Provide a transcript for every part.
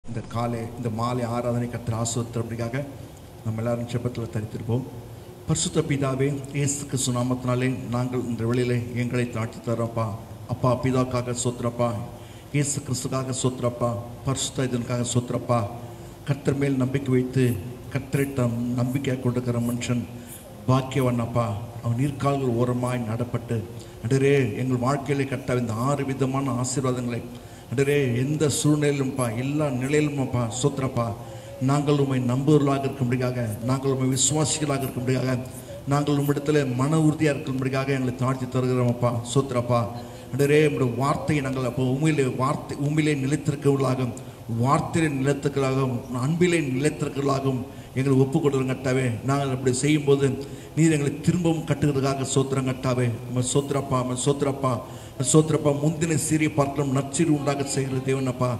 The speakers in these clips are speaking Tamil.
இந்த மாலை ஆராதனை கர்த்தர் ஆசீர்வதிக்கிறபடியாக நம்ம எல்லாரும் ஜெபத்தில் தரித்திருப்போம். பரிசுத்த பிதாவே, இயேசு கிறிஸ்து நாமத்தினாலே நாங்கள் இந்த வேளையிலே எங்களை தாழ்த்தி தரோப்பா. அப்பா, பிதாவுக்காக சோத்திரப்பா, இயேசு கிறிஸ்துக்காக சோத்திரப்பா, பரிசுத்த இதனுக்காக சோத்திரப்பா. கர்த்தர் மேல் நம்பிக்கை வைத்து கர்த்தரிடம் நம்பிக்கை கொண்டிருக்கிற மனுஷன் பாக்கியவன் அப்பா. அவன் நீர்க்கால்கள் ஓரமாய் நடப்பட்டு அடரே எங்கள் வாழ்க்கையிலே கர்த்தாவே இந்த 6 விதமான ஆசீர்வாதங்களை அடரே எந்த சூழ்நிலையிலும்ப்பா, எல்லா நிலையிலும்ப்பா சோத்திரப்பா, நாங்கள் உம்மை நம்புவர்களாக இருக்கும்படியாக, நாங்கள் உம்மை விசுவாசிகளாக இருக்கும்படியாக, நாங்கள் உம்மிடத்தில் மன உறுதியாக இருக்கும்படியாக எங்களை தாழ்த்தி தருகிறோமப்பா சோத்திரப்பா. அடரே உங்களுடைய வார்த்தையை நாங்கள் அப்போ உண்மையிலே நிலைத்திருக்கிறவர்களாகவும், வார்த்தையிலே நிலைத்திருக்கிறவர்களாகவும், அன்பிலே நிலைத்திருக்கிறவர்களாகவும் எங்களை ஒப்புக் கொடுக்குறோம் கட்டாவே. நாங்கள் அப்படி செய்யும்போது நீர் எங்களை திரும்பவும் கட்டுகிறதுக்காக சோத்திரம் கட்டாவே. சோத்திரப்பா, சோத்திரப்பா, சோத்திரப்பா. முந்தின சீரிய பார்க்கலாம் நற்சீர் உண்டாக செய்கிற தேவனப்பா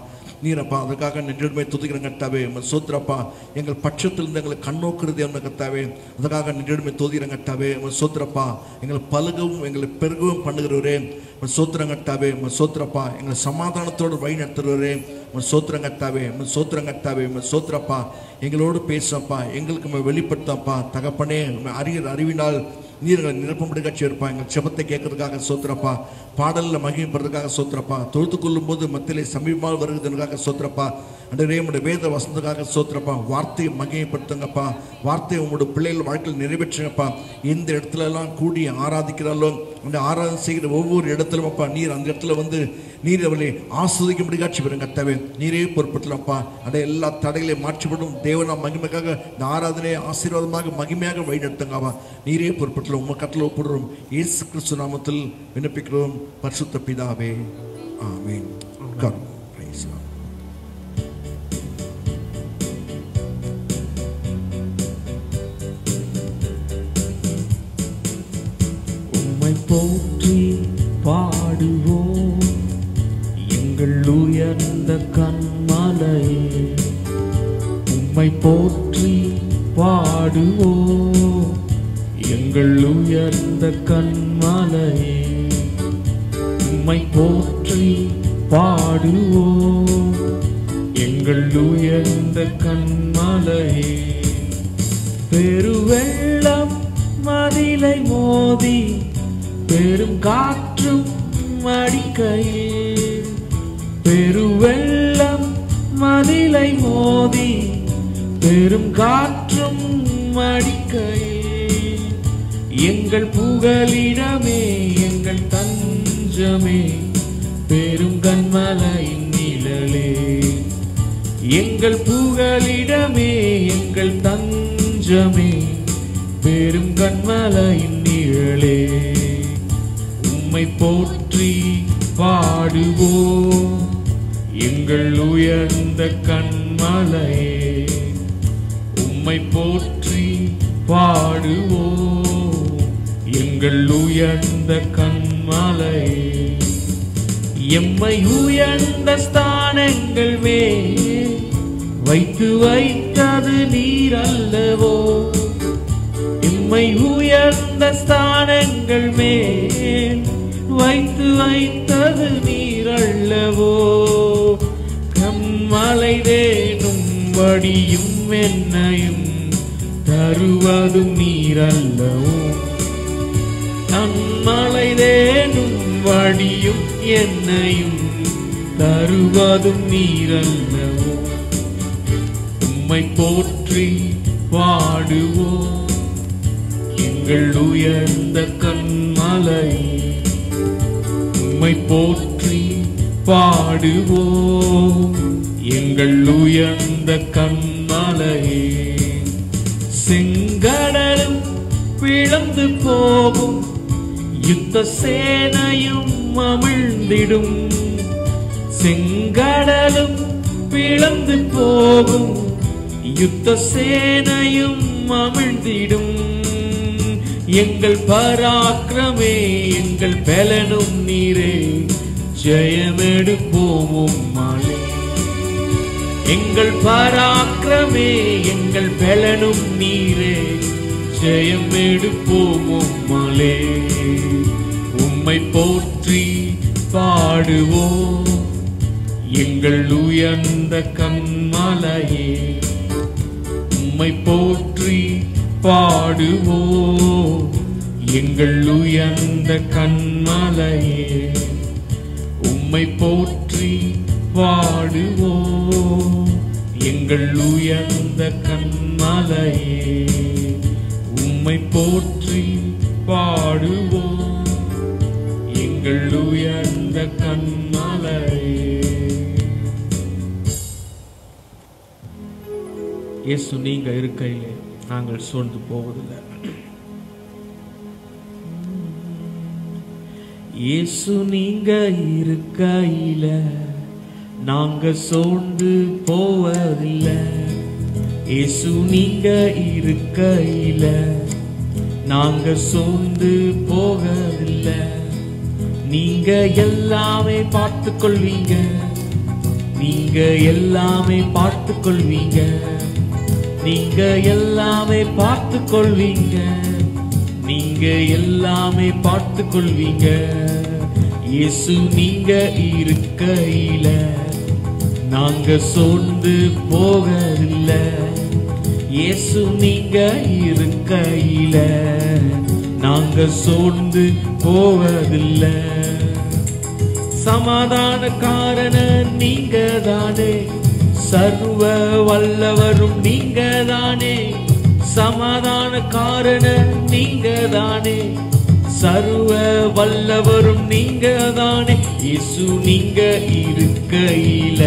நீரப்பா. அதற்காக நெஞ்சுமை துதிக்கிறேன் கட்டாவே. சோத்திரப்பா, எங்கள் பட்சத்திலிருந்து எங்களை கண்ணோக்குற தேவன கட்டாவே. அதற்காக நெஞ்சுமை துதிக்கிறேன் கட்டாவே. சோத்திரப்பா, எங்களை பழுகவும் எங்களை பெருகவும் பண்ணுகிறவரே சோத்திரம் கட்டாவே. சோத்திரப்பா, எங்களை சமாதானத்தோடு வழி நடத்துகிறவரே சோத்திரம் கட்டாவே. சோத்திரம் கட்டாவே. சோத்திரப்பா, எங்களோடு பேசப்பா, எங்களுக்கு வெளிப்படுத்தப்பா தகப்பனே. அறிவினால் நீர்களை நிரப்பம்படியாக சேர்ப்பா. எங்கள் செபத்தை கேட்கறதுக்காக சோத்திரப்பா, பாடலில் மகிமைப்படுறதுக்காக சோத்திரப்பா, தொழுத்து கொள்ளும் போது மத்தியிலே சமீபமாக வருகிறதுக்காக சோத்திரப்பா. அன்றே உங்களுடைய வேத வசந்தக்காக சோத்திரப்பா. வார்த்தையை மகிமைப்படுத்துங்கப்பா. வார்த்தையை உங்களுடைய பிள்ளைகள் வாழ்க்கையில் நிறைவேற்றுங்கப்பா. எந்த இடத்துல எல்லாம் கூடி ஆராதிக்கிறாலும் அந்த ஆராதனை செய்கிற ஒவ்வொரு இடத்திலும் அப்பா நீர் அந்த இடத்துல வந்து நீர் அவளை ஆஸ்வதிக்கும்படி காட்சி பெறுங்க கர்த்தாவே. நீரே பொறுப்பட்டலப்பா. அந்த எல்லா தடைகளையும் மாற்றிவிடும் தேவனா மகிமைக்காக இந்த ஆராதனை ஆசீர்வாதமாக மகிமையாக வழிநடத்துங்கப்பா. நீரே பொறுப்பட்டல உங்கள் கட்டளை ஒப்புடுறோம். இயேசு கிறிஸ்து நாமத்தில் விண்ணப்பிக்கிறோம் பரிசுத்த பிதாவே, ஆமென். போற்றி பாடுவோம் எங்கள் உயர்ந்த கன்மலையே. உம்மை போற்றி பாடுவோம் எங்கள் உயர்ந்த கன்மலையே. உம்மை போற்றி பாடுவோம் எங்கள் உயர்ந்த கன்மலையே. பெருவெள்ளம் மதிலை மோதி பெரும் காற்றும் அடிக்கையில், பெருவெள்ளம் மதிலை மோதி பெரும் காற்றும் அடிக்கையில், எங்கள் புகலிடமே எங்கள் தஞ்சமே பெரும் கன்மலையின் நிழலே. எங்கள் புகலிடமே எங்கள் தஞ்சமே பெரும் கன்மலையின் நிழலே. உம்மை போற்றி பாடுவோம் எங்கள் உயர்ந்த கன்மலையே. உம்மை போற்றி பாடுவோம் எங்கள் உயர்ந்த கன்மலையே. எம்மை உயர்ந்த ஸ்தானங்கள் மேல் வைத்தது நீர் அல்லவோ. எம்மை உயர்ந்த ஸ்தானங்கள் மேல் வைத்தது நீர் அல்லவோ. கன்மலை தேனும் வடியும் என்னையும் தருவதும் நீர் அல்லவோ. கன்மலை தேனும் வடியும் என்னையும் தருவதும் நீர் அல்லவோ. உம்மை போற்றி பாடுவோம் எங்கள் உயர்ந்த கன்மலையே. உம்மை போற்றி பாடுவோம் எங்கள் உயர்ந்த கன்மலையே. செங்கடலும் பிளந்து போகும் யுத்த சேனையும் அமிழ்ந்திடும். செங்கடலும் பிளந்து போகும் யுத்த சேனையும் அமிழ்ந்திடும். எங்கள் பராக்கிரமே எங்கள் பலனும் நீரே ஜெயமெடுப்போம் உம்மாலே. எங்கள் பராக்கிரமே எங்கள் பலனும் நீரே ஜெயமெடுப்போம் உம்மாலே. உம்மை போற்றி பாடுவோம் எங்கள் உயர்ந்த கன்மலையே, உம்மை போற்றி பாடுவோம். எங்கள் உயர்ந்த கன்மலையே, உம்மை போற்றி பாடுவோம். எங்கள் உயர்ந்த கன்மலையே, உம்மை போற்றி பாடுவோம். எங்கள் உயர்ந்த கன்மலையே. இயேசு நீங்க இருக்கையிலே நாங்கள் சோர்ந்து போவதில்லை. இயேசு நீங்க இருக்கையில நாங்க சோர்ந்து போவதில்லை. இயேசு நீங்க இருக்கையில நாங்க சோர்ந்து போவதில்லை. நீங்க எல்லாமே பார்த்து கொள்வீங்க, நீங்க எல்லாமே பார்த்து கொள்வீங்க, நீங்க எல்லாமே பார்த்து கொள்வீங்க, நீங்க எல்லாமே பார்த்து கொள்வீங்க. இயேசு நீங்க இருக்கையில நாங்க சோர்ந்து போகவில்லை. இயேசு நீங்க இருக்கையில நாங்க சோர்ந்து போவதில்லை. சமாதானக்காரன நீங்க தானே, சர்வ வல்லவரும் நீங்க தானே. சமாதானக்காரன நீங்க தானே, சர்வ வல்லவரும் நீங்க தானே. இயேசு நீங்க இருக்கையில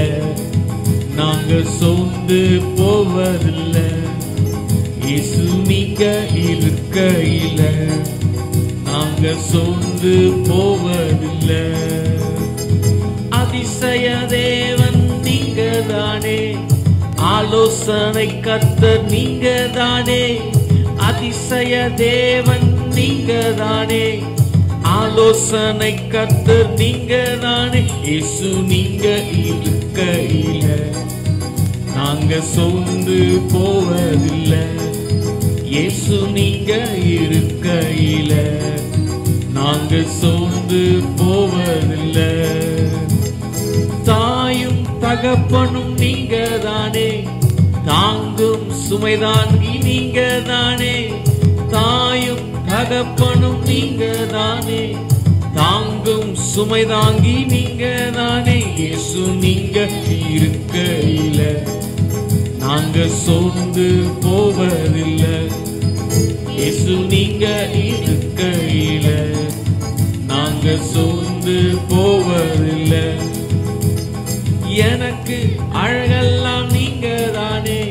நாங்க சோர்ந்து போவதில்லை. இயேசு நீங்க இருக்கையில நாங்க சோர்ந்து போவதில்லை. அதிசய தேவன் நீங்க தானே, ஆலோசனை கர்த்தர் நீங்க தானே. அதிசய தேவன் நீங்க தானே, ஆலோசனை கர்த்தர் நீங்க தானே. இயேசு நீங்க இருக்கையில நாங்க சோர்ந்து போவதில்லை. இயேசு நீங்க இருக்கையில நாங்க சோர்ந்து போவதில்லை. தாயும் தகப்பனும் நீங்க தானே, தாங்கும் சுமைதாங்கி நீங்க தானே. தாயும் தகப்பனும் நீங்க தானே, தாங்கும் சுமைதாங்கி நீங்க தானே. இயேசு நீங்க இருக்கையில நாங்க சோர்ந்து போவதில்லை. இயேசு நீங்க இருக்கையில நாங்க சோர்ந்து போவதில்லை. எனக்கு அழகெல்லாம் நீங்க தானே,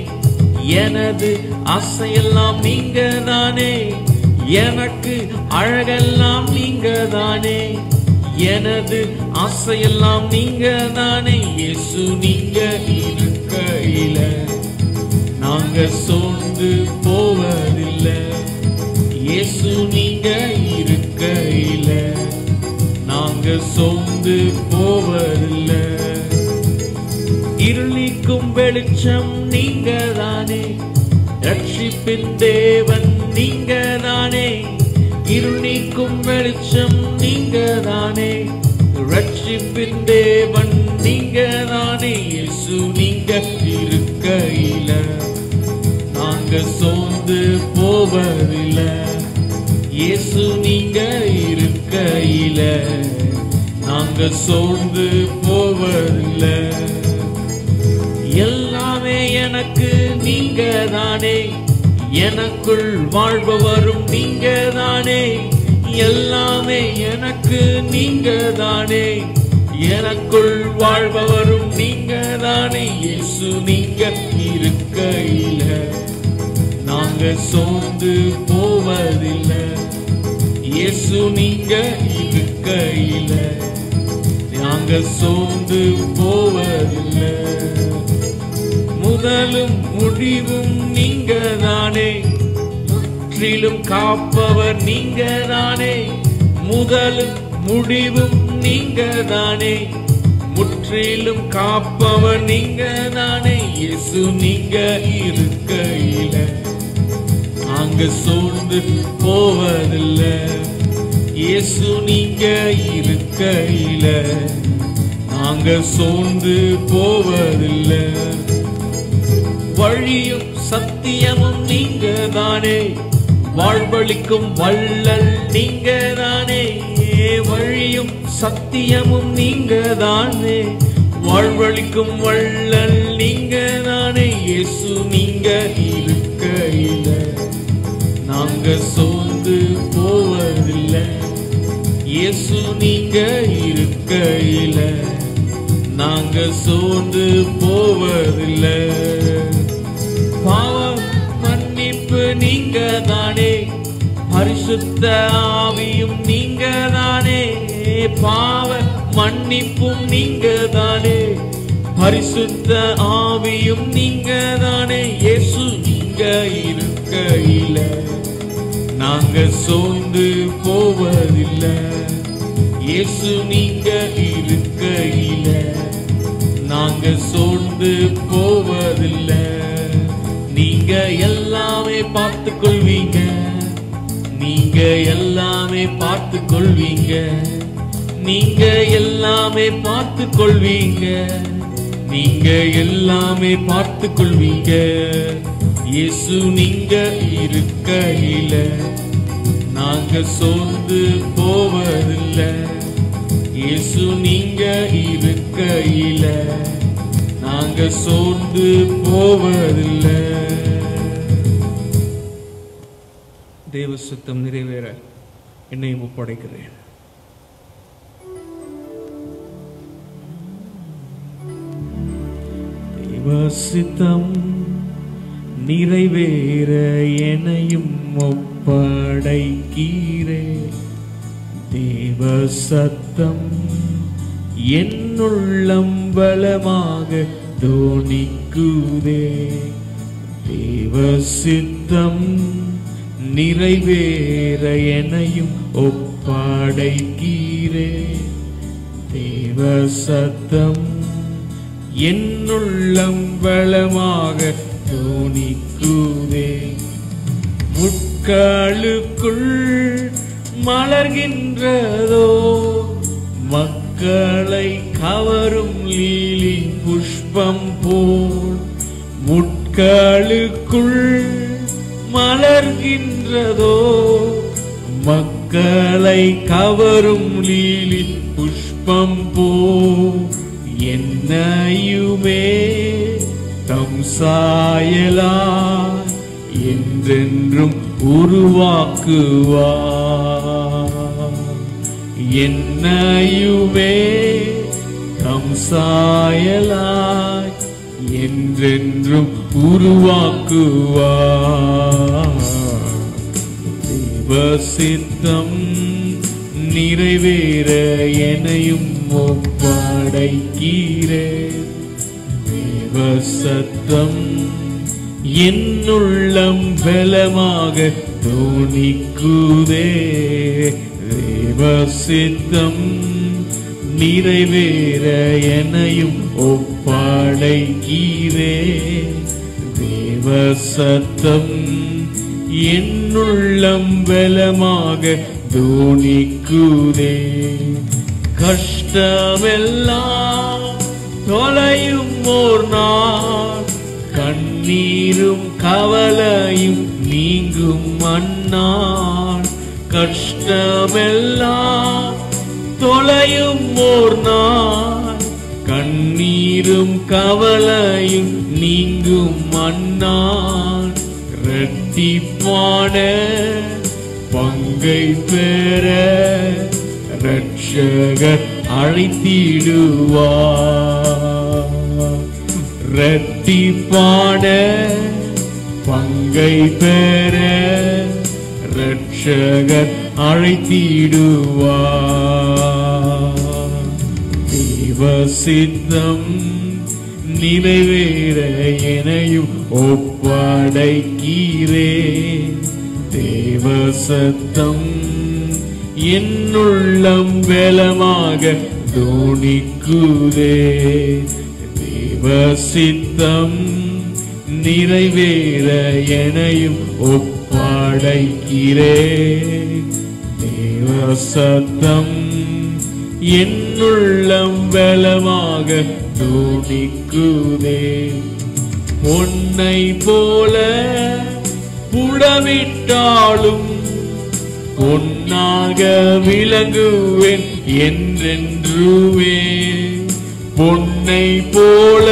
எனது ஆசையெல்லாம் நீங்க தானே. எனக்கு அழகெல்லாம் நீங்க தானே, எனது ஆசையெல்லாம் நீங்க தானே. இயேசு நீங்க இருக்கையில நாங்க சோர்ந்து போவதில்லை. இயேசு நீங்க இருக்கையில நாங்க சோர்ந்து போவதில்லை. இருளிக்கும் வெளிச்சம் நீங்க தானே, ரட்சிப்பின் தேவன் நீங்க தானே. இருளிக்கும் வெளிச்சம் நீங்க தானே, ரட்சிப்பின் தேவன் நீங்க தானே. இயேசு நீங்க இருக்கையில நாங்க சோர்ந்து போவதில்லை. இயேசு நீங்க இருக்கையில நாங்க சோர்ந்து போவதில்லை. எல்லாமே எனக்கு நீங்க தானே, எனக்குள் வாழ்பவரும் நீங்க தானே. எல்லாமே எனக்கு நீங்க தானே, எனக்குள் வாழ்பவரும் நீங்க தானே. இயேசு நீங்க இருக்கையில நாங்க சோர்ந்து போவதில்லை. இயேசு நீங்க இருக்கையில நாங்க சோர்ந்து போவதில்லை. முதலும் முடிவும் நீங்க தானே, முற்றிலும் காப்பவர் நீங்க தானே. முதலும் முடிவும் நீங்க தானே, முற்றிலும் காப்பவர் நீங்க தானே. இயேசு நீங்க இருக்கையில நாங்க சோர்ந்து போவதில்லை. இயேசு நீங்க இருக்கையில நாங்க சோர்ந்து போவதில்லை. வழியும் சத்தியமும் நீங்க தானே, வாழ்வழிக்கும் வள்ளல் நீங்க தானே. வழியும் சத்தியமும் நீங்க தானே, வாழ்வழிக்கும் வள்ளல் நீங்க தானே. இயேசு நீங்க இருக்கையில நாங்க சோர்ந்து போவதில்லை. இயேசு நீங்க இருக்கையில நாங்க சோர்ந்து போவதில்லை. பாவ மன்னிப்பு நீங்க தானே, பரிசுத்த ஆவியும் நீங்க தானே. பாவ மன்னிப்பும் நீங்க தானே, பரிசுத்த ஆவியும் நீங்க தானே. இயேசு நீங்க இருக்கையில நாங்க சோர்ந்து போவதில்லை. இயேசு நீங்க இருக்கையில நாங்க சோர்ந்து போவதில்லை. நீங்க எல்லாமே பார்த்து கொள்வீங்க, நீங்க எல்லாமே பார்த்து கொள்வீங்க, நீங்க எல்லாமே பார்த்து கொள்வீங்க, நீங்க எல்லாமே பார்த்து கொள்வீங்க. இயேசு நீங்க இருக்கையில நாங்க சோர்ந்து போவதில்லை. இயேசு நீங்க இருக்கையில நாங்க சோர்ந்து போவதில்லை. தேவ சித்தம் நிறைவேற என்னையும் ஒப்படைக்கிறேன். தேவ சித்தம் நிறைவேற என்னையும் ஒப்படைக்கிறேன். தேவ சத்தம் என்னுள்ளம் பலமாக தோணிக்குதே. தேவ சித்தம் நிறைவேற என்னையும் ஒப்படைக்கிறேன். தேவ சத்தம் என்னுள்ளம் பலமாக தோணிக்குதே. முட்களுக்குள் மலர்கின்றதோ மக்களை கவரும் லீலி புஷ்பம் போல். முட்களுக்குள் மலர்கின்றதோ மக்களை கவரும் லீலி புஷ்பம் போல். என்னையுமே தம் சாயலாய் என்றென்றும் உருவாக்குவார். என்னையுமே தம் சாயலாய் என்றென்றும் உருவாக்குவார். தேவ சித்தம் நிறைவேற என்னையும் ஒப்படைக்கிறேன். தேவ சத்தம் என்னுள்ளம் பலமாக தோணிக்குதே. தேவ சித்தம் நிறைவேற என்னையும் ஒப்படைக்கிறேன். தேவ சத்தம் என்னுள்ளம் பலமாக தோணிக்குதே. கஷ்டமெல்லாம் தொலையும் ஓர் நாள், கண்ணீரும் கவலையும் நீங்கும் அந்நாள். கஷ்டமெல்லாம் தொலையும் ஓர் நாள், கண்ணீரும் கவலையும் நீங்கும் அந்நாள். இரட்டிப்பான பங்கை பெற இரட்சகர் அழைத்திடுவார். இரட்டிப்பான பங்கை பெற இரட்சகர் அழைத்திடுவார். தேவ சித்தம் நிறைவேற என்னையும் ஒப்படைக்கிறேன். தேவ சத்தம் என்னுள்ளம் பலமாக தோணிக்குதே. தேவ சித்தம் நிறைவேற என்னையும் ஒப்படைக்கிறேன். தேவ சத்தம் என் என்னுள்ளம் பலமாக துணிக்குதே. பொன்னை போல புடமிட்டாலும் பொன்னாக விளங்குவேன் என்றென்றுவே. பொன்னை போல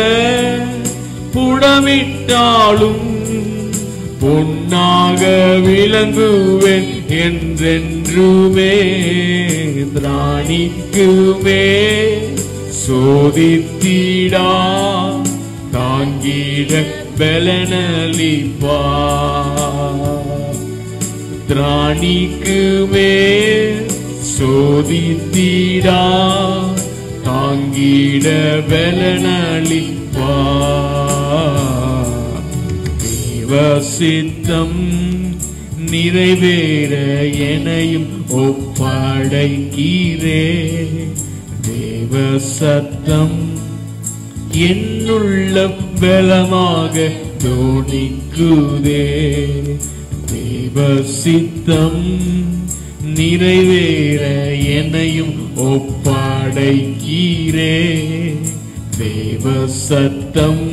புடமிட்டாலும் பொன்னாக விளங்குவேன் என்றென்றுமே. திராணிக்குமே சோதித்திடா தாங்கிட பலனளிப்பா. திராணிக்குமே சோதித்திடா தாங்கிட பலனளிப்பா. சித்தம் நிறைவேற எனையும் ஒப்படைக்கிறே. தேவ சத்தம் என்னுள்ள பலமாக துணிக்குதே. தேவ சித்தம் நிறைவேற எனையும் ஒப்படைக்கிறே. தேவ சத்தம்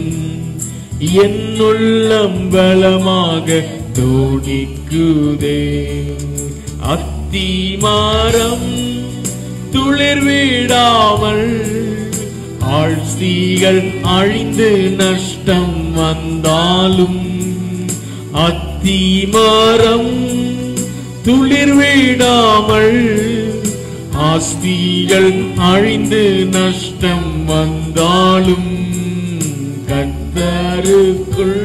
என்னுள்ளம் பலமாக துணிக்குதே. அத்திமரம் துளிர் விடாமல் ஆழ்சிகள் அழிந்து நஷ்டம் வந்தாலும். அத்திமரம் துளிர் விடாமல் ஆஸ்திகள் அழிந்து நஷ்டம் வந்தாலும். கர்த்தருக்குள்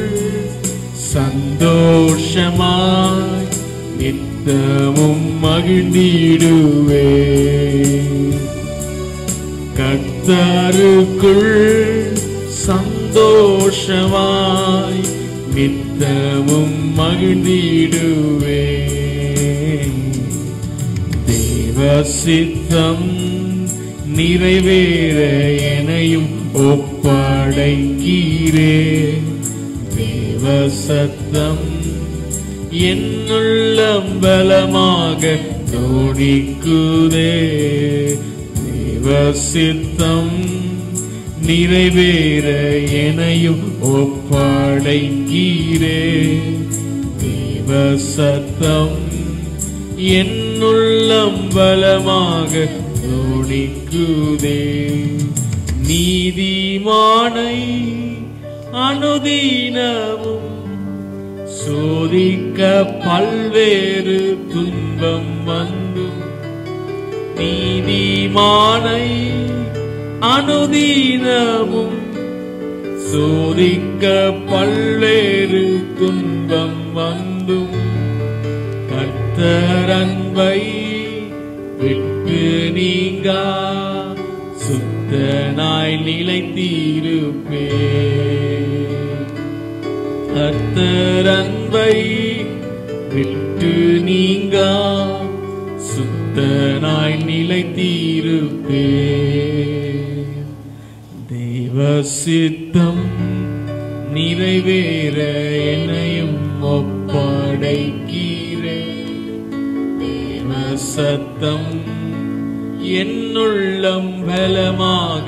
சந்தோஷமாய் நித்தமும் மகிழ்ந்திடுவே. கர்த்தருக்குள் சந்தோஷமாய் நித்தமும் மகிழ்ந்திடுவே. தேவ சித்தம் நிறைவேற எனையும் ஒப்படைக்கிறே. தேவ சத்தம் என்னுள்ளம் பலமாக துணிக்குதே. தேவ சித்தம் நிறைவேற எனையும் ஒப்படைக்கிறே. தேவ சத்தம் என்னுள்ளம் பலமாக துணிக்குதே. நீதிமானை அனுதினமும் சோதிக்க பல்வேறு துன்பம் வந்தும். நீதிமானை அனுதினமும் சோதிக்க பல்வேறு துன்பம் வந்தும். கர்த்தர் அன்பை விட்டு நீங்கா சுத்தனாய் நிலைத்திருப்பே. கர்த்தர் அன்பை விட்டு நீங்கா சுத்தனாய் நிலைத்திருப்பே. தேவ சித்தம் நிறைவேற என்னையும் ஒப்படைக்கிறே. தேவ சத்தம் என்னுள்ளம் பலமாக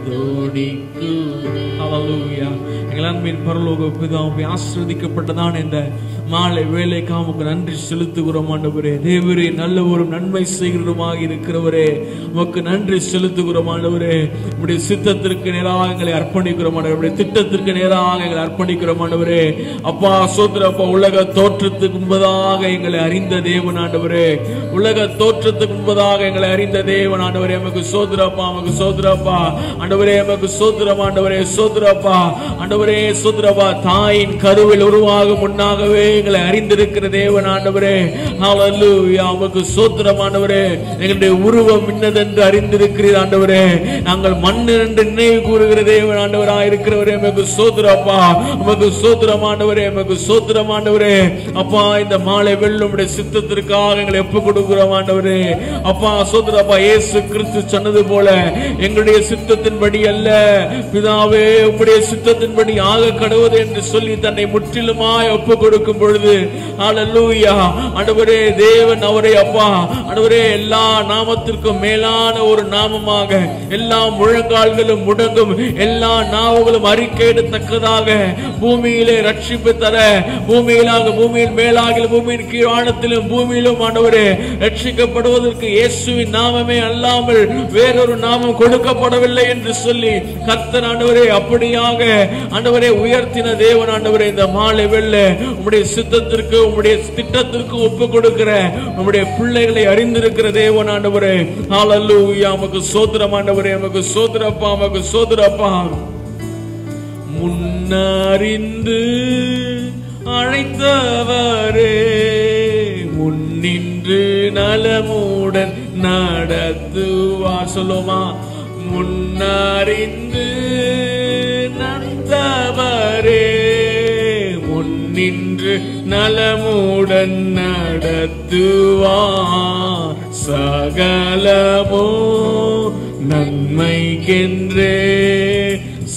துணிக்குதே. ஹல்லேலூயா. எங்கள் அன்பின் பரலோக பிதாவே, ஆசீர்வதிக்கப்பட்டதான இந்த மாலை வேளைக்கு உமக்கு நன்றி செலுத்துகிறோம் ஆண்டவரே. தேவரே, நல்லவரும் நன்மை செய்கிறவருமாக இருக்கிறவரே, உமக்கு நன்றி செலுத்துகிறோம் ஆண்டவரே. உம்முடைய சித்தத்திற்கு நேராக எங்களை அர்ப்பணிக்கிறோம் ஆண்டவரே. உம்முடைய திட்டத்திற்கு நேராக எங்களை அர்ப்பணிக்கிறோம் ஆண்டவரே. அப்பா சோதர அப்பா, உலக தோற்றத்துக்கு முன்பதாக எங்களை அறிந்த தேவன் ஆண்டவரே. உலக தோற்றத்துக்கு முன்பதாக எங்களை அறிந்த தேவன் ஆண்டவரே. எமக்கு சோதரப்பா, எமக்கு சோதரப்பா ஆண்டவரே. எமக்கு சோதரம் ஆண்டவரே. சோதரப்பா ஆண்டவரே. சோதரப்பா, தாயின் கருவில் உருவாக முன்னாகவே எங்களை அறிந்திருக்கிற தேவன் ஆண்டவரே. ஹல்லேலூயா. உமக்கு சோதரம் ஆண்டவரே. எங்களுடைய உருவம் இன்னதென்று அறிந்திருக்கிறீர் ஆண்டவரே. நாங்கள் மண்ணு என்று நினைவு கூறுகிற தேவன் ஆண்டவராக இருக்கிறவரே. எமக்கு சோதரப்பா. உமக்கு சோதரம் ஆண்டவரே. எமக்கு சோதரம் ஆண்டவரே. அப்பா, இந்த மாலை வெள்ளுடைய சித்தத்திற்காக எங்களை ஒப்புக் கொடுக்கிறோம் ஆண்டவரே. அப்பா சோதரப்பா, இயேசு கிறிஸ்து சொன்னது போல எங்களுடைய சித்தத்தின்படி அல்ல பிதாவே, உம்முடைய சித்தத்தின்படி இப்படி ஆக கடவுது என்று சொல்லி தன்னை முற்றிலுமாய் ஒப்பு கொடுக்கும் பொழுது ஹல்லேலூயா ஆண்டவரே தேவன் அவரை அப்பா ஆண்டவரே எல்லா நாமத்திற்கும் மேலான ஒரு நாமமாக எல்லா முழங்கால்களும் முடங்கும் எல்லா நாவுகளும் அறிக்கையிடத்தக்கதாக பூமியிலே ரட்சிப்பு தர பூமியில் மேலாக பூமியின் கீழானத்திலும் பூமியிலும் ஆண்டவரே ரட்சிக்கப்படுவதற்கு இயேசுவின் நாமமே அல்லாமல் வேறொரு நாமம் கொடுக்கப்படவில்லை என்று சொல்லி கர்த்தர் ஆண்டவரே அப்படியாக ஆண்டவரே உயர்த்தின தேவன் ஆண்டவரே இந்த மாலை வெள்ள உம்முடைய சித்தத்திற்கு உம்முடைய திட்டத்திற்கு ஒப்பு கொடுக்கிற உம்முடைய பிள்ளைகளை அறிந்திருக்கிற தேவன் ஆண்டவரே ஹல்லேலூயா உமக்கு ஸ்தோத்திரம் ஆண்டவரே உமக்கு ஸ்தோத்திரப்பா உமக்கு ஸ்தோத்திரப்பா முன்னறிந்து அழைத்தவரே முன்னின்று நலமுடன் நடத்துவார் சொல்லுமா முன்னறிந்து நந்தவரே முன்னின்று நலமுடன் நடத்துவார் சகலமோ நன்மைக்கென்றே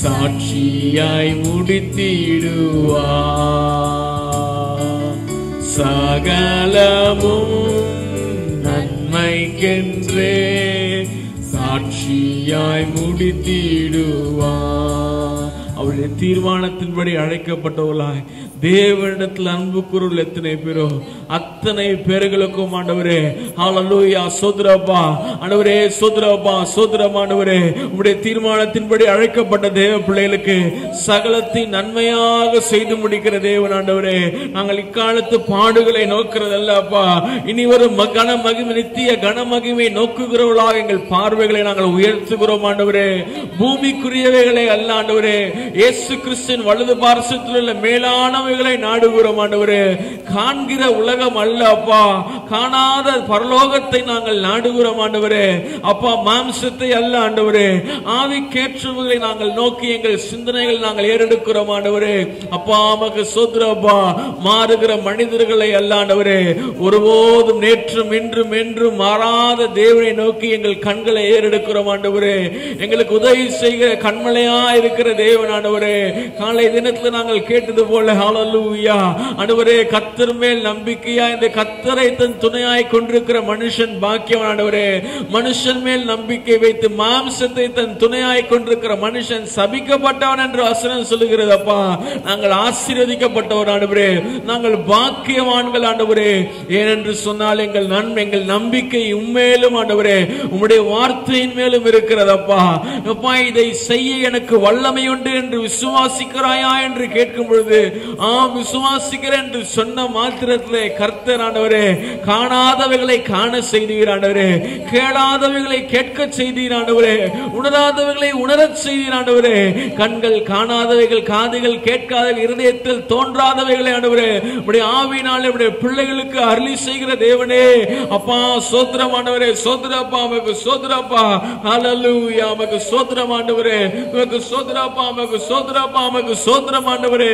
சாட்சியாய் முடித்திடுவார் சகலமும் நன்மைக்கென்றே சாட்சியாய் முடித்திடுவார். அவருடைய தீர்மானத்தின்படி அழைக்கப்பட்டவர்களாய் தேவனிடத்தில் அன்பு கூறுகள் எத்தனை பேரோ அத்தனை பேர்களுக்கும் ஆண்டவரே ஹல்லேலூயா சோதரப்பா ஆண்டவரே சோதரப்பா சோதரம் ஆண்டவரே உம்முடைய தீர்மானத்தின்படி அழைக்கப்பட்ட தேவ பிள்ளைகளுக்கு சகலத்தின் நன்மையாக செய்து முடிக்கிற தேவன் ஆண்டவரே நாங்கள் இக்காலத்து பாடுகளை நோக்கிறதல்ல அப்பா இனி வரும் நித்திய கனமகிமை நோக்குகிறவர்களாக எங்கள் பார்வைகளை நாங்கள் உயர்த்துகிறோம் ஆண்டவரே பூமிக்குரியவைகளை அல்ல ஆண்டவரே இயேசு கிறிஸ்துவின் வலது பார்சத்தில் உள்ள மேலானவைகளை நாடுகிறோம் ஆண்டவரே காண்கிற உலகம் அல்ல அப்பா காணாத பரலோகத்தை நாங்கள் நாடுகிறோம் ஆண்டவரே அப்பா மாம்சத்தை அல்ல ஆண்டவரே ஆவிக்கேற்றவைகளை நாங்கள் நோக்கி எங்கள் சிந்தனைகள் நாங்கள் ஏறெடுக்கிறோம் ஆண்டவரே அப்பா உமக்கு ஸ்தோத்திரம் அப்பா மாறுகிற மனிதர்களை அல்ல ஆண்டவரே ஒருபோதும் நேற்றும் இன்றும் என்றும் மாறாத தேவனை நோக்கி எங்கள் கண்களை ஏறெடுக்கிறோம் ஆண்டவரே எங்களுக்கு உதவி செய்கிற கண்மலையா இருக்கிற தேவன் ஆண்டவரே காலை தினத்துல நாங்கள் கேட்டது போல ஹல்லேலூயா ஆண்டவரே கர்த்தர் மேல் நம்பிக்கையா இந்த கர்த்தரை தன் துணையாய் கொண்டிருக்கிற மனுஷன் பாக்கியவான் ஆண்டவரே மனுஷன் மேல் நம்பிக்கை வைத்து மாம்சத்தை தன் துணையாய் கொண்டிருக்கிற மனுஷன் சபிக்கப்பட்டவன் என்று வசனம் சொல்லுகிறது அப்பா நாங்கள் ஆசீர்வதிக்கப்பட்டவர் ஆண்டவரே நாங்கள் பாக்கியவான்கள் ஆண்டவரே ஏனென்று சொன்னால் எங்கள் நம்பிக்கை உண்மையிலும் ஆண்டவரே உம்முடைய வார்த்தையின் மேலும் இருக்கிறது அப்பா அப்பா இதை செய்ய எனக்கு வல்லமை உண்டு என்று விசுவாசிக்கிறாயா என்று கேட்கும் பொழுது ஆம் விசுவாசிக்கிறேன் என்று சொன்ன மாத்திரத்திலே கர்த்தர் ஆண்டவரே காணாதவைகளை காண செய்தீர் ஆண்டவரே கேளாதவைகளை கேட்க செய்தீர் ஆண்டவரே உணராதவைகளை உணரச் செய்தீர் ஆண்டவரே கண்கள் காணாதவைகள் காதுகள் கேட்காதவை இருதயத்தில் தோன்றாதவைகளை ஆண்டவரே உம்முடைய ஆவியினாலே உம்முடைய பிள்ளைகளுக்கு அருளி செய்கிற தேவனே அப்பா ஸ்தோத்திரம் ஆண்டவரே ஸ்தோத்திரப்பா உமக்கு ஸ்தோத்திரப்பா ஹல்லேலூயா உமக்கு ஸ்தோத்திரம் ஆண்டவரே உமக்கு ஸ்தோத்திரப்பா உமக்கு ஸ்தோத்திரப்பா உமக்கு ஸ்தோத்திரம் ஆண்டவரே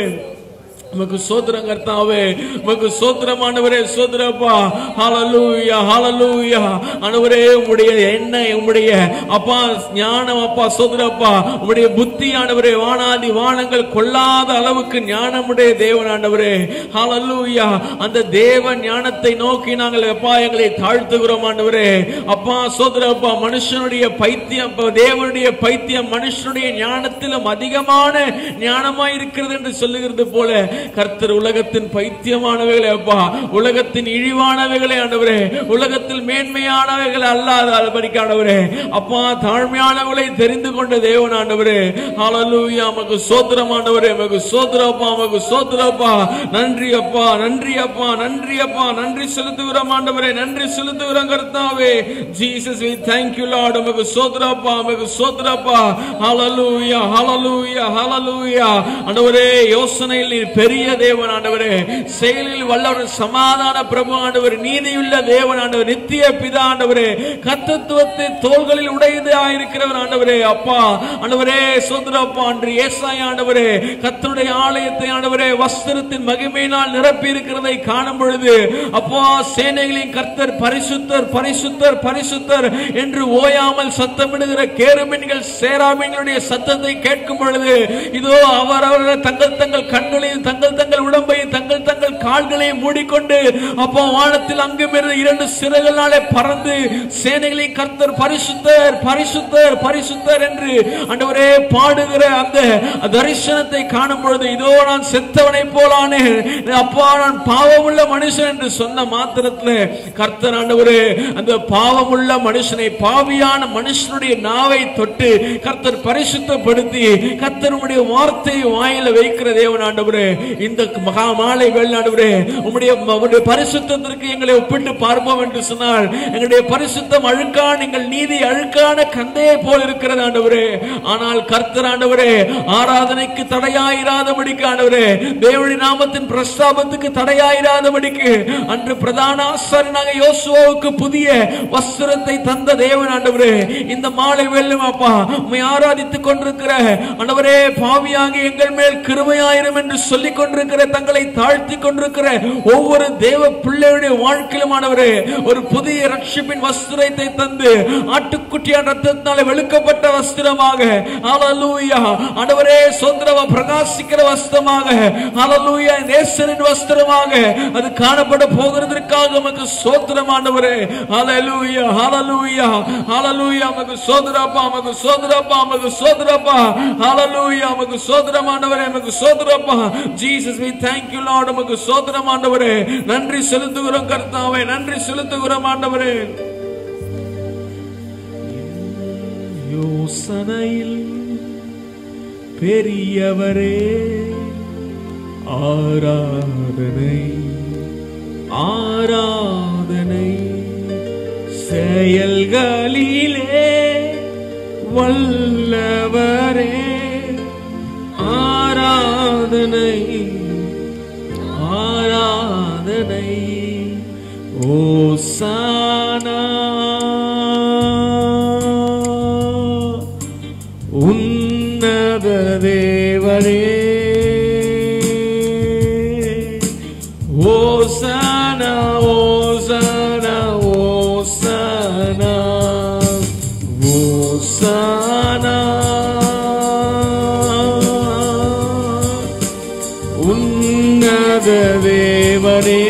உமக்கு ஸ்தோத்திரம் கர்த்தாவே உமக்கு ஸ்தோத்திரம் ஆண்டவரே ஸ்தோத்திரப்பா ஹல்லேலூயா ஹல்லேலூயா ஆண்டவரே உம்முடைய எண்ணெய் உம்முடைய அப்பா ஞானம் அப்பா ஸ்தோத்திரப்பா உம்முடைய புத்தி ஆண்டவரே வானாதி வானங்கள் கொள்ளாத அளவுக்கு ஞானமுடைய தேவன் ஆண்டவரே ஹல்லேலூயா அந்த தேவ ஞானத்தை நோக்கி நாங்கள் அப்பா எங்களை தாழ்த்துகிறோம் ஆண்டவரே அப்பா ஸ்தோத்திரப்பா மனுஷனுடைய பைத்தியம் தேவனுடைய பைத்தியம் மனுஷனுடைய ஞானத்திலும் அதிகமான ஞானமாய் இருக்கிறது என்று சொல்லுகிறது போல கர்த்தர் உலகத்தின் பைத்தியமானவைகளை அப்பா உலகத்தின் இழிவானவைகளை ஆண்டவரே உலகத்தில் மேன்மையானவைகள் அல்லாத ஆண்டவரே அப்பா தாழ்மையானவர்களை தெரிந்து கொண்ட தேவன் ஆண்டவரே ஹல்லேலூயா உமக்கு ஸ்தோத்திரம் ஆண்டவரே உமக்கு ஸ்தோத்திரப்பா உமக்கு ஸ்தோத்திரப்பா நன்றி அப்பா நன்றி அப்பா நன்றி அப்பா நன்றி செலுத்துகிறோம் ஆண்டவரே நன்றி செலுத்துகிறோம் கர்த்தாவே Jesus we thank you Lord உமக்கு ஸ்தோத்திரப்பா உமக்கு ஸ்தோத்திரப்பா ஹல்லேலூயா ஹல்லேலூயா ஹல்லேலூயா ஆண்டவரே யோசனையில் நீர் பெரிய தேவன் ஆண்டவரே, செயலில் வல்லவர், சமாதான பிரபு ஆண்டவர், நீதியுள்ள தேவன் ஆண்டவர், நித்திய பிதா ஆண்டவரே, கர்த்தத்துவத்தை தோள்களில் உடையது ஆயிருக்கிறவர் ஆண்டவரே. அப்பா ஆண்டவரே சோதரப்பா, அன்று ஏசாயா ஆண்டவரே கர்த்தருடைய ஆலயத்தை ஆண்டவரே வஸ்திரத்தின் மகிமையினால் நிரப்பி இருக்கிறதை காணும் பொழுது, அப்பா சேனைகளின் கர்த்தர் பரிசுத்தர் பரிசுத்தர் பரிசுத்தர் என்று ஓயாமல் சத்தமிடுகிற கேருபீன்கள் சேராபீன்களுடைய சத்தத்தை கேட்கும் பொழுது, இதோ அவரவர் தங்கள் தங்கள் கண்களையும் தங்கள் தங்கள் உடம்பையும் தங்கள் தங்கள் கால்களையும் மூடிக்கொண்டு அப்போ வானத்தில் அங்கும் இரண்டு சிறகுகளாலே பறந்து சேனைகளின் கர்த்தர் பரிசுத்தர் பரிசுத்தர் பரிசுத்தர் என்று ஆண்டவரே பாடுகிற அந்த தரிசனத்தை காணும் பொழுது, இதோ நான் செத்தவனை போலானேன், அப்பா நான் பாவமுள்ள மனுஷன் என்று சொன்ன மாத்திரத்தில் கர்த்தர் ஆண்டவரே அந்த பாவமுள்ள மனுஷனை, பாவியான மனுஷனுடைய நாவை தொட்டு கர்த்தர் பரிசுத்தப்படுத்தி கர்த்தருடைய வார்த்தையை வாயில வைக்கிற தேவன் ஆண்டவரே. இந்த மகா மாலை வேளை ஆண்டவரே உம்முடைய பரிசுத்தத்திற்கு எங்களை ஒப்பிட்டு பார்ப்போம் என்று சொன்னால், எங்களுடைய பரிசுத்தம் அழுக்கான, எங்கள் நீதி அழுக்கான கந்தையை போல் இருக்கிறது ஆண்டவரே. ஆனால் கர்த்தர் ஆண்டவரே ஆராதனைக்கு தடையாயிராதபடிக்கு ஆண்டவரே, தேவனுடைய நாமத்தின் பிரஸ்தாபத்துக்கு தடையாயிராதபடிக்கு அன்று பிரதான ஆசாரியனாக யோசுவாவுக்கு புதிய வஸ்திரத்தை தந்த தேவன் ஆண்டவரே, இந்த மாலை வேளையிலும் அப்பா உம்மை ஆராதித்துக் கொண்டிருக்கிற ஆண்டவரே, பாவியாகி எங்கள் மேல் கிருபையாயிரும் என்று சொல்லிக் கொண்டிருக்கிற, தங்களை தாழ்த்தி கொண்டிருக்கிற ஒவ்வொரு தேவ பிள்ளையுடைய வாழ்க்கையிலும் ஆண்டவரே ஒரு புதிய ரட்சிப்பின் வஸ்திரத்தை தந்து ஆட்டுக்குட்டியான ரத்தத்தினாலே வெளுக்கப்பட்ட வஸ்திரமாக ஹல்லேலூயா ஆண்டவரே சோதரவ பிரகாசிக்கிற வஸ்திரமாக ஹல்லேலூயா நேசரின் வஸ்திரமாக அது காணப்பட போகிறதற்காக உமக்கு ஸ்தோத்திரம் ஆண்டவரே. ஹல்லேலூயா ஹல்லேலூயா ஹல்லேலூயா உமக்கு ஸ்தோத்திரப்பா, உமக்கு ஸ்தோத்திரப்பா, உமக்கு ஸ்தோத்திரப்பா. ஹல்லேலூயா உமக்கு ஸ்தோத்திரம் ஆண்டவரே, உமக்கு ஸ்தோத்திரப்பா. Jesus we thank you Lord. உமக்கு ஸ்தோத்திரம் ஆண்டவரே, நன்றி செலுத்துகிறோம் கர்த்தாவே, நன்றி செலுத்துகிறோம் ஆண்டவரே. யோசனையில் பெரியவரே ஆராதனை ஆராதனை, செயல்களிலே வல்லவரே ஆராதனை ஆராதனை. ஓசானா உன்னத தேவனே, ஓசானா ஓசானா ஓசானா ஓசானா உன்னத தேவனே,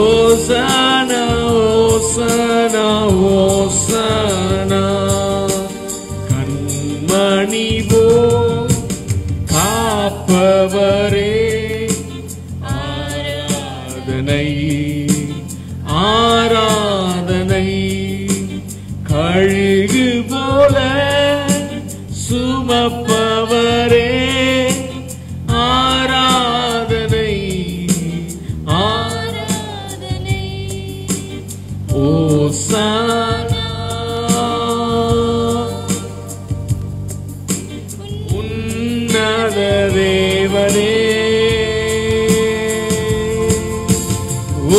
ஓசானா ஓசானா ஓசானா. கண்மணி போல் காப்பவரே ஆராதனை ஆராதனை, கழுகு போல சுமப்பவரே ஆராதனை ஆராதனை. ஓசானா உன்னத தேவனே,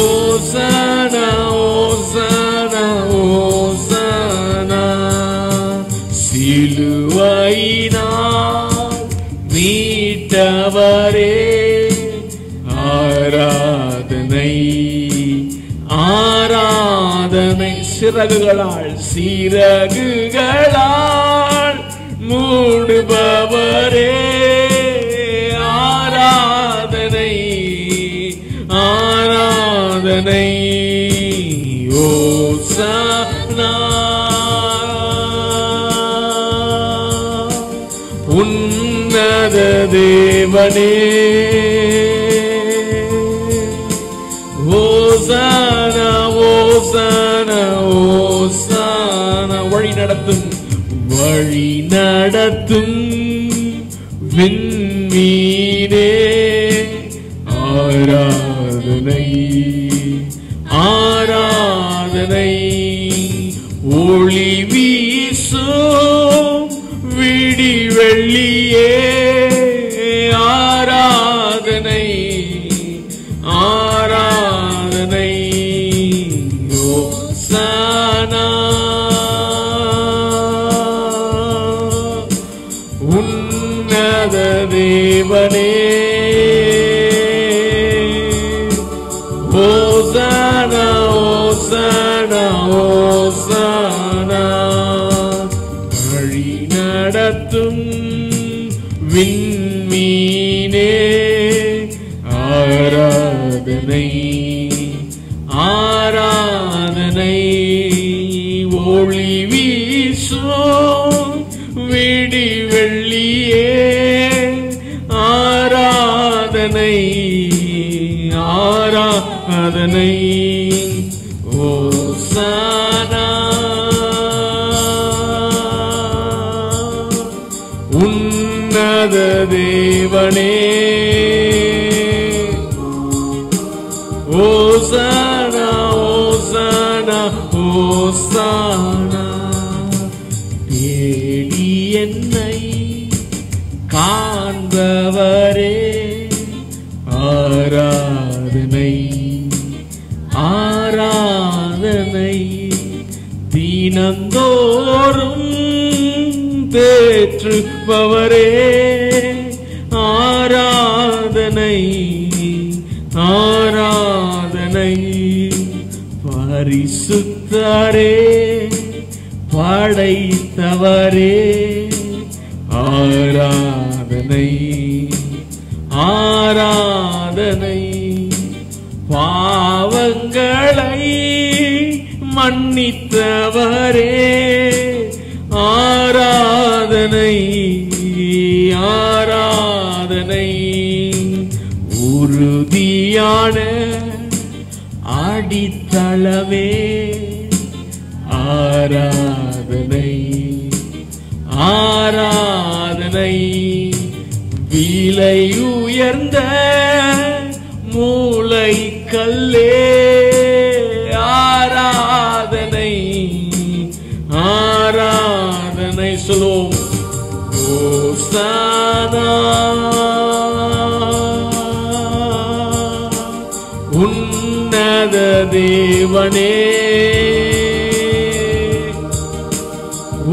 ஓசானா ஓசானா ஓசானா. சிலுவையினால் மீட்டவரே ஆராதனை ஆராதனை. சிறகுகளால் சிறகுகளால் மூடுபவரே ஆராதனை ஆராதனை. ஓசானா உன்னத தேவனே, ஓசானா ஓசானா ஓசானா. வழி நடத்தும் வழி நடத்தும் விண்மீனே ஆராதனை ஆராதனை. ஒளி வீசும் விடி வெள்ளியே ஆராதனை ஆராதனை ஓசானா உன்னத தேவனே ஓசானா ஓசானா ஓசானா வழி நடத்தும் விண்மீனே ஆராதனை ஆராதனை ஒளி வீசும் விடி வெள்ளியே ஆராதனை ஆராதனை ஓசானா உன்னத தேவனே ஓசானா ஓசானா ஓசானா தேடி என்னை காண்பவரே ஆராதனை ஆராதனை தினந்தோறும் தேற்றுபவரே ஆராதனை ஆராதனை பரிசுத்தரே படைத்தவரே ஆராதனை ஆராதனை பாவங்களை மன்னித்தவரே ஆராதனை ஆராதனை உறுதியான அடித்தளமே ஆராதனை ஆராதனை விலை உயர்ந்த மூளைக்கல்லே ஆராதனை ஆராதனை சொல்லுவோம் ஓசானா உன்னத தேவனே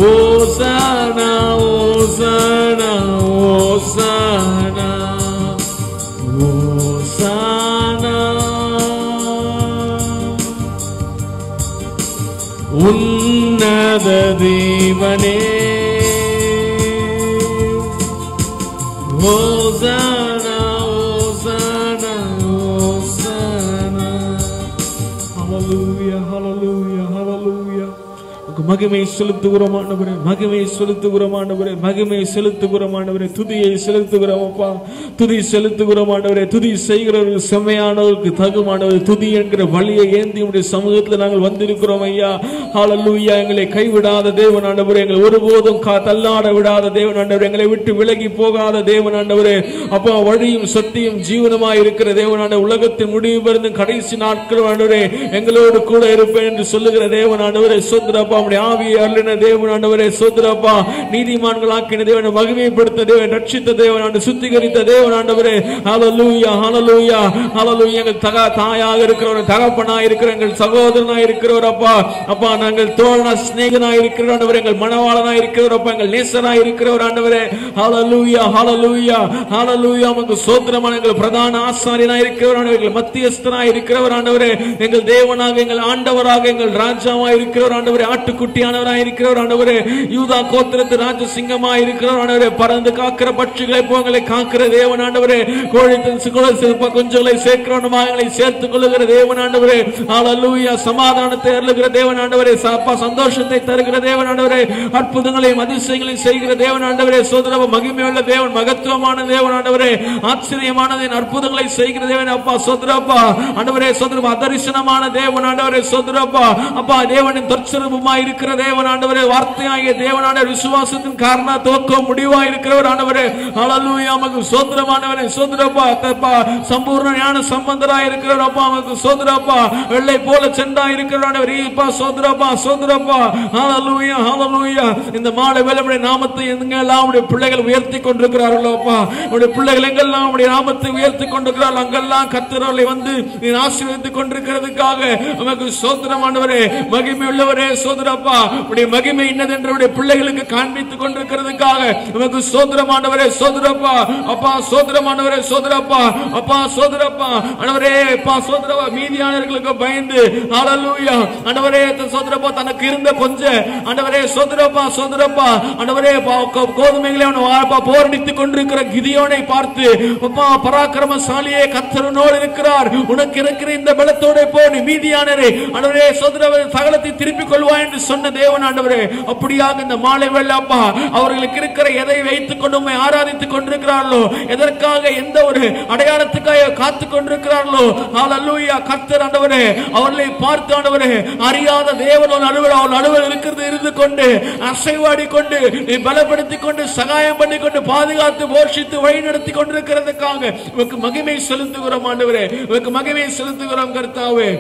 ஓசானா ஓசானா ஓசானா ஓசானா உன்னத தேவனே ஓசானா ஓசானா ஓசானா ஹல்லேலூயா ஹல்லேலூயா ஹல்லேலூயா மகிமை செலுத்துகிறோம் ஆண்டவரே மகிமை செலுத்துகிறோம் ஆண்டவரே மகிமை செலுத்துகிறோம் ஆண்டவரே துதியை செலுத்துகிறோம் அப்பா துதி செலுத்துகிறோம் ஆண்டவரே துதி செய்கிறவர்கள் செம்மையானவருக்கு தகுமானவர் துதி என்கிற வழியை ஏந்தி உடைய சமூகத்தில் நாங்கள் வந்திருக்கிறோம் ஐயா ஹல்லேலூயா எங்களை கைவிடாத தேவன் ஆண்டவரே எங்களை ஒருபோதும் தள்ளாட விடாத தேவன் ஆண்டவரே எங்களை விட்டு விலகி போகாத தேவன் ஆண்டவரே அப்பா வழியும் சத்தியும் ஜீவனமாய் இருக்கிற தேவன் ஆண்டவர் உலகத்தின் முடிவு பெறும் கடைசி நாட்கள் ஆண்டவரே எங்களோடு கூட இருப்பேன் என்று சொல்லுகிற தேவன் ஆண்டவரே சோத்திரப்பா ஆவியை அருளின தேவன் ஆண்டவரே சோத்திரப்பா நீதிமான்களாக்கின தேவனை மகிமைப்படுத்த தேவன் ரட்சித்த தேவன் ஆண்டு சுத்திகரித்த தேவன் ஆண்டவரே ஹல்லேலூயா ஹல்லேலூயா ஹல்லேலூயா எங்கள் தாயாக இருக்கிறவர் தகப்பனாய் இருக்கிற எங்கள் சகோதரனாய் இருக்கிறவர் அப்பா அப்பா நாங்கள் தோழனா சிநேகனாய் இருக்கிற ஆண்டவரே எங்கள் மனவாளனாய் இருக்கிறவர் அப்பா எங்கள் நேசனாய் இருக்கிறவர் ஆண்டவரே ஹல்லேலூயா ஹல்லேலூயா ஹல்லேலூயா உமக்கு ஸ்தோத்திரமான எங்கள் பிரதான ஆசாரியனாய் இருக்கிறவர் ஆண்டவரே எங்கள் மத்தியஸ்தனாய் இருக்கிறவர் ஆண்டவரே எங்கள் தேவனாக எங்கள் ஆண்டவராக எங்கள் ராஜாவாய் இருக்கிறவர் ஆண்டவரே ஆட்டுக்குட்டியானவராய் இருக்கிறவர் ஆண்டவரே யூதா கோத்திரத்து ராஜசிங்கமாய் இருக்கிறவர் ஆண்டவரே பறந்து காக்கிற பட்சிகளை போங்களை காக்கிற தேவன் ஆண்டவரே கோழித்தின் குஞ்சுகளை சேர்க்கிறவனுமாய் சேர்த்துக் கொள்ளுகிற தேவன் ஆண்டவரே ஹல்லேலூயா சமாதானத்தை அருளுகிற தேவன் ஆண்டவரே சந்தோஷத்தை தருகிற தேவன் ஆண்டவரே அற்புதங்களையும் அதிசயங்களையும் செய்கிற தேவன் ஆண்டவரே சோதரவ மகிமையுள்ள தேவன் மகத்துவமான தேவன் ஆண்டவரே ஆச்சரியமான அற்புதங்களை செய்கிற தேவன் அப்பா சோதரப்பா ஆண்டவரே சோதரவ அதரிசனமான தேவன் ஆண்டவரே சோதரப்பா அப்பா தேவனின் தற்சரூபமாய் இருக்கிற தேவன் ஆண்டவரே, வார்த்தையாகிய தேவனான விசுவாசத்தின் காரண துவக்கம் முடிவாய் இருக்கிறவர் ஆண்டவரே. ஹல்லேலூயா. உமக்கு ஸ்தோத்திரம் ஆண்டவரே. ஸ்தோத்திரப்பா. சம்பூர்ண ஞான சம்பந்தராய் இருக்கிறவர் அப்பா, உமக்கு ஸ்தோத்திரப்பா. வெள்ளை போல சென்றாய் இருக்கிறவர் ஆண்டவரே. ஸ்தோத்திரப்பா. ஸ்தோத்திரப்பா. ஹல்லேலூயா. ஹல்லேலூயா. இந்த மாலை வேளை உம்முடைய நாமத்தை எங்கெல்லாம் உம்முடைய பிள்ளைகள் உயர்த்தி கொண்டிருக்கிறார்களோ அப்பா, உம்முடைய பிள்ளைகள் எங்கெல்லாம் உம்முடைய நாமத்தை உயர்த்தி கொண்டிருக்கிறார்கள் அங்கெல்லாம் கர்த்தர் அவர்களை வந்து நீர் ஆசீர்வதித்துக் கொண்டிருக்கிறதுக்காக உமக்கு ஸ்தோத்திரம் ஆண்டவரே. மகிமை உள்ளவரே ஸ்தோத்திரப்பா. உம்முடைய மகிமை என்னதென்று உம்முடைய பிள்ளைகளுக்கு காண்பித்துக் கொண்டிருக்கிறதுக்காக உமக்கு ஸ்தோத்திரம் ஆண்டவரே. ஸ்தோத்திரப்பா. அப்பா ஸ்தோத்திரம் ஆண்டவரே. ஸ்தோத்திரப்பா. அப்பா ஸ்தோத்திரப்பா ஆண்டவரே. அப்பா ஸ்தோத்திரப்பா. மீதியானவர்களுக்கு பயந்து ஹல்லேலூயா ஆண்டவரே ஸ்தோத்திரப்பா தனக்கு இருந்த கொஞ்சம் ஆண்டவரே ஸ்தோத்திரப்பா. ஸ்தோத்திரப்பா ஆண்டவரே கோதுமைகளை போரடித்துக் கொண்டிருக்கிற கிதியோனை பார்த்து அப்பா பராக்கிரமசாலியே கர்த்தரோடு இருக்கிறார், உனக்கு இருக்கிற இந்த பலத்தோட போ, நீ மீதியானரே ஆண்டவரே ஸ்தோத்திரப்பா சகலத்தை திருப்பிக் கொள்வாய் என்று சொன்ன தேவன் ஆண்டவரே. அப்படியாக இந்த மாலை வேளை அப்பா அவர்களுக்கு இருக்கிற எதை வைத்துக் கொண்டு உம்மை ஆராதித்துக் கொண்டிருக்கிறார்களோ, எதற்காக எந்த ஒரு அடையாளத்துக்காக காத்துக் கொண்டிருக்கிறார்களோ ஹல்லேலூயா கர்த்தர் ஆண்டவரே அவர்களை பார்த்து ஆண்டவரே அறியாத தேவன் நடுவில் இருக்கிறது இருந்து கொண்டு அசைவாடி கொண்டு நீ பலப்படுத்திக் கொண்டு சகாயம் பண்ணி கொண்டு பாதுகாத்து போஷித்து வழி நடத்தி கொண்டிருக்கிறதுக்காக உமக்கு மகிமை செலுத்துகிறோம் ஆண்டவரே. உமக்கு மகிமை செலுத்துகிறோம் கர்த்தாவே.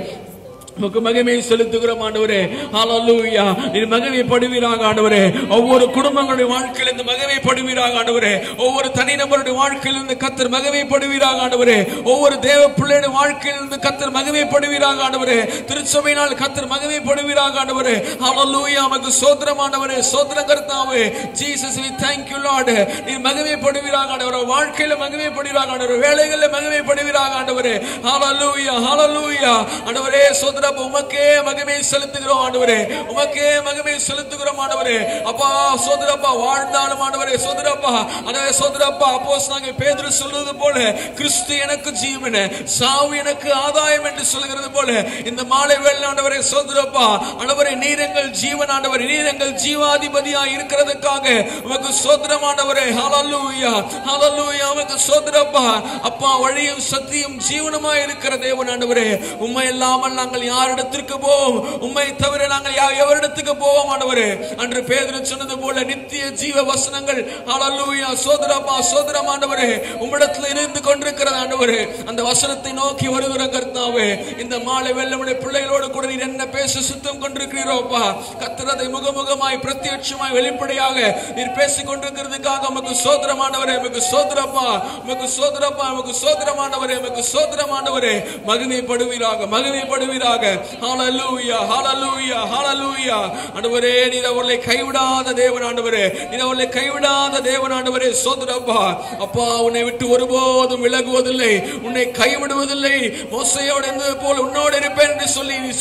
உமக்கு மகிமை செலுத்துகிறோம் ஆண்டவரே. ஹல்லேலூயா. நீர் மகிமைப்படுவீராக ஆண்டவரே. ஒவ்வொரு குடும்பங்களுடைய வாழ்க்கையில் இந்த மகிமைப்படுவீராக ஆண்டவரே. ஒவ்வொரு தனிநபருடைய வாழ்க்கையில் இருந்து கர்த்தர் மகிமைப்படுவீராக ஆண்டவரே. ஒவ்வொரு தேவ பிள்ளையுடைய வாழ்க்கையில் இருந்து கர்த்தர் மகிமைப்படுவீராக ஆண்டவரே. திருச்சபையினால் கர்த்தர் மகிமைப்படுவீராக ஆண்டவரே. ஹல்லேலூயா. உமக்கு ஸ்தோத்திரம் ஆண்டவரே. ஸ்தோத்திரம் கர்த்தாவே. Jesus we thank you Lord. நீர் மகிமைப்படுவீராக ஆண்டவரே. வாழ்க்கையில மகிமைப்படுவீராக ஆண்டவரே. வேலைகளில் மகிமைப்படுவீராக ஆண்டவரே. ஹல்லேலூயா. ஹல்லேலூயா ஆண்டவரே. ஸ்தோத்திரம் உமக்கே மகிமை செலுத்துகிறோம் ஆண்டவரே. உமக்கே மகிமை செலுத்துகிறோம் ஆண்டவரே. அப்பா ஸ்தோத்திரப்பா வாழ்ந்தாலும் ஆண்டவரே ஸ்தோத்திரப்பா ஆண்டவரே ஸ்தோத்திரப்பா அப்போஸ்தலனாகிய பேதுரு சொல்றது போல கிறிஸ்து எனக்கு ஜீவன் சாவு எனக்கு ஆதாயம் என்று சொல்கிறது போல இந்த மாலை வேளை ஆண்டவரே ஸ்தோத்திரப்பா ஆண்டவரே நீர் எங்கள் ஜீவன் ஆண்டவரே. நீர் எங்கள் ஜீவாதிபதியாய் இருக்கிறதுக்காக உமக்கு ஸ்தோத்திரம் ஆண்டவரே. ஹல்லேலூயா. ஹல்லேலூயா. உமக்கு ஸ்தோத்திரப்பா. அப்பா வழியும் சத்தியம் ஜீவனுமாய் இருக்கிற தேவன் ஆண்டவரே. உம்மை இல்லாமல் நாங்கள் யாரிடத்திற்கு போவோம்? உம்மை தவிர நாங்கள் எவரிடத்துக்கு போவோம் ஆண்டவரே? அன்று பேதுரு சொன்னது போல நித்திய ஜீவ வசனங்கள் ஹல்லேலூயா ஸ்தோத்திரப்பா ஸ்தோத்திரம் ஆண்டவரே உம்மிடத்தில் இருந்து கொண்டிருக்கிறது ஆண்டவரே. அந்த வசனத்தை நோக்கி வருகிற கர்த்தாவே இந்த மாலை வெள்ளமுடைய பிள்ளைகளோடு கூட நீர் என்ன பேச சுத்தம் கொண்டிருக்கிறீரோப்பா கர்த்தர் அதை முகமுகமாய் பிரத்யட்சமாய் வெளிப்படையாக நீர் பேசிக் கொண்டிருக்கிறதுக்காக உமக்கு ஸ்தோத்திரம் ஆண்டவரே. உமக்கு ஸ்தோத்திரப்பா. உமக்கு ஸ்தோத்திரப்பா. உமக்கு ஸ்தோத்திரம் ஆண்டவரே. உமக்கு ஸ்தோத்திரம் ஆண்டவரே. மகிமைப்படுவீராக மகிமைப்படுவீராக. ஹல்லேலூயா. ஹல்லேலூயா. ஹல்லேலூயா ஆண்டவரே. நீர் அவர்களை கைவிடாத தேவன் ஆண்டவரே. நீர் அவர்களை கைவிடாத தேவன் ஆண்டவரே. ஸ்தோத்திரப்பா. அப்பா உன்னை விட்டு ஒருபோதும் விலகுவதில்லை, உன்னை கைவிடுவதில்லை. மோசேயோடு இருந்தது போல உன்னோடு இருப்பேன் என்று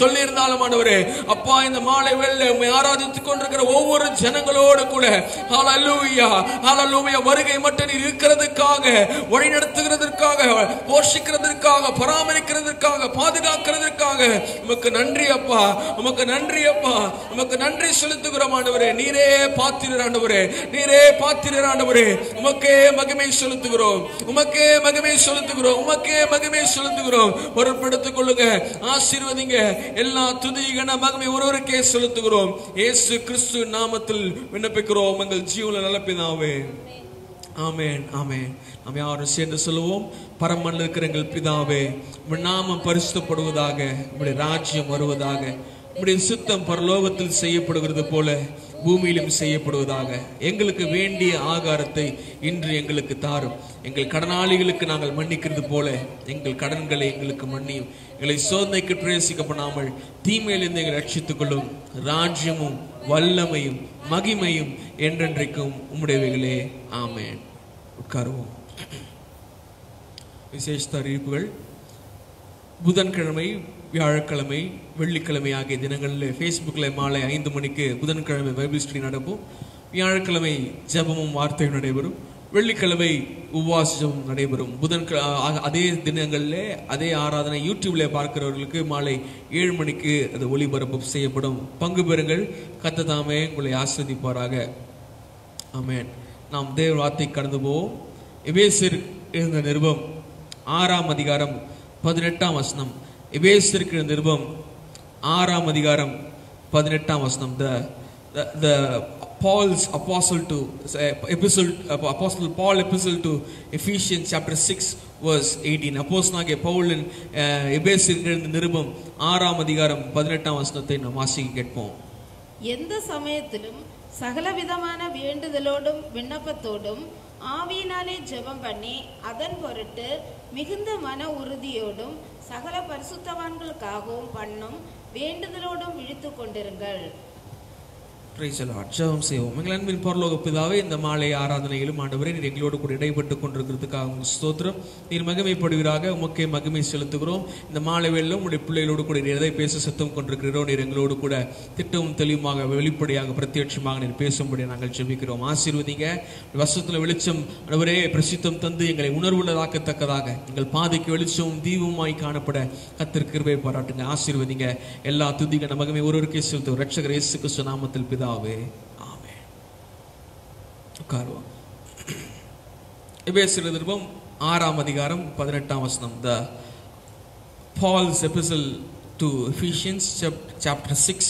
சொல்லி இருந்தாலும் ஆண்டவரே அப்பா இந்த மாலை வேளை உம்மை ஆராதித்துக் கொண்டிருக்கிற ஒவ்வொரு ஜனங்களோடு கூட ஹல்லேலூயா ஹல்லேலூயா வருகை மட்டும் நீர் இருக்கிறதுக்காக வழி நடத்துகிறதற்காக போஷிக்கிறதற்காக பராமரிக்கிறதற்காக பாதுகாக்கிறதற்காக உமக்கு நன்றி அப்பா. உமக்கு நன்றி அப்பா. உமக்கு நன்றி செலுத்துகிறோம் ஆண்டவரே. நீரே பாத்திரர் ஆண்டவரே. நீரே பாத்திரர் ஆண்டவரே. உமக்கே மகிமை செலுத்துகிறோம். உமக்கே மகிமை செலுத்துகிறோம். உமக்கே மகிமை செலுத்துகிறோம். பொறுப்பெடுத்துக் கொள்ளுங்க. ஆசீர்வதிங்க. எல்லா துதி கன மகிமை ஒருவருக்கே செலுத்துகிறோம். இயேசு கிறிஸ்து நாமத்தில் விண்ணப்பிக்கிறோம் எங்கள் ஜீவன நல்ல பிதாவே. ஆமென். ஆமென். நாம் யாரும் சேர்ந்து சொல்லுவோம். பரமண்டல இருக்கிற எங்கள் பிதாவே, உம்முடைய நாமம் பரிசுத்தப்படுவதாக, உம்முடைய ராஜ்யம் வருவதாக, உம்முடைய சித்தம் பரலோகத்தில் செய்யப்படுகிறது போல பூமியிலும் செய்யப்படுவதாக. எங்களுக்கு வேண்டிய ஆகாரத்தை இன்று எங்களுக்கு தாரும். எங்கள் கடனாளிகளுக்கு நாங்கள் மன்னிக்கிறது போல எங்கள் கடன்களை எங்களுக்கு மன்னியும். எங்களை சோதனைக்கு பிரவேசிக்கப்படாமல் தீமையிலிருந்து எங்களை ரட்சித்துக் கொள்ளும். ராஜ்யமும் வல்லமையும் மகிமையும் என்றென்றைக்கும் உம்முடையவைகளே. ஆமென். உட்காருவோம். விசேஷ அறிவிப்புகள். புதன்கிழமை, வியாழக்கிழமை, வெள்ளிக்கிழமை ஆகிய தினங்களில் ஃபேஸ்புக்கில் மாலை 5 மணிக்கு புதன்கிழமை பைபிள் ஸ்டடி நடக்கும். வியாழக்கிழமை ஜெபமும் வார்த்தையும் நடைபெறும். வெள்ளிக்கிழமை உபவாச ஜெபம் நடைபெறும். அதே தினங்களில் அதே ஆராதனை யூடியூப்ல பார்க்கிறவர்களுக்கு மாலை 7 மணிக்கு அது ஒளிபரப்பு செய்யப்படும். பங்கு பெறுங்கள். கர்த்தர் தாமே உங்களை ஆசீர்வதிப்பாராக. ஆமென். நாம் தேவ வார்த்தை கடந்து போவோம். எபேசியர் எழுதின நிருபம் 6ஆம் அதிகாரம் 18ஆம் வசனம். எபேசியருக்கு நிருபம் 6ஆம் அதிகாரம் 18ஆம் வசனம். the Paul's epistle Paul epistle to Ephesians chapter 6 verse 18. அப்போஸ்தலனாகிய பவுலின் எபேசியருக்கு எழுதின நிருபம் 6ஆம் அதிகாரம் 18ஆம் வசனத்தை நாம் வாசிக்க கேட்போம். எந்த சமயத்திலும் சகலவிதமான வேண்டுதலோடும் விண்ணப்பத்தோடும் ஆவியினாலே ஜெபம் பண்ணி அதன் பொருட்டு மிகுந்த மன உறுதியோடும் சகல பரிசுத்தவான்களுக்காகவும் பண்ணும் வேண்டுதலோடும் விழித்துக் கொண்டிருங்கள். Praise the Lord. ஜெபம் செய்வோம். எங்கள் அன்பின் பரலோக பிதாவே, இந்த மாலை ஆராதனையிலும் ஆண்டவரே நீர் எங்களோடு கூட இடைப்பட்டுக் கொண்டிருக்கிறதுக்காக உங்களுக்கு ஸ்தோத்திரம். நீர் மகிமைப்படுவீராக, உமக்கே மகிமை செலுத்துகிறோம். இந்த மாலை வேளையிலும் உடைய பிள்ளைகளோடு கூட நீர் எதை பேச சித்தம் கொண்டிருக்கிறோம், நீர் எங்களோடு கூட திட்டமும் தெளிவுமாக வெளிப்படையாக பிரத்யட்சமாக நீர் பேசும்படி நாங்கள் ஜெபிக்கிறோம். ஆசீர்வதிங்க. வசனத்தில் வெளிச்சம் ஆண்டவரே பிரசித்தம் தந்து எங்களை உணர்வுள்ளதாக்கத்தக்கதாக எங்கள் பாதைக்கு வெளிச்சமும் தீபமாய் காணப்பட கர்த்தர் கிருபை பாராட்டுங்க. ஆசீர்வதிங்க. எல்லா துதிக மகிமை ஒருவருக்கே செலுத்தும் இரட்சகர் இயேசு கிறிஸ்து நாமத்தில் பிதாவே, ஆமென். உட்காருவோம். எபேசியர் நிருபம் 6ஆம் அதிகாரம் 18ஆம் வசனம். The Paul's epistle to Ephesians chapter 6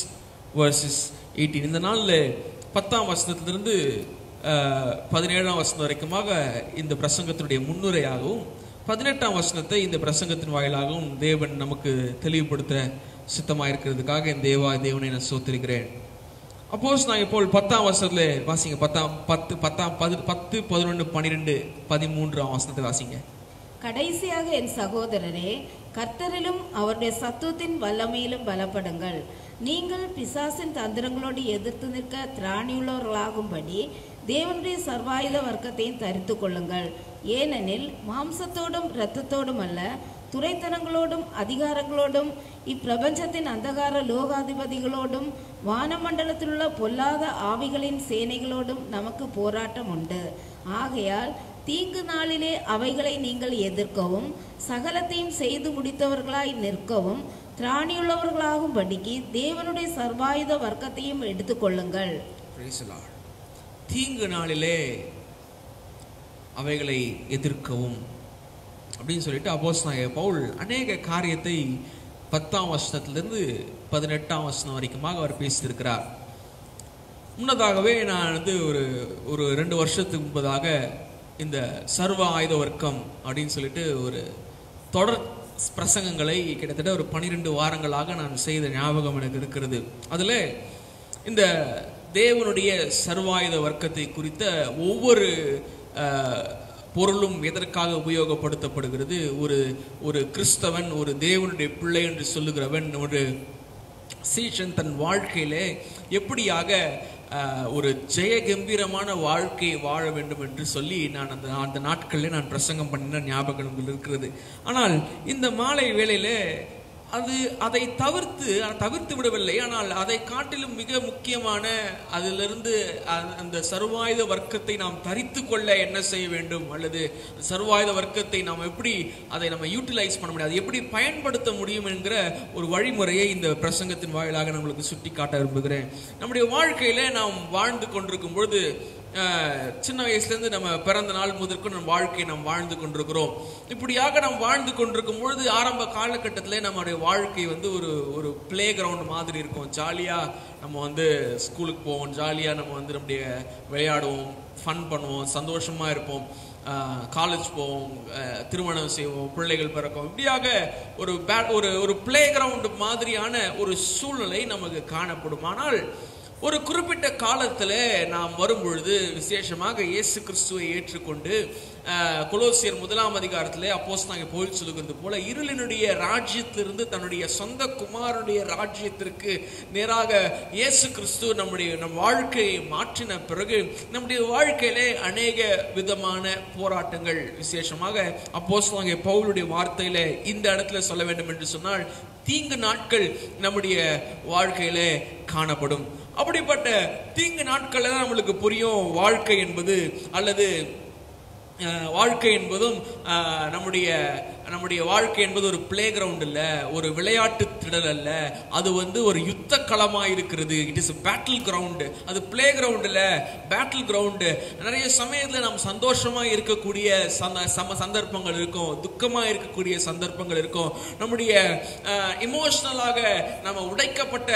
verses 18. இந்த நாளில் 10ஆம் வசனத்திலிருந்து 17ஆம் வசனம் வரைக்குமாக இந்த பிரசங்கத்தினுடைய முன்னுரையாகவும் 18ஆம் வசனத்தை இந்த பிரசங்கத்தின் வாயிலாகவும் தேவன் நமக்கு தெளிவுபடுத்த சித்தமாயிருக்கிறதுக்காக இந்த தேவனை நான் சோத்திருக்கிறேன். அப்போஸ்தலனாகிய பவுல் 10ஆம் வசனத்துல வாசிங்க. 10, 11, 12, 13ஆம் வசனத்தை வாசிங்க. கடைசியாக என் சகோதரரே, கர்த்தரிலும் அவருடைய சத்துவத்தின் வல்லமையிலும் பலப்படுங்கள். நீங்கள் பிசாசின் தந்திரங்களோடு எதிர்த்து நிற்க திராணியுள்ளவர்களாகும்படி தேவனுடைய சர்வாயுத வர்க்கத்தையும் தரித்து கொள்ளுங்கள். ஏனெனில் மாம்சத்தோடும் இரத்தத்தோடும் அல்ல, துரைத்தனங்களோடும் அதிகாரங்களோடும் இப்பிரபஞ்சத்தின் அந்தகார லோகாதிபதிகளோடும் வானமண்டலத்தில் உள்ள பொல்லாத ஆவிகளின் சேனைகளோடும் நமக்கு போராட்டம் உண்டு. ஆகையால் தீங்கு நாளிலே அவைகளை நீங்கள் எதிர்க்கவும் சகலத்தையும் செய்து முடித்தவர்களாய் நிற்கவும் திராணியுள்ளவர்களாகும்படிக்கு தேவனுடைய சர்வாயுத வர்க்கத்தையும் எடுத்துக்கொள்ளுங்கள். தீங்கு நாளிலே அவைகளை எதிர்க்கவும் அப்படின்னு சொல்லிட்டு அப்போஸ்தலனாகிய பவுல் அநேக காரியத்தை 10ஆம் வசனத்திலிருந்து 18ஆம் வசனம் வரைக்குமாக அவர் பேசியிருக்கிறார். முன்னதாகவே நான் ஒரு 2 வருஷத்துக்கு முன்பதாக இந்த சர்வ ஆயுத வர்க்கம் அப்படின்னு சொல்லிட்டு ஒரு தொடர் பிரசங்கங்களை கிட்டத்தட்ட ஒரு 12 வாரங்களாக நான் செய்த ஞாபகம் எனக்கு இருக்கிறது. அதில் இந்த தேவனுடைய சர்வாயுத வர்க்கத்தை குறித்த ஒவ்வொரு பொருளும் எதற்காக உபயோகப்படுத்தப்படுகிறது, ஒரு கிறிஸ்தவன், ஒரு தேவனுடைய பிள்ளை என்று சொல்லுகிறவன், ஒரு சீஷன் தன் வாழ்க்கையிலே எப்படியாக ஒரு ஜெய கம்பீரமான வாழ்க்கையை வாழ வேண்டும் என்று சொல்லி நான் அந்த நாட்களில் நான் பிரசங்கம் பண்ணின ஞாபகங்கள் இருக்கிறது. ஆனால் இந்த மாலை வேளையில அதை தவிர்த்து விடவில்லை. ஆனால் அதை காட்டிலும் மிக முக்கியமான அதிலிருந்து அந்த சர்வாயுத வர்க்கத்தை நாம் தரித்து கொள்ள என்ன செய்ய வேண்டும், அல்லது சர்வாயுத வர்க்கத்தை நாம் எப்படி அதை நம்ம யூட்டிலைஸ் பண்ண முடியும், அதை எப்படி பயன்படுத்த முடியும் என்கிற ஒரு வழிமுறையை இந்த பிரசங்கத்தின் வாயிலாக நம்மளுக்கு சுட்டி காட்ட விரும்புகிறேன். நம்முடைய வாழ்க்கையில நாம் வாழ்ந்து கொண்டிருக்கும் பொழுது சின்ன வயசுலேருந்து நம்ம பிறந்த நாள் முதற்கும் நம்ம வாழ்க்கையை நாம் வாழ்ந்து கொண்டிருக்கிறோம். இப்படியாக நாம் வாழ்ந்து கொண்டிருக்கும் பொழுது ஆரம்ப காலகட்டத்தில் நம்மளுடைய வாழ்க்கை ஒரு பிளே கிரவுண்ட் மாதிரி இருக்கும். ஜாலியாக நம்ம ஸ்கூலுக்கு போவோம், ஜாலியாக நம்ம நம்முடைய விளையாடுவோம், ஃபன் பண்ணுவோம், சந்தோஷமாக இருப்போம், காலேஜ் போவோம், திருமணம் செய்வோம், பிள்ளைகள் பிறக்கும். இப்படியாக ஒரு பிளே கிரவுண்ட் மாதிரியான ஒரு சூழ்நிலை நமக்கு காணப்படும். ஆனால் ஒரு குறிப்பிட்ட காலத்தில் நாம் வரும்பொழுது, விசேஷமாக இயேசு கிறிஸ்துவை ஏற்றுக்கொண்டு கொலோசியர் 1ஆம் அதிகாரத்திலே அப்போஸ்தலனாகிய பவுல் சொல்லுகிறது போல, இருளினுடைய ராஜ்யத்திலிருந்து தன்னுடைய சொந்த குமாரனுடைய ராஜ்யத்திற்கு நேராக இயேசு கிறிஸ்து நம் வாழ்க்கையை மாற்றின பிறகு நம்முடைய வாழ்க்கையிலே அநேக விதமான போராட்டங்கள், விசேஷமாக அப்போஸ்தலனாகிய பவுலுடைய வார்த்தையில இந்த இடத்துல சொல்ல வேண்டும் என்று சொன்னால், தீங்கு நாட்கள் நம்முடைய வாழ்க்கையிலே காணப்படும். அப்படிப்பட்ட தீங்கு நாட்கள் தான் நம்மளுக்கு புரியும் வாழ்க்கை என்பது, அல்லது வாழ்க்கை என்பதும் நம்முடைய நம்முடைய வாழ்க்கை என்பது ஒரு பிளே கிரவுண்ட் இல்ல, ஒரு விளையாட்டு திடல் அல்ல, அது ஒரு யுத்த களமா இருக்கிறது. It is battle ground. அது பிளே கிரவுண்ட் இல்ல, பேட்டில் கிரவுண்ட். நிறைய சமயத்துல நம்ம சந்தோஷமா இருக்கக்கூடிய சந்தர்ப்பங்கள் இருக்கும், துக்கமா இருக்கக்கூடிய சந்தர்ப்பங்கள் இருக்கும். நம்முடைய இமோஷனலாக நம்ம உடைக்கப்பட்ட,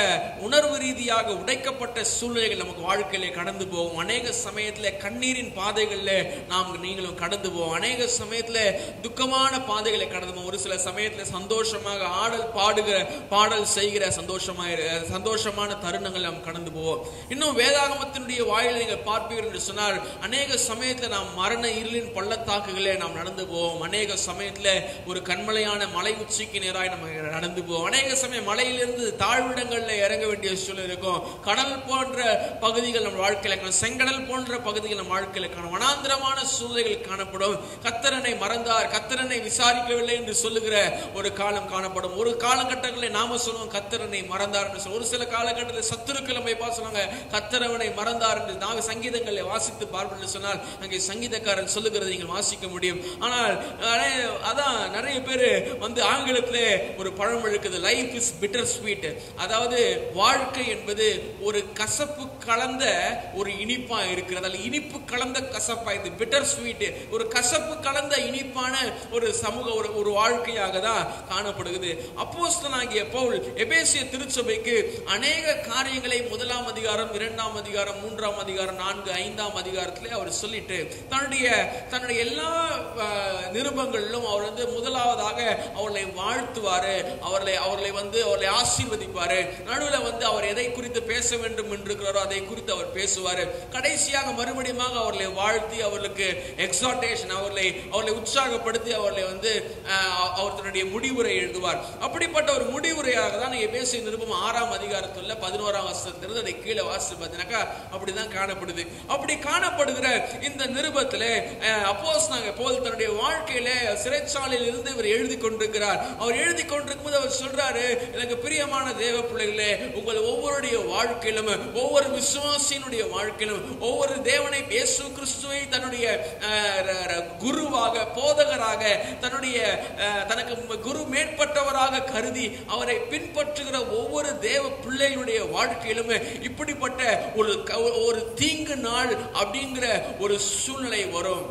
உணர்வு ரீதியாக உடைக்கப்பட்ட சூழ்நிலைகள் நமக்கு வாழ்க்கையில கடந்து போகும். அநேக சமயத்துல கண்ணீரின் பாதைகள்ல நீங்களும் கடந்து போவோம். அநேக சமயத்துல துக்கமான பாதைகளை கடந்து போவோம். ஒரு சில சமயத்துல சந்தோஷமாக பாடல் செய்கிற சந்தோஷமான தருணங்கள் நாம் கடந்து போவோம். இன்னும் வேதாகமத்தினுடைய வாயில நீங்கள் பார்ப்பீர்கள் என்று சொன்னால் அநேக சமயத்துல நாம் மரண இருளின் பள்ளத்தாக்குகளே நாம் நடந்து போவோம். அநேக சமயத்துல ஒரு கண்மலையான மலை உச்சிக்கு நேராய் நம்ம நடந்து போவோம். அநேக சமயம் மலையிலிருந்து தாழ்விடங்கள்ல இறங்க வேண்டிய சூழல் இருக்கும். கடல் போன்ற பகுதிகள் நம்ம வாழ்க்கையில காணும், செங்கடல் போன்ற பகுதிகள் நம்ம வாழ்க்கையில காணும், வனாந்திரமான சூழ்நிலைகள் காணப்படும். கர்த்தரனை மறந்தார், கர்த்தரனை விசாரிக்கவில்லை என்று சொல்லுகிற ஒரு காலம் காணப்படும். ஒரு காலகட்டங்களில் நாம சொல்லுவோம் கர்த்தரனை மறந்தார் என்று சொல்லுவோம். ஒரு சில காலகட்டத்தில் சத்துருக்கள் நம்மை சொல்லுவாங்க கர்த்தரவனை மறந்தார் என்று. நாங்கள் சங்கீதங்களை வாசித்து பார்ப்போம் சொன்னால் அங்கே சங்கீதக்காரன் சொல்லுகிறது நீங்கள் வாசிக்க முடியும். ஆனால் அதான் நிறைய பேர் ஆங்கிலத்திலே ஒரு பழம் இருக்குது, லைஃப் இஸ் பிட்டர் ஸ்வீட். அதாவது வாழ்க்கை என்பது ஒரு கசப்பு கலந்த ஒரு இனிப்பா இருக்கிறது, அல்ல இனிப்பு கலந்த கசப்பா. இது பிட்டர் ஸ்வீட், ஒரு கசப்பு கலந்த இனிப்பான ஒரு சமூக ஒரு வாழ்க்கையாக தான் காணப்படுகிறது. அப்போஸ்தலனாகிய பவுல் எபேசிய திருச்சபைக்கு அநேக காரியங்களை 1ஆம் அதிகாரம், 2ஆம் அதிகாரம், 3ஆம் அதிகாரம், 4, 5ஆம் அதிகாரத்திலே அவர் சொல்லிட்டு தன்னுடைய எல்லா நிருபங்களிலும் அவர் முதலாவதாக அவர்களை வாழ்த்துவாரு, அவர்களை ஆசீர்வதிப்பாரு. நடுவில் அவர் எதை குறித்து பேச வேண்டும் என்றிருக்கிறாரோ அதை குறித்து அவர் பேசுவாரு. கடைசியாக மறுபடியும் அவர்களை வாழ்த்தி அவர்களுக்கு எக்ஸார்டேஷன், அவர்களை உற்சாகப்படுத்தி அவர்களை அவர் தன்னுடைய முடிவுரை எழுதுவார். அப்படிப்பட்ட ஒரு முடிவுரையாக தான் எபேசிய நிருபம் 6ஆம் அதிகாரத்துல 11ஆம் வசனத்திலிருந்து அதை கீழே வாசித்து பார்த்தீங்கன்னாக்கா அப்படிதான் காணப்படுது. அப்படி காணப்படுகிற இந்த நிருபத்திலே அப்போஸ்தலனாகிய பவுல் தன்னுடைய வாழ்க்கையில சிறைச்சாலையில் இருந்து இவர் எழுதி கொண்டிருக்கிறார். அவர் எழுதி கொண்டிருக்கும் போது அவர் சொல்றாரு, எனக்கு பிரியமான தேவ பிள்ளைகளே, உங்கள் ஒவ்வொருடைய வாழ்க்கையிலும், ஒவ்வொரு விசுவாசியினுடைய வாழ்க்கையிலும், ஒவ்வொரு தேவனை இயேசு கிறிஸ்துவை தன்னுடைய குருவாக, போதகராக, தனக்கு குரு மேற்பட்டவராக கருதி அவரை பின்பற்றுகிற ஒவ்வொரு தேவ பிள்ளைகளுடைய வாழ்க்கையிலும் இப்படிப்பட்ட ஒரு தீங்கு நாள் அப்படிங்கிற ஒரு சூழ்நிலை வரும்.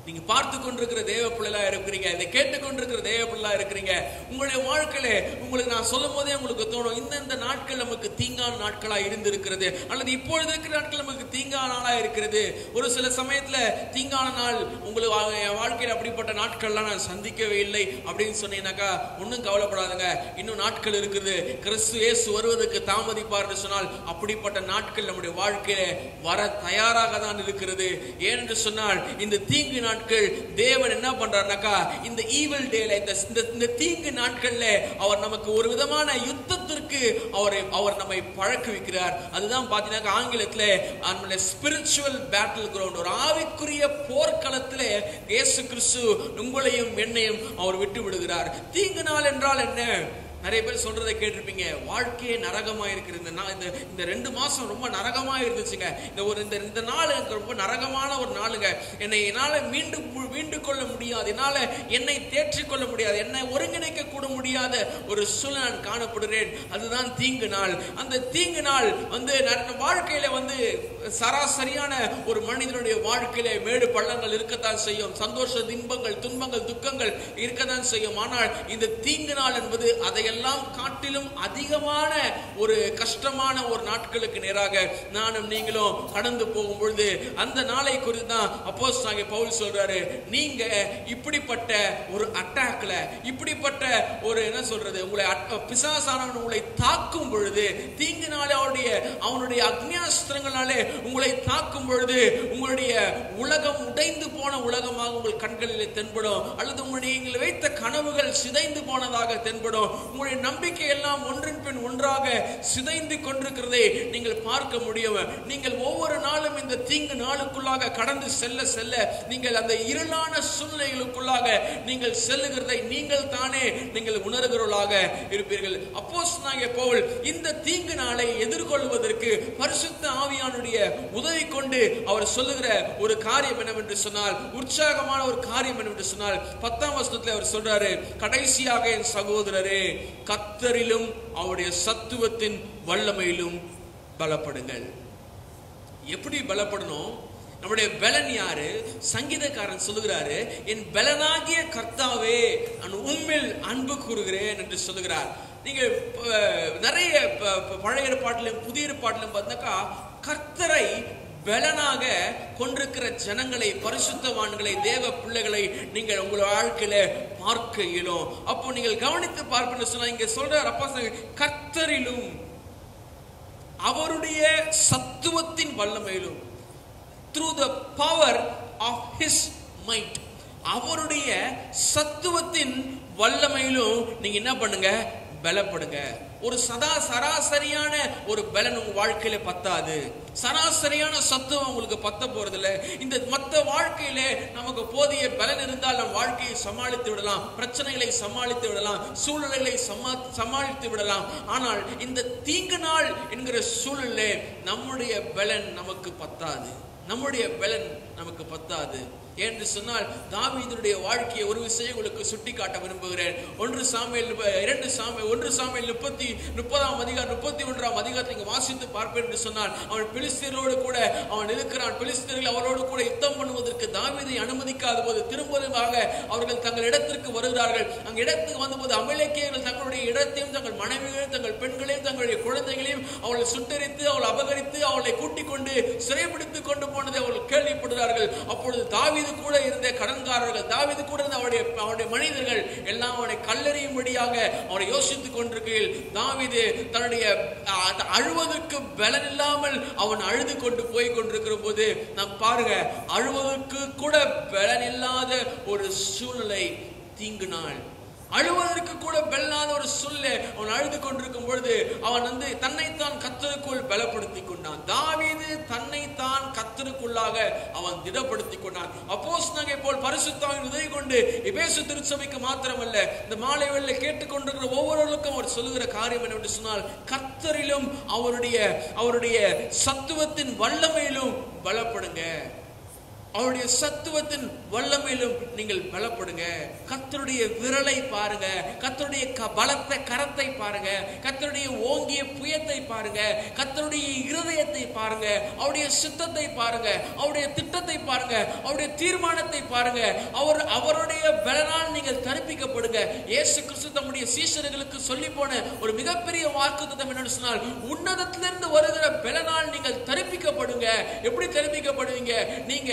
நீங்க பார்த்து கொண்டிருக்கிற தேவ பிள்ளைகளா இருக்கிறீங்க, இதை கேட்டுக்கொண்டிருக்கிற தேவ பிள்ளைகளா இருக்கிறீங்க. உங்களுடைய வாழ்க்கையில உங்களுக்கு நான் சொல்லும் போதே உங்களுக்கு தோணும், இந்த நாட்கள் நமக்கு தீங்கான நாட்களா இருந்திருக்கிறது, அல்லது இப்பொழுது இருக்கிற நாட்கள் நமக்கு தீங்கான நாளா இருக்கிறது. ஒரு சில சமயத்துல தீங்கான நாள் உங்களுக்கு என் வாழ்க்கையில அப்படிப்பட்ட நாட்கள்லாம் நான் சந்திக்கவே இல்லை அப்படின்னு சொன்னீங்கன்னாக்கா ஒன்னும் கவலைப்படாதுங்க, இன்னும் நாட்கள் இருக்குது. கிறிஸ்து இயேசு வருவதற்கு தாமதிப்பார் சொன்னால் அப்படிப்பட்ட நாட்கள் நம்முடைய வாழ்க்கையில வர தயாராக தான் இருக்கிறது. ஏனென்று சொன்னால் இந்த தீங்கு நாட்கள் தேவன் என்ன பண்றாருனாக்கா இந்த ஈவில் டேல, இந்த தீங்கு நாட்கள்ல அவர் நமக்கு ஒரு விதமான யுத்தத்திற்கு அவர் நம்மை பழக்குவிக்கிறார். அதுதான் பாத்தீங்கன்னா ஆங்கிலத்துல ஸ்பிரிச்சுவல் பேட்டில் கிரவுண்ட், ஒரு ஆவிக்குரிய போர்க்களத்திலே இயேசு கிறிஸ்து உங்களையும் என்னையும் அவர் விட்டு விடுகிறார். தீங்கு நாள் என்றால் என்ன? நிறைய பேர் சொல்றதை கேட்டிருப்பீங்க, வாழ்க்கையே நரகமா இருக்கிறது, இந்த 2 மாசம் ரொம்ப நரகமா இருந்துச்சுங்க, இந்த நாள் எனக்கு ரொம்ப நரகமான ஒரு நாளுங்க, என்னால மீண்டு கொள்ள முடியாது, என்னால என்னை தேற்றிக்கொள்ள முடியாது, என்னை ஒருங்கிணைக்க கூட முடியாத ஒரு சூழ்நிலை நான் காணப்படுகிறேன். அதுதான் தீங்கு நாள். அந்த தீங்கு நாள் வாழ்க்கையில சராசரியான ஒரு மனிதனுடைய வாழ்க்கையில மேடு பள்ளங்கள் இருக்கத்தான் செய்யும், சந்தோஷ இன்பங்கள், துன்பங்கள், துக்கங்கள் இருக்கத்தான் செய்யும். ஆனால் இந்த தீங்கு நாள் என்பது அதை எல்லாம் காட்டிலும் அதிகமான ஒரு கஷ்டமான ஒரு நாட்களுக்கு நேராக நானும் நீங்களும் கடந்து போகும் பொழுது அந்த நாளை குறித்து தான் அப்போஸ்தலனாகிய பவுல் சொல்றாரு, நீங்க இப்படிப்பட்ட ஒரு அட்டாக்ல, இப்படிப்பட்ட ஒரு என்ன சொல்றது, உங்களை பிசாசானவன் உங்களை தாக்கும் பொழுது, தீங்கு நாளே அவனுடைய அக்னியாஸ்திரங்களாலே உங்களை தாக்கும் பொழுது உங்களுடைய உலகம் உடைந்து போன உலகமாக உங்கள் கண்களிலே தென்படும், அல்லது உங்களுடைய வைத்த கனவுகள் சிதைந்து போனதாக தென்படும், உங்களுடைய நம்பிக்கை எல்லாம் ஒன்றின் பின் ஒன்றாக சிதைந்து கொண்டிருக்கிறதை நீங்கள் பார்க்க முடியும். நீங்கள் ஒவ்வொரு நாளும் இந்த தீங்கு நாளுக்குள்ளாக கடந்து செல்ல செல்ல நீங்கள் அந்த இருளான சூழ்நிலைகளுக்குள்ளாக நீங்கள் செல்லுகிறதை நீங்கள் தானே நீங்கள் உணர்கிறவர்களாக இருப்பீர்கள். அப்போஸ்தலனாகிய பவுல் இந்த தீங்கு நாளை எதிர்கொள்வதற்கு பரிசுத்த ஆவியானுடைய உதவி கொண்டு அவர் சொல்லுகிற ஒரு காரியம் என்னவென்று சொன்னால், உற்சாகமான ஒரு காரியம் என்னவென்று சொன்னால், 10ஆம் வசனத்தில் அவர் சொல்றாரு, கடைசியாக என் சகோதரரே, கர்த்தரிலும் அவருடைய சத்துவத்தின் வல்லமையிலும் பலப்படுங்கள். எப்படி பலப்படணும்? நம்முடைய பலன் யாரு? சங்கீதக்காரன் சொல்லுகிறாரு, என் பலனாகிய கர்த்தாவே நான் உம்மில் அன்பு கூறுகிறேன் என்று சொல்லுகிறார். நீங்க நிறைய பழைய ஏற்பாட்டிலும் புதிய ஏற்பாட்டிலும் பார்த்தாக்கா, கர்த்தரை பலனாக கொண்டிருக்கிற ஜனங்களை, பரிசுத்தவான்களை, தேவ பிள்ளைகளை நீங்கள் உங்கள் வாழ்க்கையில பார்க்க இயலும். அப்போ நீங்கள் கவனித்து பார்ப்பேன்னு சொன்னா, இங்க சொல்றார் அப்பா, கர்த்தரிலும் அவருடைய சத்துவத்தின் வல்லமையிலும், through the power of his might, அவருடைய சத்துவத்தின் வல்லமையிலும் நீங்க என்ன பண்ணுங்க? பலப்படுங்க. ஒரு சராசரியான ஒரு பலன் உங்க வாழ்க்கையில பத்தாது. சராசரியான சத்துவம் உங்களுக்கு பத்த போறதில்ல. இந்த மற்ற வாழ்க்கையில நமக்கு போதிய பலன் இருந்தால் நம் வாழ்க்கையை சமாளித்து விடலாம், பிரச்சனைகளை சமாளித்து விடலாம், சூழ்நிலைகளை சமாளித்து விடலாம். ஆனால் இந்த தீங்கு நாள் என்கிற சூழலிலே நம்முடைய பலன் நமக்கு பத்தாது. நம்முடைய பலன் நமக்கு பத்தாது என்று சொன்னால், தாவீதுடைய வாழ்க்கையை ஒரு விஷயம் உங்களுக்கு சுட்டி காட்ட விரும்புகிறேன். 1 சாமுவேல் 30ஆம் அதிகாரம் 31ஆம் அதிகாரத்தை நீங்க வாசித்து பார்ப்பேன் என்று சொன்னால், அவன் பெலிஸ்தீரோடு கூட அவன் இருக்கிறான். பெலிஸ்தீர்கள் அவரோடு கூட யுத்தம் பண்ணுவதற்கு தாவீதை அனுமதிக்காத போது திரும்பமாக அவர்கள் தங்கள் இடத்திற்கு வருகிறார்கள். அங்க இடத்துக்கு வந்தபோது அமலேக்கியர்கள் தங்களுடைய இடத்தையும், தங்கள் மனைவிகளையும், தங்கள் பெண்களையும், தங்களுடைய குழந்தைகளையும் அவளை சுட்டரித்து, அவளை அபகரித்து, அவளை கூட்டிக் கொண்டு சிறைபிடித்துக் கொண்டு போனதை அவர்கள் கேள்விப்படுகிறார்கள். அப்பொழுது தாவீது கூட இருந்த கடன்காரர்கள், தாவீது கூட இருந்த அவருடைய மனிதர்கள் எல்லாம் அவனை கல்லெறியும்படியாக அவனை யோசித்துக் கொண்டிருக்கையில், தாவீது தன்னுடைய அழுவதற்கு பலன் இல்லாமல் அவன் அழுது கொண்டு போய் கொண்டிருக்கிற போது, நாம் பாருங்க, அழுவதற்கு கூட பலன் இல்லாத ஒரு சூழ்நிலை, தீங்கு நாள், அழுவதற்கு கூட பலனாத ஒரு சூழ்நிலை, அவன் அழுது கொண்டிருக்கும் பொழுது அவன் தன்னைத்தான் கர்த்தருக்குள் பலப்படுத்திக் கொண்டான். தாவீது தன்னைத்தான் கர்த்தருக்குள்ளாக அவன் திடப்படுத்திக் கொண்டான். அப்போஸ்தலனை போல் பரிசுத்தாவின் உதவி கொண்டு எபேசு திருச்சபைக்கு மாத்திரமல்ல, இந்த மாலை வேளையிலே கேட்டுக்கொண்டிருக்கிற ஒவ்வொருவருக்கும் அவர் சொல்லுகிற காரியம் என்னவென்று சொன்னால், கர்த்தரிலும் அவருடைய சத்துவத்தின் வல்லமையிலும் பலப்படுங்க. அவருடைய சத்துவத்தின் வல்லமையிலும் நீங்கள் பலப்படுங்க. கர்த்தருடைய விரலை பாருங்க, கர்த்தருடைய பலத்த கரத்தை பாருங்க, கர்த்தருடைய ஓங்கிய புயத்தை பாருங்க, கர்த்தருடைய இருதயத்தை பாருங்க, அவருடைய சித்தத்தை பாருங்க, அவருடைய திட்டத்தை பாருங்க, அவருடைய தீர்மானத்தை பாருங்க. அவருடைய பலனால் நீங்கள் தரிப்பிக்கப்படுங்க. இயேசு கிறிஸ்து தம்முடைய சீஷர்களுக்கு சொல்லி போன ஒரு மிகப்பெரிய வாக்குத்தத்தம் என்னன்னு சொன்னால், உன்னதத்திலிருந்து வருகிற பலனால் நீங்கள் தரிப்பிக்கப்படுங்க. எப்படி தரிப்பிக்கப்படுவீங்க? நீங்க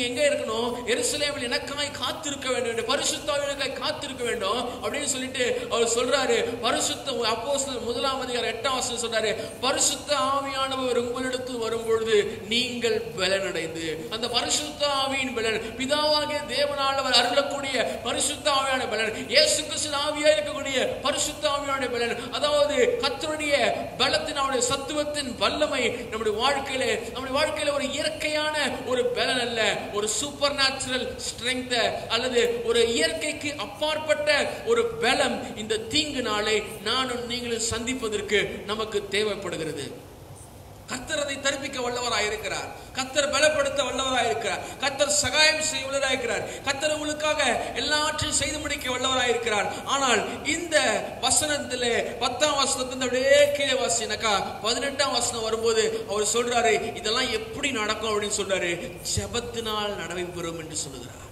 எங்க இருக்கணும்? எருசலேமில் எனக்காய் காத்திருக்க வேண்டும், பரிசுத்த ஆவியானவருக்காய் காத்திருக்க வேண்டும் அப்படின்னு சொல்லிட்டு அவர் சொல்றாரு. பரிசுத்த அப்போஸ்தலர் 1ஆம் அதிகாரம் 8ஆம் வசனம் சொல்றாரு, பரிசுத்த ஆவியானவர் உங்களிடத்தில் வரும்பொழுது நீங்கள் பலனடைந்து, அந்த பரிசுத்த ஆவியின் பலன், பிதாவாகிய தேவனால் அவர் அருளக்கூடிய பரிசுத்த ஆவியான பலன், இயேசு கிறிஸ்து ஆவியா இருக்கக்கூடிய பரிசுத்த ஆவியான பலன், அதாவது கர்த்தருடைய பலத்தின், அவருடைய சத்துவத்தின் வல்லமை நம்முடைய வாழ்க்கையில ஒரு இயற்கையான ஒரு பலன் அல்ல, ஒரு சூப்பர் நேச்சுரல் ஸ்ட்ரெங்த் அல்லது ஒரு இயற்கைக்கு அப்பாற்பட்ட ஒரு பலம் இந்த தீங்கு நாளை நானும் நீங்களும் சந்திப்பதற்கு நமக்கு தேவைப்படுகிறது. கர்த்தர் அதை தரிப்பிக்க வல்லவராயிருக்கிறார். கர்த்தர் பலப்படுத்த வல்லவராயிருக்கிறார். கர்த்தர் சகாயம் செய்ய வல்லவராயிருக்கிறார். கர்த்தர் உங்களுக்காக எல்லாவற்றையும் செய்து முடிக்க வல்லவராயிருக்கிறார். ஆனால் இந்த வசனத்திலே 10ஆம் வசனத்திலிருந்து அப்படியே கீழே வாசினாக்கா 18ஆம் வசனம் வரும்போது அவர் சொல்றாரு, இதெல்லாம் எப்படி நடக்கும் அப்படின்னு சொல்றாரு, ஜெபத்தினால் நடைபெறும் என்று சொல்லுகிறார்.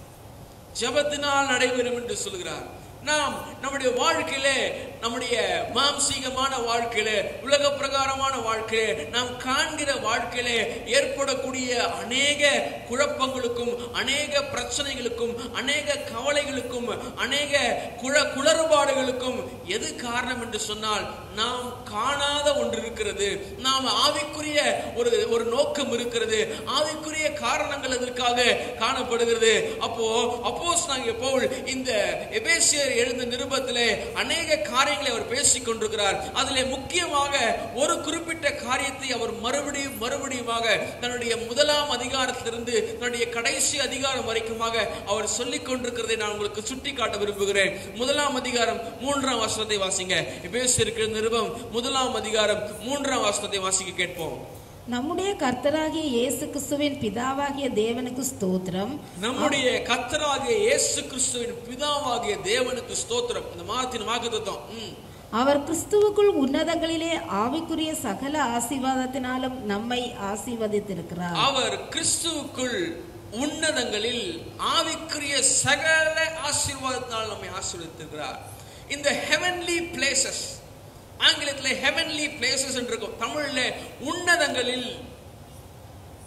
ஜெபத்தினால் நடைபெறும் என்று சொல்லுகிறார். நாம் நம்முடைய வாழ்க்கையிலே, நம்முடைய மாம்சீகமான வாழ்க்கையிலே, உலக பிரகாரமான வாழ்க்கையிலே, நாம் காண்கிற வாழ்க்கையிலே ஏற்படக்கூடிய அநேக குழப்பங்களுக்கும், அநேக பிரச்சனைகளுக்கும், அநேக கவலைகளுக்கும், அநேக குளறுபாடுகளுக்கும் எது காரணம் என்று சொன்னால், நாம் காணாத ஒன்று இருக்கிறது. நாம் ஆவிக்குரிய ஒரு நோக்கம் இருக்கிறது, ஆவிக்குரிய காரணங்கள் அதற்காக காணப்படுகிறது. அப்போஸ்தலனாகிய பவுல் இந்த எபேசியர் எழுந்த நிருபத்திலே அநேக காரியங்களை அவர் பேசிக் கொண்டிருக்கிறார். அதிலே முக்கியமாக ஒரு குறிப்பிட்ட காரியத்தை அவர் மறுபடியுமாக தன்னுடைய 1ஆம் அதிகாரத்திலிருந்து தன்னுடைய கடைசி அதிகாரம் வரைக்குமாக அவர் சொல்லிக் கொண்டிருக்கிறதை நான் உங்களுக்கு சுட்டி காட்ட விரும்புகிறேன். 1ஆம் அதிகாரம் 3ஆம் வசனத்தை வாசிங்க. எபேசியருக்கு நிருபம் 1ஆம் அதிகாரம் 3ஆம் வசனத்தை வாசிக்க கேட்போம். நம்முடைய கர்த்தராகிய இயேசு கிறிஸ்துவின் பிதாவாகிய தேவனுக்கு ஸ்தோத்திரம். நம்முடைய கர்த்தராகிய இயேசு கிறிஸ்துவின் பிதாவாகிய தேவனுக்கு ஸ்தோத்திரம். இந்த மாதத்தின் வாக்குத்தத்தம். அவர் கிறிஸ்துவுக்குள் உன்னதங்களிலே ஆவிக்குரிய சகல ஆசீர்வாதத்தினாலும் நம்மை ஆசீர்வதித்திருக்கிறார். அவர் கிறிஸ்துவுக்குள் உன்னதங்களில் ஆவிக்குரிய சகல ஆசீர்வாதத்தினால் நம்மை ஆசீர்வதித்திருக்கிறார். இந்த ஹெவன்லி பிளேசஸ், ஆங்கிலத்தில் ஹெவன்லி பிளேசஸ் என்று இருக்கும், தமிழ்ல உன்னதங்களில்.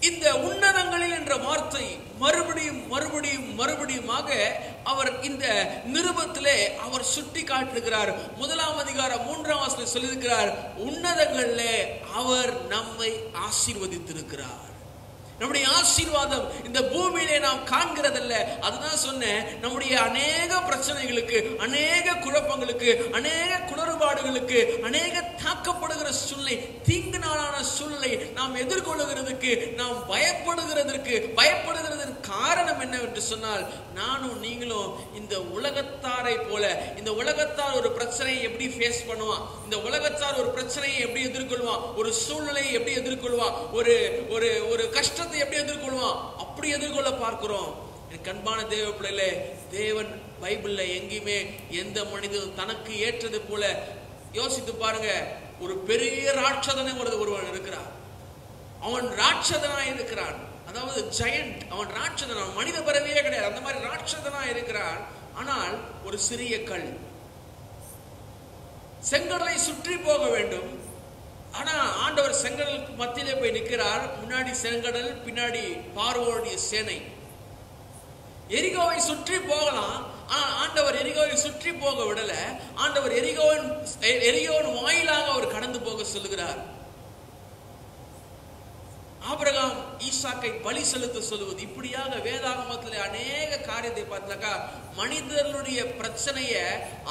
இந்த உன்னதங்களில் என்ற வார்த்தை மறுபடியும் மறுபடியும் மறுபடியுமாக அவர் இந்த நிருபத்திலே அவர் சுட்டி காட்டுகிறார். 1ஆம் அதிகாரம் 3ஆம் வசனத்தில் சொல்லியிருக்கிறார், உன்னதங்களிலே அவர் நம்மை ஆசீர்வதித்திருக்கிறார். நம்முடைய ஆசீர்வாதம் இந்த பூமியிலே நாம் காண்கிறதல்ல. அதுதான் சொன்னேன், நம்முடைய அநேக பிரச்சனைகளுக்கு, அநேக குழப்பங்களுக்கு, அநேக குளறுபாடுகளுக்கு, அநேக தாக்கப்படுகிற சூழ்நிலை, தீங்கு நாளான சூழ்நிலை நாம் எதிர்கொள்ளுகிறதுக்கு, நாம் பயப்படுகிறதற்கு காரணம் என்னவென்று சொன்னால், நானும் நீங்களும் இந்த உலகத்தாரை போல, இந்த உலகத்தார் ஒரு பிரச்சனையை எப்படி ஃபேஸ் பண்ணுவான், இந்த உலகத்தார் ஒரு பிரச்சனையை எப்படி எதிர்கொள்வான், ஒரு சூழ்நிலையை எப்படி எதிர்கொள்வான், ஒரு கஷ்டத்தை எப்படி எதிர்கொள்வான், அப்படி எதிர்கொள்ள பார்க்கிறோம். அன்பான தேவ பிள்ளைகளே, தேவன் பைபிள்ல எங்கேயுமே எந்த மனிதனும் தனக்கு ஏற்றது போல, யோசித்து பாருங்க, ஒரு பெரிய ராட்சதனை ஒருவன் இருக்கிறான். அவன் ராட்சதனாய் இருக்கிறான், அதாவது ஜெயண்ட். அவன் ராட்சதன், அவன் மனித பிறவியே கிடையாது, அந்த மாதிரி ராட்சதனாய் இருக்கிறான். ஆனால் ஒரு சிறிய கல் செங்கடலை சுற்றி போக வேண்டும். ஆனா ஆண்டவர் செங்கடலுக்கு மத்தியிலே போய் நிற்கிறார். முன்னாடி செங்கடல், பின்னாடி பார்வோனுடைய சேனை. எரிகோவை சுற்றி போகலாம், ஆண்டவர் எரிகோவை சுற்றி போக விடல. ஆண்டவர் எரிகோவின் வாயிலாக அவர் கடந்து போக சொல்லுகிறார். ஆபிரகாம் ஈசாக்கை பலி செலுத்த சொல்லுவது, இப்படியாக வேதாகமத்தில் அநேக காரியத்தை பார்த்தாக்கா, மனிதர்களுடைய பிரச்சனையை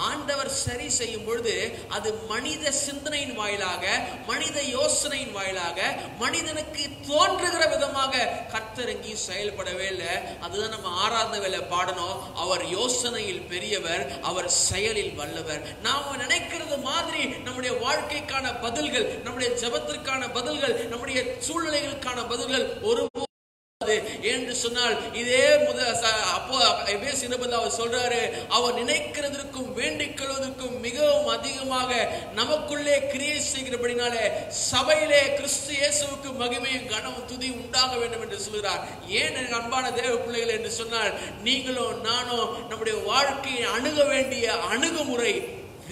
ஆண்டவர் சரி செய்யும் பொழுது அது மனித சிந்தனையின் வாயிலாக, மனித யோசனையின் வாயிலாக, மனிதனுக்கு தோன்றுகிற விதமாக கர்த்தர் எங்கேயும் செயல்படவே இல்லை. அதுதான் நம்ம ஆராதனை வேலை பாடணும். அவர் யோசனையில் பெரியவர், அவர் செயலில் வல்லவர். நாம நினைக்கிறது மாதிரி நம்முடைய வாழ்க்கைக்கான பதில்கள், நம்முடைய ஜெபத்திற்கான பதில்கள், நம்முடைய சூழ்நிலைகளுக்கான பதில்கள் ஒரு என்று சொன்னால், இதே அவர் சொல்றாரு, அவர் நினைக்கிறதற்கும் வேண்டிக் கொள்வதற்கும் மிகவும் அதிகமாக நமக்குள்ளே கிரியை செய்கிறபடினாலே சபையிலே கிறிஸ்து இயேசுவுக்கு மகிமையும் கனமும் துதி உண்டாக வேண்டும் என்று சொல்கிறார். ஏன் அன்பான தேவ பிள்ளைகள் என்று சொன்னால், நீங்களும் நானும் நம்முடைய வாழ்க்கையை அணுக வேண்டிய அணுகுமுறை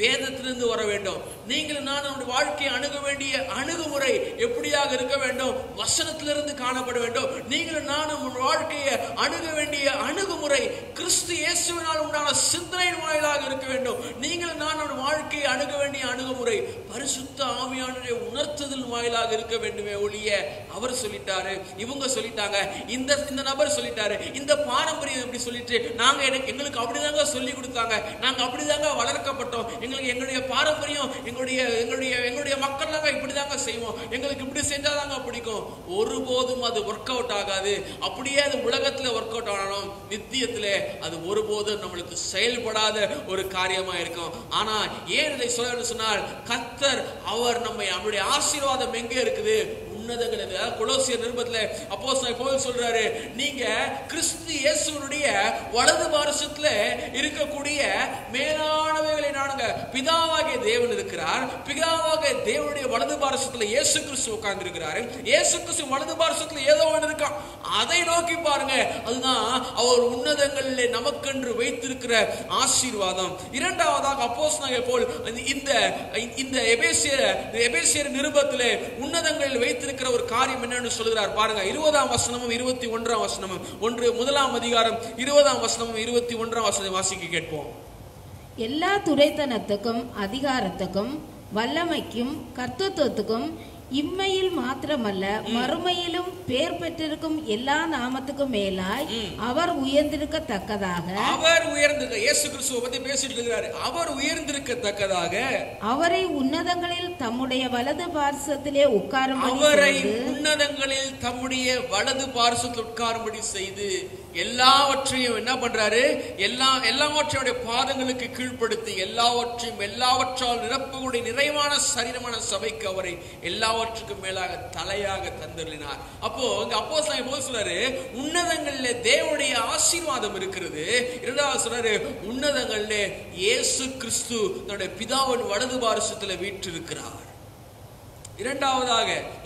வேதத்திலிருந்து வர வேண்டும். நீங்கள் நான் நம்முடைய வாழ்க்கையை அணுக வேண்டிய அணுகுமுறை எப்படியாக இருக்க வேண்டும்? வசனத்திலிருந்து காணப்பட வேண்டும். நீங்கள் நான் நம்முடைய வாழ்க்கையை அணுக வேண்டிய அணுகுமுறை கிறிஸ்து இயேசுவினால் உண்டான சிந்தனையின் வாயிலாக இருக்க வேண்டும். நீங்கள் நான் நம்முடைய வாழ்க்கையை அணுக வேண்டிய அணுகுமுறை பரிசுத்த ஆவியானவருடைய உணர்த்துதல் வாயிலாக இருக்க வேண்டுமே ஒழிய, அவர் சொல்லிட்டாரு, இவங்க சொல்லிட்டாங்க, இந்த நபர் சொல்லிட்டாரு, இந்த பாரம்பரியம் எப்படி சொல்லிட்டு எங்களுக்கு அப்படிதாங்க சொல்லி கொடுத்தாங்க, நாங்க அப்படிதாங்க வளர்க்கப்பட்டோம், எங்களுடைய பாரம்பரியம், எங்களுடைய மக்கள் தாங்க இப்படிதாங்க செய்வோம், எங்களுக்கு இப்படி செஞ்சாதாங்க பிடிக்கும். ஒருபோதும் அது ஒர்க் அவுட் ஆகாது. அப்படியே அது உலகத்துல ஒர்க் அவுட் ஆனாலும் நித்தியத்திலே அது ஒருபோதும் நம்மளுக்கு செயல்படாத ஒரு காரியமா இருக்கும். ஆனா ஏன் இதை சொல்ல சொன்னால், கர்த்தர் அவர் நம்முடைய ஆசீர்வாதம் எங்க இருக்குது? உன்னதங்கள். கொலோசியர் நிருபத்திலே அப்போஸ்தலன் பவுல் சொல்றாரு, நீங்க கிறிஸ்து இயேசுவுடைய வலது பாரசத்துல இருக்கக்கூடிய மேலானவைகளை நாடுங்க. பிதாவாகிய தேவன் இருக்கிறார், பிதாவாகிய தேவனுடைய வலது பாரசத்துல இயேசு கிறிஸ்து உட்கார்ந்து இருக்கிறாரு. இயேசு கிறிஸ்து வலது பாரசத்துல ஏதோ ஒன்று இருக்கான், அதை நோக்கி பாருங்க. அதுதான் அவர் உன்னதங்களிலே நமக்கென்று வைத்திருக்கிற ஆசீர்வாதம். இரண்டாவதாக அப்போஸ்தலன் பவுல் இந்த எபேசியர் நிருபத்திலே உன்னதங்களில் வைத்திருக்கிற ஒரு காரியம் என்னன்னு சொல்கிறார் பாருங்க. 20ஆம் வசனமும் 21ஆம் வசனமும், 1ஆம் அதிகாரம் 20ஆம் வசனமும் 21ஆம் வசனம் வாசிக்க கேட்போம். எல்லா துரைத்தனத்துக்கும் அதிகாரத்துக்கும் வல்லமைக்கும் கர்த்தத்துவத்துக்கும் இம்மையில் மாத்திரமல்ல மறுமையிலும் பேர் பெற்றிருக்கும் எல்லா நாமத்துக்கும் மேலாய் அவர் உயர்ந்திருக்கத்தக்கதாக, அவர் உயர்ந்திருக்க, இயேசு கிறிஸ்துவை பத்தி பேசிட்டு இருக்கிறாரு, அவர் உயர்ந்திருக்கத்தக்கதாக அவரை உன்னதங்களில் தம்முடைய வலது பார்சத்திலே உட்காரும்படி, அவரை உன்னதங்களில் தம்முடைய வலது பார்சத்தில் உட்காரும்படி செய்து. எல்லாவற்றையும் என்ன பண்றாரு? எல்லாவற்றையுடைய பாதங்களுக்கு கீழ்ப்படுத்தி எல்லாவற்றால் நிரப்பக்கூடிய நிறைவான சரீரமான சபைக்கு அவரை எல்லாவற்றுக்கும் மேலாக தலையாக தந்தருளினார். அப்போ இங்க அப்போஸ்தலன் பவுல் சொல்றாரு, உன்னதங்களிலே தேவனுடைய ஆசீர்வாதம் இருக்கிறது. இரண்டாவது சொல்றாரு, உன்னதங்களிலே இயேசு கிறிஸ்து தன்னுடைய பிதாவின் வலது பாரிசத்தில் வீற்றிருக்கிறார்.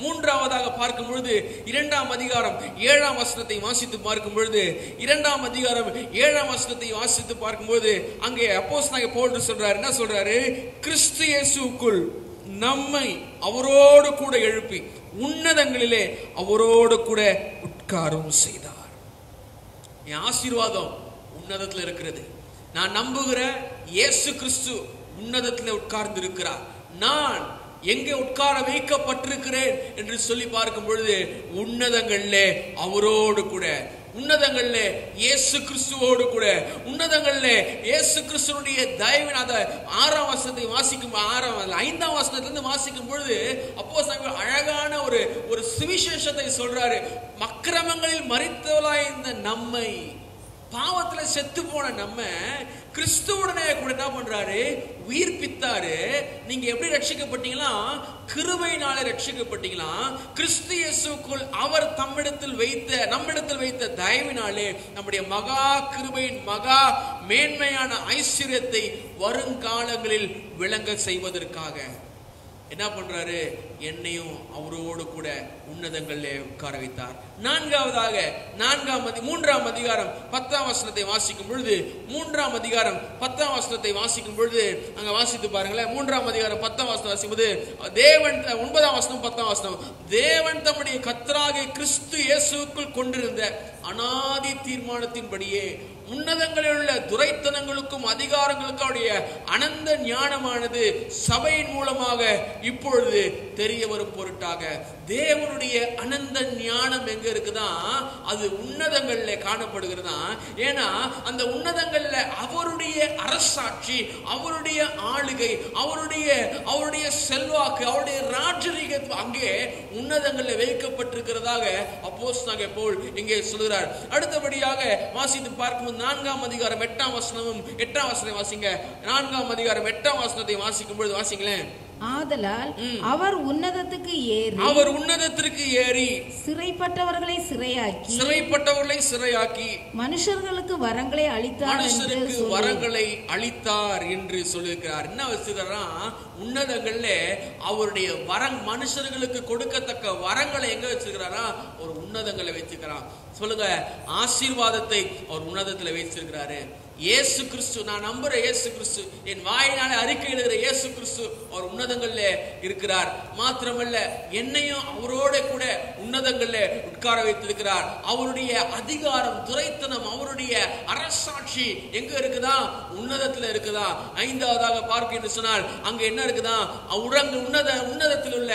மூன்றாவதாக பார்க்கும் பொழுது 2ஆம் அதிகாரம் 7ஆம் வசனத்தை வாசித்து பார்க்கும் பொழுது 2ஆம் அதிகாரம் 7ஆம் வசனத்தை வாசித்து பார்க்கும்போது அங்கே அப்போஸ்தலனாகிய பவுல் சொல்றாரு, என்ன சொல்றாரு? கிறிஸ்து இயேசுவுக்குள் நம்மை அவரோடு கூட எழுப்பி உன்னதங்களிலே அவரோடு கூட உட்காரவும் செய்தார். என் ஆசீர்வாதம் உன்னதத்தில் இருக்கிறது. நான் நம்புகிற இயேசு கிறிஸ்து உன்னதத்தில் உட்கார்ந்து இருக்கிறார். நான் எங்கே உட்கார வைக்கப்பட்டிருக்கிறேன் என்று சொல்லி பார்க்கும் பொழுது உன்னதங்களிலே அவரோடு கூட, உன்னதங்களிலே இயேசு கிறிஸ்துவோடு கூட, உன்னதங்களிலே இயேசு கிறிஸ்துவுடைய தயவின் அந்த 6ஆம் வசனத்தை வாசிக்கும் 5ஆம் வசனத்திலிருந்து வாசிக்கும் பொழுது அப்போஸ்தலன் அழகான ஒரு சுவிசேஷத்தை சொல்றாரு. அக்கிரமங்களில் மரித்தவளாய் இருந்த நம்மை, பாவத்துல செத்து போன நம்ம கிறிஸ்துவுடனே கூட என்ன பண்றாரு? உயிர்ப்பித்தாரு. நீங்க எப்படி ரட்சிக்கப்பட்டீங்களா? கிருபையினாலே ரட்சிக்கப்பட்டீங்களா? கிறிஸ்து இயேசுக்குள் அவர் நம்மிடத்தில் வைத்த தயவினாலே நம்முடைய மகா கிருபையின் மகா மேன்மையான ஐஸ்வர்யத்தை வருங்காலங்களில் விளங்க செய்வதற்காக என்ன பண்றாரு? என்னையும் அவரோடு கூட உன்னதங்களிலே உட்கார வைத்தார். 3ஆம் அதிகாரம் 10ஆம் வசனத்தை வாசிக்கும் பொழுது 3ஆம் அதிகாரம் 10ஆம் வசனத்தை வாசிக்கும் பொழுது அங்க வாசித்து பாருங்களேன். 3ஆம் அதிகாரம் 10ஆம் வசனம் வாசிக்கும்போது தேவன் 9ஆம் வசனம் 10ஆம் வசனம், தேவன் தம்முடைய கர்த்தராகிய கிறிஸ்து இயேசுவுக்குள் கொண்டிருந்த அநாதி தீர்மானத்தின்படியே உன்னதங்களில் உள்ள துரைத்தனங்களுக்கும் அதிகாரங்களுக்கும் அவருடைய அனந்த ஞானமானது சபையின் மூலமாக இப்பொழுது தெரிய வரும் பொருட்டாக. தேவனுடைய அனந்த ஞானம் எங்க இருக்குதா? அது உன்னதங்கள்ல காணப்படுகிறதா. ஏன்னா அந்த உன்னதங்கள்ல அவருடைய அரசாட்சி, அவருடைய ஆளுகை, அவருடைய செல்வாக்கு, அவருடைய ராஜரீகம் அங்கே உன்னதங்கள்ல வைக்கப்பட்டிருக்கிறதாக அப்போஸ்தலனாகிய பவுல் இங்கே சொல்கிறார். அடுத்தபடியாக வாசித்து பார்க்கும் 4ஆம் அதிகாரம் 8ஆம் வசனமும் 8ஆம் வசனத்தை வாசிங்க. 4ஆம் அதிகாரம் 8ஆம் வசனத்தை வாசிக்கும் பொழுது வாசிங்களேன். ஆதலால் அவர் உன்னதத்துக்கு ஏறி சிறைப்பட்டவர்களை சிறையாக்கி மனுஷர்களுக்கு வரங்களை அளித்தார் என்று சொல்லுகிறார். என்ன வச்சுக்கிறாரா? உன்னதங்கள்ல அவருடைய மனுஷர்களுக்கு கொடுக்கத்தக்க வரங்களை எங்க வச்சிருக்கிறாரா? ஒரு உன்னதங்களை வச்சிருக்கிறார். சொல்லுங்க, ஆசீர்வாதத்தை அவர் உன்னதத்துல வைச்சிருக்கிறாரு. இயேசு கிறிஸ்து, நான் நம்புற இயேசு கிறிஸ்து, என் வாயினால அறிக்கை எழுதுகிற இயேசு கிறிஸ்து அவர் உன்னதங்கள்ல இருக்கிறார். மாத்திரமல்ல, என்னையும் அவரோட கூட உன்னதங்கள்ல உட்கார வைத்திருக்கிறார். அவருடைய அதிகாரம், துரைத்தனம், அவருடைய அரசாட்சி எங்க இருக்குதா? உன்னதத்துல இருக்குதா. 5ஆவதாக பார்க்க என்று சொன்னால் அங்க என்ன இருக்குதா? உன்னதத்தில் உள்ள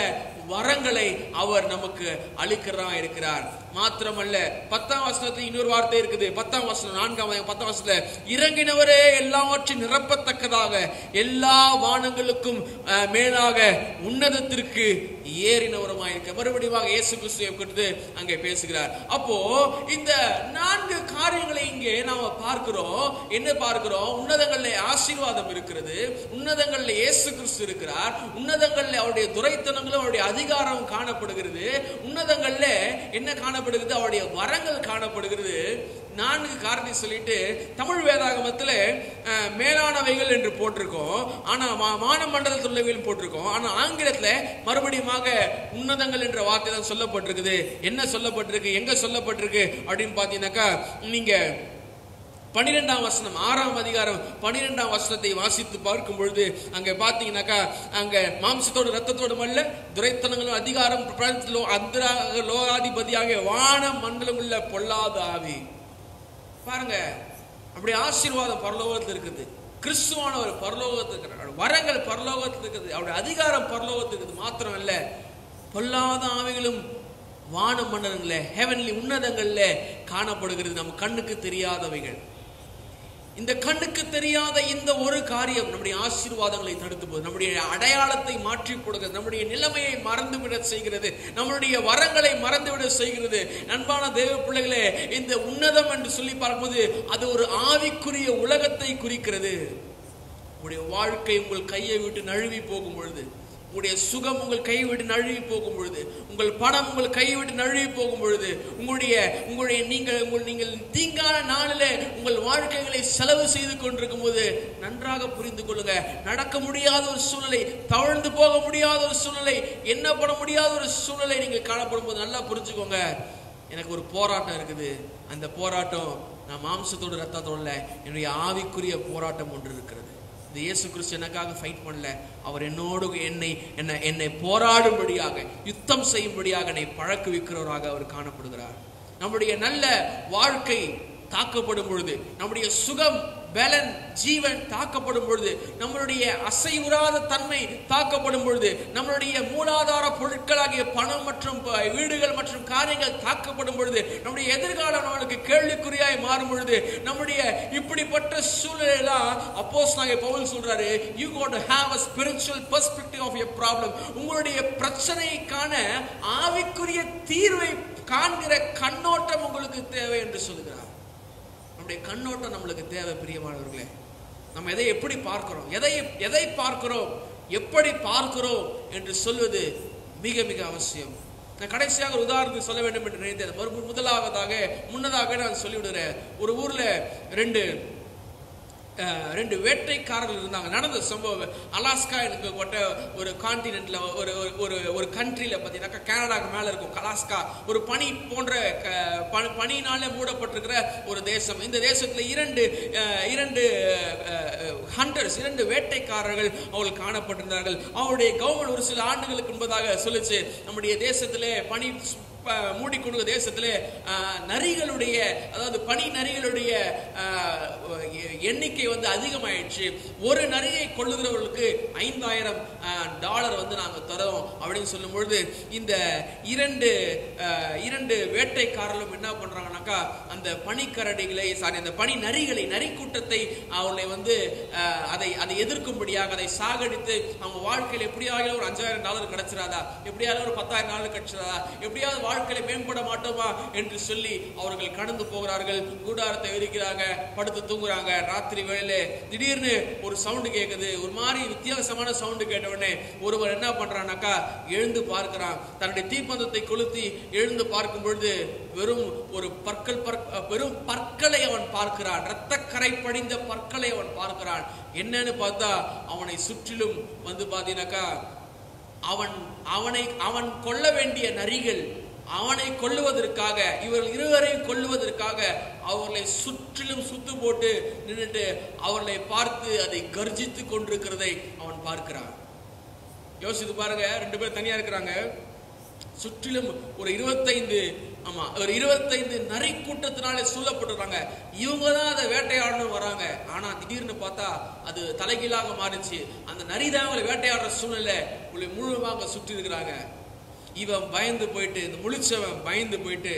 வரங்களை அவர் நமக்கு அளிக்கிறா இருக்கிறார். மாத்திரமல்ல, 10ஆம் வசனத்தில் இன்னொரு வார்த்தை இருக்குது. 10ஆம் வசனம் 10ஆம் வசனத்துல, இறங்கினவரே எல்லாவற்றையும் நிரப்பத்தக்கதாக எல்லா வானங்களுக்கும் மேலாக உன்னதத்திற்கு ஏறினவருமாயிருக்க. மறுபடியும் இயேசு கிறிஸ்துவை குறித்து அங்கே பேசுகிறார். அப்போ இந்த 4 காரியங்களை இங்கே நாம பார்க்கிறோம். என்ன பார்க்கிறோம்? உன்னதங்களிலே ஆசீர்வாதம் இருக்கிறது, உன்னதங்களிலே இயேசு கிறிஸ்து இருக்கிறார், உன்னதங்களிலே அவருடைய துரைத்தனங்களும் அவருடைய அதிகாரம் காணப்படுகிறது, உன்னதங்கள்ல என்ன காணப்படுகிறது? அவருடைய வரங்கள் காணப்படுகிறது. 4 காரணத்தை சொல்லிட்டு தமிழ் வேதாகமத்தில் மேலானவைகள் என்று போட்டிருக்கோம், ஆனா மானமண்டலத்தில் உள்ளவைகள் போட்டிருக்கோம். ஆனா ஆங்கிலத்தில் மறுபடியும் உன்னதங்கள் என்ற வார்த்தை தான் சொல்லப்பட்டிருக்குது. என்ன சொல்லப்பட்டிருக்கு, எங்க சொல்லப்பட்டிருக்கு அப்படின்னு பாத்தீங்கன்னாக்கா, நீங்க 12ஆம் வசனம் 6ஆம் அதிகாரம் 12ஆம் வசனத்தை வாசித்து பார்க்கும் பொழுது அங்க பாத்தீங்கன்னாக்கா, அங்க மாம்சத்தோடு ரத்தத்தோடும் அல்ல, துரைத்தனங்களும் அதிகாரம் லோகாதிபதியாக வான மண்டலம் உள்ள பொல்லாத ஆவி. பாருங்க, அப்படி ஆசீர்வாதம் பரலோகத்தில் இருக்குது. கிறிஸ்துவானவர் பரலோகத்தில் இருக்கிறார், வரங்கள் பரலோகத்தில் இருக்குது, அவருடைய அதிகாரம் பரலோகத்தில் இருக்குது. மாத்திரம் அல்ல, பொல்லாத ஆவிகளும் வான மண்டலங்கள்ல, ஹெவன்லி உன்னதங்கள்ல காணப்படுகிறது, நம்ம கண்ணுக்கு தெரியாதவைகள். இந்த கண்ணுக்கு தெரியாத இந்த ஒரு காரியம் நம்முடைய ஆசீர்வாதங்களை தடுத்து போகுது, நம்முடைய அடையாளத்தை மாற்றி போடுகிறது, நம்முடைய நிலைமையை மறந்துவிட செய்கிறது, நம்மளுடைய வரங்களை மறந்துவிட செய்கிறது. அன்பான தேவ பிள்ளைகளே, இந்த உன்னதம் என்று சொல்லி பார்க்கும்போது அது ஒரு ஆவிக்குரிய உலகத்தை குறிக்கிறது. உங்களுடைய வாழ்க்கை உங்கள் கையை விட்டு நழுவி போகும் பொழுது, உங்களுடைய சுகம் உங்கள் கையை விட்டு நழுவி போகும் பொழுது, உங்கள் பணம் உங்கள் கையை விட்டு நழுவி போகும் பொழுது, நீங்கள் தீங்கான நாளிலே உங்கள் வாழ்க்கைகளை செலவு செய்து கொண்டிருக்கும் போது நன்றாக புரிந்து கொள்ளுங்க, நடக்க முடியாத ஒரு சூழ்நிலை, தவழ்ந்து போக முடியாத ஒரு சூழ்நிலை, என்ன பண்ண முடியாத ஒரு சூழ்நிலை நீங்கள் காணப்படும் போது நல்லா புரிஞ்சுக்கோங்க, எனக்கு ஒரு போராட்டம் இருக்குது. அந்த போராட்டம் நான் மாம்சத்தோடு ரத்தத்தோட என்னுடைய ஆவிக்குரிய போராட்டம் ஒன்று இருக்கிறது. இந்த இயேசு கிறிஸ்து எனக்காக ஃபைட் பண்ணல, அவர் என்னோடு என்னை போராடும்படியாக, யுத்தம் செய்யும்படியாக என்னை பழக்குவிக்கிறவராக அவர் காணப்படுகிறார். நம்முடைய நல்ல வாழ்க்கை தாக்கப்படும் பொழுது, நம்முடைய சுகம், பலன், ஜீவன் தாக்கப்படும் பொழுது, நம்மளுடைய அசைவுறாத தன்மை தாக்கப்படும் பொழுது, நம்மளுடைய மூலாதார பொருட்களாகிய பணம் மற்றும் வீடுகள் மற்றும் காரியங்கள் தாக்கப்படும் பொழுது, நம்முடைய எதிர்காலம் நம்மளுக்கு கேள்விக்குறியாய் மாறும் பொழுது, நம்முடைய இப்படிப்பட்ட சூழ்நிலையெல்லாம் அப்போஸ்தலனாகிய பவுல் சொல்றாரு, you got to have a spiritual perspective of your problem. உங்களுடைய பிரச்சனைக்கான ஆவிக்குரிய தீர்வை காண்கிற கண்ணோட்டம் உங்களுக்கு தேவை என்று சொல்கிறார். நம்முடைய கண்ணோட்டம் நம்மளுக்கு தேவை. பிரியமானவர்களே, நம்ம எதை எப்படி பார்க்கிறோம், எதை பார்க்கிறோம், எப்படி பார்க்கிறோம் என்று சொல்வது மிக மிக அவசியம். நான் கடைசியாக ஒரு உதாரணத்தை சொல்ல வேண்டும் என்று நினைத்தேன். முன்னதாக நான் சொல்லிவிடுறேன். ஒரு ஊர்ல ரெண்டு வேட்டைக்காரர்கள் இருந்தாங்க. நடந்த சம்பவம் அலாஸ்கா ஒரு கான்டினென்ட்ல ஒரு கண்ட்ரியில பாத்தீங்கன்னா கனடாக்கு மேல இருக்கும் அலாஸ்கா, ஒரு பனி போன்ற பனினால மூடப்பட்டிருக்கிற ஒரு தேசம். இந்த தேசத்துல இரண்டு ஹண்டர்ஸ், இரண்டு வேட்டைக்காரர்கள் அவர்கள் காணப்பட்டிருந்தார்கள். அவருடைய கவர்மெண்ட் ஒரு சில ஆண்டுகளுக்கு முன்பதாக சொல்லிச்சு, நம்முடைய தேசத்திலே பனி மூடிக்கொண்ட தேசத்திலே நரிகளுடைய, அதாவது பனி நரிகளுடைய எண்ணிக்கை அதிகமாயிடுச்சு. ஒரு நரியை கொள்ளுகிறவர்களுக்கு $5000 நாங்க தரோம் அப்படின்னு சொல்லும் பொழுது, இந்த இரண்டு வேட்டைக்காரர்களும் என்ன பண்றாங்கன்னாக்கா, அந்த பனிக்கரடிகளை அந்த பனி நரிகளை, நரி கூட்டத்தை அவர்களை அதை எதிர்க்கும்படியாக அதை சாகடித்து அவங்க வாழ்க்கையில் எப்படியாவது ஒரு $5000 கிடைச்சிடாதா, எப்படியாவது ஒரு $10,000 கிடைச்சிடாதா, எப்படியாவது வாழ்க்கையில மேம்பட மாட்டோமா என்று சொல்லி அவர்கள் கடந்து போகிறார்கள். கூடாரத்தை விரிக்கிறாங்க, படுத்து தூங்குறாங்க. ராத்திரி வேளையில திடீர்னு ஒரு சவுண்டு கேட்குது. ஒரு மாதிரி வித்தியாசமான சவுண்டு கேட்ட உடனே ஒருவர் என்ன பண்றான்னாக்கா, எழுந்து பார்க்கிறான். தன்னுடைய தீப்பந்தத்தை கொளுத்தி எழுந்து பார்க்கும் பொழுது வெறும் பற்களை அவன் பார்க்கிறான். இரத்தக்கரை படிந்த பற்களை அவன் பார்க்கிறான். என்னன்னு பார்த்தா, அவனை சுற்றிலும் பாத்தீங்கன்னாக்கா அவன் கொல்ல வேண்டிய நரிகள் அவனை கொல்லுவதற்காக, இவர்கள் இருவரையும் கொல்லுவதற்காக அவர்களை சுற்றிலும் சுத்து போட்டு நின்றுட்டு அவர்களை பார்த்து அதை கர்ஜித்து கொண்டிருக்கிறதை அவன் பார்க்கிறான். யோசித்து பாருங்க, 2 பேர் தனியா இருக்கிறாங்க. சுற்றிலும் ஒரு 25 நரி கூட்டத்தினாலே சூழப்பட்டுறாங்க. இவங்க தான் அதை வேட்டையாடணும் வராங்க. ஆனா திடீர்னு பார்த்தா அது தலைகீழாக மாறிச்சு. அந்த நரிதான் அவங்களை வேட்டையாடுற சூழ்நிலை முழுவதாக சுற்றி இருக்கிறாங்க. இவன் பயந்து போயிட்டு, இந்த முழிச்சவன் பயந்து போயிட்டு,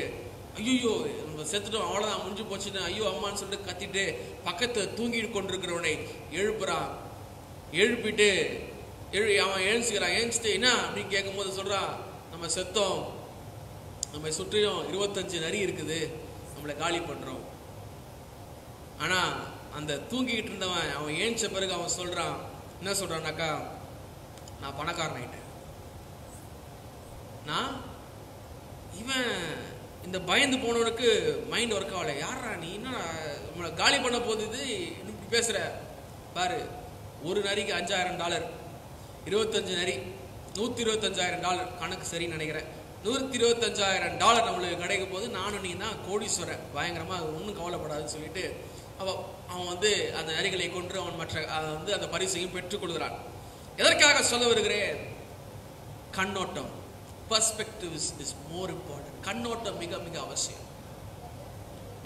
ஐயோ நம்ம செத்துட்டோம், அவ்வளவுதான், முடிஞ்சு போச்சுன்னு ஐயோ அம்மான்னு சொல்லிட்டு கத்திட்டு பக்கத்துல தூங்கிட்டு கொண்டிருக்கிறவனை எழுப்புறான். எழுப்பிட்டு அவன் எழுந்துக்கிறான். எழுந்துட்டு என்ன அப்படின்னு கேட்கும் போது சொல்றான், நம்ம செத்தோம், நம்ம சுற்றியும் 25 நரி இருக்குது, நம்மளை காலி பண்றோம். ஆனா அந்த தூங்கிட்டு இருந்தவன் அவன் ஏஞ்ச பிறகு அவன் சொல்றான், என்ன சொல்றான்னாக்கா, நான் பணக்காரன் ஆயிட்டேன். இவன் இந்த பயந்து போனவனுக்கு மைண்ட் ஒர்க் ஆகல. யாரா நீ, என்ன நம்மளை காலி பண்ண போகுது இப்படி பேசுற பாரு. ஒரு நரிக்கு $5000, 25 நரி $125,000 கணக்கு சரின்னு நினைக்கிறேன். $125,000 நம்மளுக்கு கிடைக்கும் போது நானும் நீ தான் கோடீஸ்வரன், பயங்கரமா ஒன்றும் கவலைப்படாதுன்னு சொல்லிட்டு அவன் அந்த நரிகளை கொன்று அவன் அந்த பரிசையும் பெற்றுக் கொள்கிறான். எதற்காக சொல்ல வருகிறேன்? கண்ணோட்டம். Perspective is more important. கண்ணோட்டம் மிக மிக அவசியம்.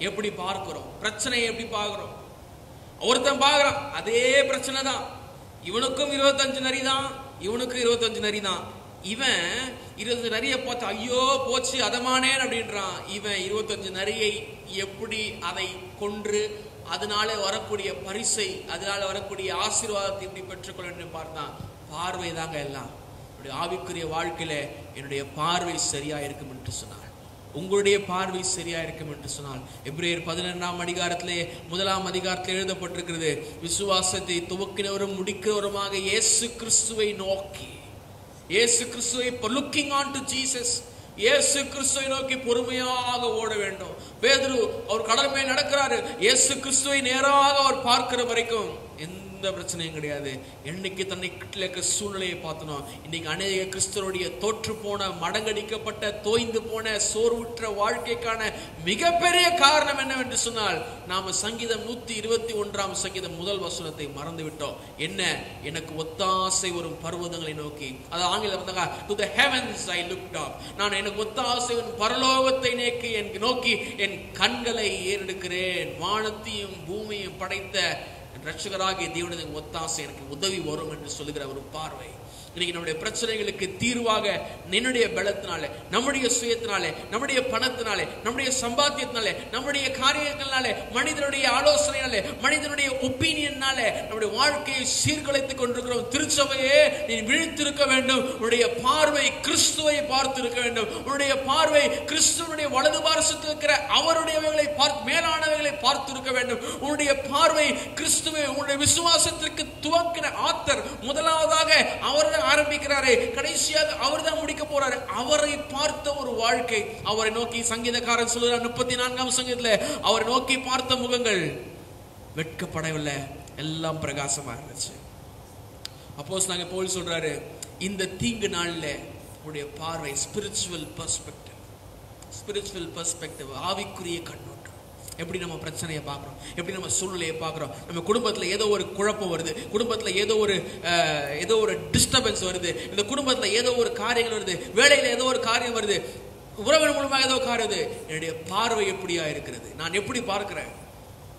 எப்படி பார்க்கிறோம், பிரச்சனையை எப்படி பார்க்கிறோம். ஒருத்தன் பார்க்கிறான், அதே பிரச்சனை தான், இவனுக்கும் 25 நரி தான், இவனுக்கு 25 நரி தான். இவன் 20 நரியை பார்த்து ஐயோ போச்சு அதமானேன் அப்படின்றான். இவன் 25 நரியை எப்படி அதை கொன்று அதனால வரக்கூடிய பரிசை, அதனால வரக்கூடிய ஆசீர்வாதத்தை எப்படி பெற்றுக்கொள்ள வேண்டும் பார்த்தா பார்வை தாங்க எல்லாம். என்னுடைய ஆவிக்குரிய வாழ்க்கையில என்னுடைய பார்வை சரியா இருக்கும் என்று சொன்னார். உங்களுடைய பார்வை சரியா இருக்கும் என்று சொன்னால் எபிரேயர் 11ஆம் அதிகாரத்திலே 1ஆம் அதிகாரத்தில் எழுதப்பட்டிருக்கிறது, விசுவாசத்தை துவக்கினவரும் முடிக்கிறவருமாக இயேசு கிறிஸ்துவை நோக்கி, இயேசு கிறிஸ்துவை லுக்கிங் ஆன் டு ஜீசஸ், இயேசு கிறிஸ்துவை நோக்கி பொறுமையாக ஓட வேண்டும். பேதுரு அவர் கடல் மேல் நடக்கிறாரு, இயேசு கிறிஸ்துவை நேராக அவர் பார்க்கிற வரைக்கும் எந்த பிரச்சனையும் கிடையாது. என்னைக்கு தன்னை கிட்ட சூழ்நிலையை பார்த்தனோ, இன்னைக்கு அநேக கிறிஸ்தவருடைய தோற்று போன, மடங்கடிக்கப்பட்ட, தோய்ந்து போன, சோர்வுற்ற வாழ்க்கைக்கான மிகப்பெரிய காரணம் என்னவென்று சொன்னால், நாம சங்கீதம் 121ஆம் சங்கீதம் முதல் வசனத்தை மறந்து விட்டோம். என்ன? எனக்கு ஒத்தாசை வரும் பர்வதங்களை நோக்கி, அது ஆங்கிலம் to the heavens I looked up. நான் எனக்கு ஒத்தாசை வரும் பரலோகத்தை நோக்கி என் கண்களை ஏறெடுக்கிறேன். வானத்தையும் பூமியையும் படைத்த ரட்சகராகிய தேவனுடைய ஒத்தாசை எனக்கு உதவி வரும் என்று சொல்லுகிற ஒரு பார்வை. இன்னைக்கு நம்முடைய பிரச்சனைகளுக்கு தீர்வாக என்னுடைய பலத்தினாலே, நம்முடைய சுயத்தினாலே, நம்முடைய பணத்தினாலே, நம்முடைய சம்பாத்தியத்தினாலே, நம்முடைய காரியங்களாலே, மனிதனுடைய ஆலோசனையாலே, மனிதனுடைய ஒப்பீனியனாலே நம்முடைய வாழ்க்கையை சீர்குலைத்துக் கொண்டிருக்கிறோம். திருச்சபையே, நீ விழித்திருக்க வேண்டும். உன்னுடைய பார்வை கிறிஸ்துவை பார்த்து இருக்க வேண்டும். உன்னுடைய பார்வை கிறிஸ்துவனுடைய வலது பாரசத்தில் இருக்கிற அவருடையவைகளை பார்த்து, மேலானவைகளை பார்த்து இருக்க வேண்டும். உன்னுடைய பார்வை கிறிஸ்துவை, உன்னுடைய விசுவாசத்திற்கு துவக்கின ஆத்தர் முதலாவதாக அவர் ஆரம்பிக்கிறாரே, கடைசியாக அவர் தான் முடிக்க போறாரு. அவரை பார்த்த ஒரு வாழ்க்கை, அவரை நோக்கி சங்கீதக்காரன் சொல்லுறார் 34ஆம் சங்கீதத்துல, அவரை நோக்கி பார்த்த முகங்கள் வெட்கப்படவில்லை, எல்லாம் பிரகாசமா இருந்துச்சு. அப்போஸ்தலனாகிய பவுல் சொல்றாரு, இந்த தீங்கு நாள்ல உடைய பார்வை ஸ்பிரிச்சுவல் பெர்ஸ்பெக்டிவ், ஆவிக்குரிய கண்ணோட்டம். எப்படி நம்ம பிரச்சனையை பார்க்குறோம், எப்படி நம்ம சூழ்நிலையை பார்க்குறோம். நம்ம குடும்பத்தில் ஏதோ ஒரு குழப்பம் வருது, குடும்பத்தில் ஏதோ ஒரு டிஸ்டர்பன்ஸ் வருது, இந்த குடும்பத்தில் ஏதோ ஒரு காரியங்கள் வருது, வேலையில் ஏதோ ஒரு காரியம் வருது, உறவினர் மூலமாக ஏதோ காரியம் வருது. என்னுடைய பார்வை எப்படியா இருக்கிறது? நான் எப்படி பார்க்கிறேன்?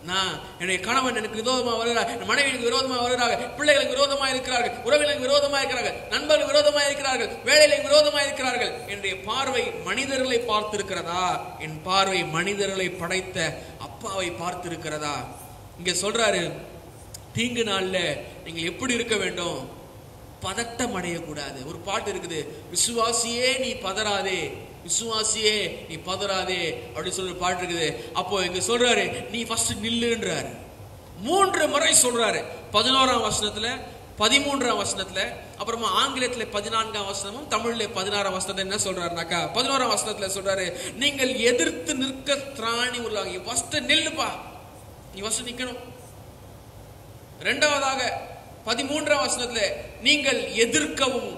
நான் என்னுடைய கணவன் எனக்கு விரோதமாக வருகிறார், மனைவி எனக்கு விரோதமாக வருகிறார்கள், பிள்ளைகளுக்கு விரோதமாக இருக்கிறார்கள், உறவினருக்கு விரோதமாக இருக்கிறார்கள், நண்பர்கள் விரோதமாக இருக்கிறார்கள், வேலையில விரோதமாக இருக்கிறார்கள். என்னுடைய பார்வை மனிதர்களை பார்த்திருக்கிறதா? என் பார்வை மனிதர்களை படைத்த அப்பாவை பார்த்திருக்கிறதா? இங்க சொல்றாரு, தீங்கு நாள்ல நீங்க எப்படி இருக்க வேண்டும்? பதட்டம் அடையக்கூடாது. ஒரு பாட்டு இருக்குது, விசுவாசியே நீ பதறாதே, விசுவாசியே நீ பதறாதே அப்படி சொல்ற பாட்டு இருக்குது. அப்போ இங்க சொல்றாரு, நீ ஃபர்ஸ்ட் நில்லுன்றாரு. 3 முறை சொல்றாரு. 11ஆம் வசனத்துல, 13ஆம் வசனத்துல, அப்புறமா ஆங்கிலத்துல 14ஆம் வசனமும் தமிழ்ல 16ஆம் வசனத்துல என்ன சொல்றாருனாக்கா, 11ஆம் வசனத்துல சொல்றாரு, நீங்கள் எதிர்த்து நிற்க திராணி உள்ளாங்க. ஃபர்ஸ்ட் நில்லுப்பா, நீ ஃபர்ஸ்ட் நிக்கணும். இரண்டாவதாக 13ஆம் வசனத்துல நீங்கள் எதிர்க்கவும்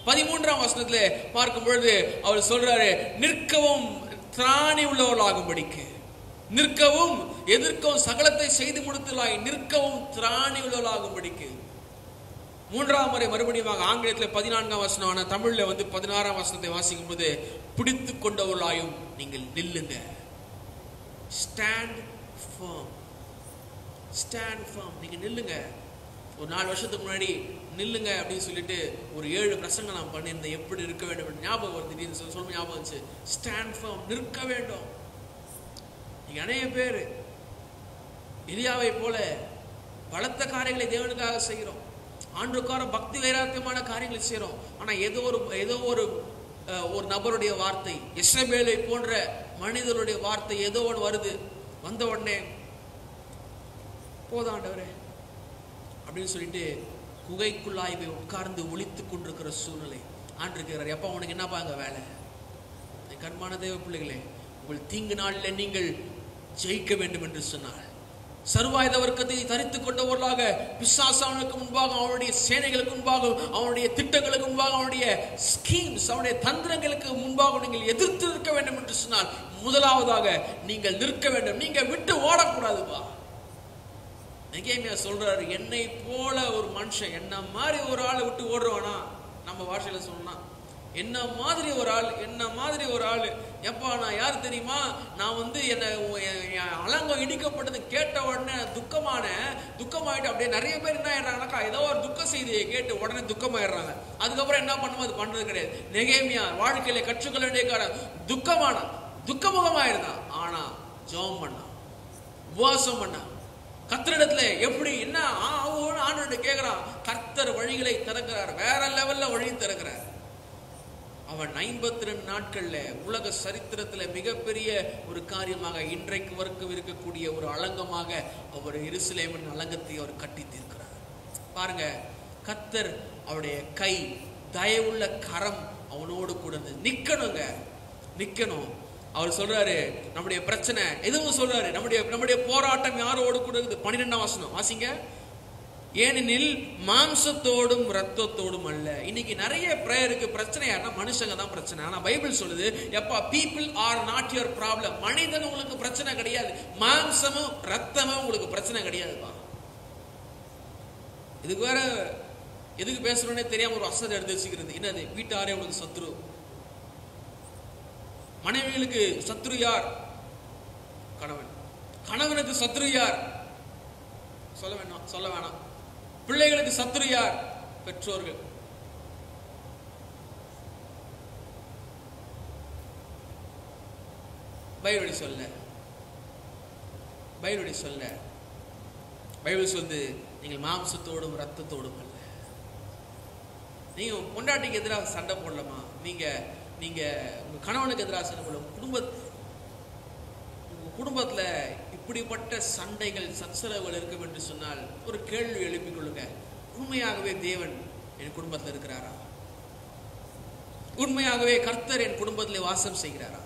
13ஆம் வசனத்துல பார்க்கும் பொழுது அவர் சொல்றாரு, நிற்கவும் திராணி உள்ளவர்களாகும்படிக்கு. நிற்கவும், எதிர்க்கவும், சகலத்தை செய்து முடித்தலாய் நிற்கவும் திராணி உள்ளவர்களாகும்படிக்கு. 3ஆம் முறை மறுபடியும் ஆங்கிலத்தில் 14ஆம் வசனம், தமிழ்ல 16ஆம் வசனத்தை வாசிக்கும் போது, பிடித்து கொண்டவர்களாயும் நீங்கள் நில்லுங்க. Stand firm, stand firm. நீங்க நில்லுங்க. ஒரு 4 வருஷத்துக்கு முன்னாடி நில்லுங்க அப்படின்னு சொல்லிட்டு ஒரு 7 பிரசங்கம் நான் பண்ணியிருந்தேன். எப்படி இருக்க வேண்டும் ஞாபகம் வருது, திடீர்னு சொல்ல ஞாபகம் வந்துச்சு. ஸ்டாண்ட் ஃபர்ம், நிற்க வேண்டும். நீங்க அநேக பேர் எலியாவை போல பலத்த காரியங்களை தேவனுக்காக செய்கிறோம், ஆண்டுக்கார பக்தி வைராக்கியமான காரியங்களை செய்கிறோம். ஆனா ஏதோ ஒரு நபருடைய வார்த்தை, எசபேலை போன்ற மனிதருடைய வார்த்தை ஏதோ ஒன்று வருது, வந்த உடனே போதாண்டவரே அப்படின்னு சொல்லிட்டு குகைக்குள்ளாய் போய் உட்கார்ந்து ஒளித்துக் கொண்டிருக்கிற சூழ்நிலை. ஆண்டு இருக்கிறார், எப்ப உனக்கு என்னப்பா அங்க வேலை? கண்மான தேவ பிள்ளைகளே, உங்கள் தீங்கு நாளில் நீங்கள் ஜெயிக்க வேண்டும் என்று சொன்னார், சர்வாயுத வர்க்கத்தை தரித்துக் கொண்டவர்களாக பிசாசு அவனுக்கு முன்பாக, அவனுடைய சேனைகளுக்கு முன்பாக, அவனுடைய திட்டங்களுக்கு முன்பாக, அவனுடைய ஸ்கீம்ஸ், அவனுடைய தந்திரங்களுக்கு முன்பாக நீங்கள் எதிர்த்து நிற்க வேண்டும் என்று சொன்னால், முதலாவதாக நீங்கள் நிற்க வேண்டும். நீங்க விட்டு ஓடக்கூடாதுப்பா. நெகேமியா சொல்றாரு, என்னை போல ஒரு மனுஷன், என்ன மாதிரி ஒரு ஆளை விட்டு ஓடுறவானா? நம்ம பாஷையில சொன்னா, என்ன மாதிரி ஒரு ஆள் எப்பா, நான் யார் தெரியுமா? நான் என்ன அலங்கம் இடிக்கப்பட்டது கேட்ட உடனே துக்கமாயிட்டு அப்படியே நிறைய பேர் என்ன ஆயிடுறாங்கனாக்கா, ஏதோ ஒரு துக்க செய்தியை கேட்டு உடனே துக்கமாயிடுறாங்க. அதுக்கப்புறம் என்ன பண்ணுமோ அது பண்றது கிடையாது. நெகேமியா வாழ்க்கையில கற்றுக்கொள்ள வேண்டிய துக்கமான துக்கமுகமா இருந்தான். ஆனா ஜெபம் பண்ணான், உபவாசம் பண்ணான். கர்த்தரிடத்துல எப்படி என்ன ஆண்டு கேட்கிறான். கர்த்தர் வழிகளை திறக்கிறார், வேற லெவல்ல வழி திறக்கிறார். அவன் 52 நாட்கள்ல உலக சரித்திரத்துல மிகப்பெரிய ஒரு காரியமாக இன்றைக்கு வரைக்கும் இருக்கக்கூடிய ஒரு அலங்கமாக அவர் எருசலேமின் அலங்கத்தை அவர் கட்டி தீர்க்கிறார். பாருங்க, கர்த்தர் அவருடைய கை, தயவுள்ள கரம் அவனோடு கூட நிக்கணுங்க, நிக்கணும். அவர் சொல்றாரு நம்முடைய பிரச்சனை எதுவும் சொல்றாரு, நம்முடைய போராட்டம் யாரோடு கூட இருக்குது. 12ஆம் வசனம் வாசிங்க. ஏனெனில் மாம்சத்தோடும் ரத்தத்தோடும் அல்ல. இன்னைக்கு நிறைய பிரேயருக்கு பிரச்சனை யாருன்னா மனுஷங்க தான் பிரச்சனை. ஆனா பைபிள் சொல்லுது, எப்பா people are not your problem. மனிதன் உங்களுக்கு பிரச்சனை கிடையாது, மாம்சமும் ரத்தமும் உங்களுக்கு பிரச்சனை கிடையாதுப்பா. இதுக்கு வேற எதுக்கு பேசுறோன்னே தெரியாம ஒரு வசதி எடுத்து வச்சுக்கிறது. என்னது? வீட்டாரே உங்களுக்கு சத்ரு. மனைவிகளுக்கு சத்ரு யார்? கணவன். கணவனுக்கு சத்ரு யார்? சொல்ல வேணாம். பிள்ளைகளுக்கு சத்ரு யார்? பெற்றோர்கள். பைபிள் சொல்ல பைபிள் சொல்லுது, நீங்கள் மாம்சத்தோடும் ரத்தத்தோடும் அல்ல. நீங்க பொண்டாட்டிக்கு எதிராக சண்டை போடலாமா? நீங்க உங்க கணவனுக்கு எதிராக சண்டை போடலாம். குடும்பத்துல இப்படிப்பட்ட சண்டைகள் சச்சரவுகள் இருக்கும் என்று சொன்னால் ஒரு கேள்வி எழுப்பிக் கொள்ளுங்க. உண்மையாகவே தேவன் என் குடும்பத்தில் இருக்கிறாரா? உண்மையாகவே கர்த்தர் என் குடும்பத்தில் வாசம் செய்கிறாரா?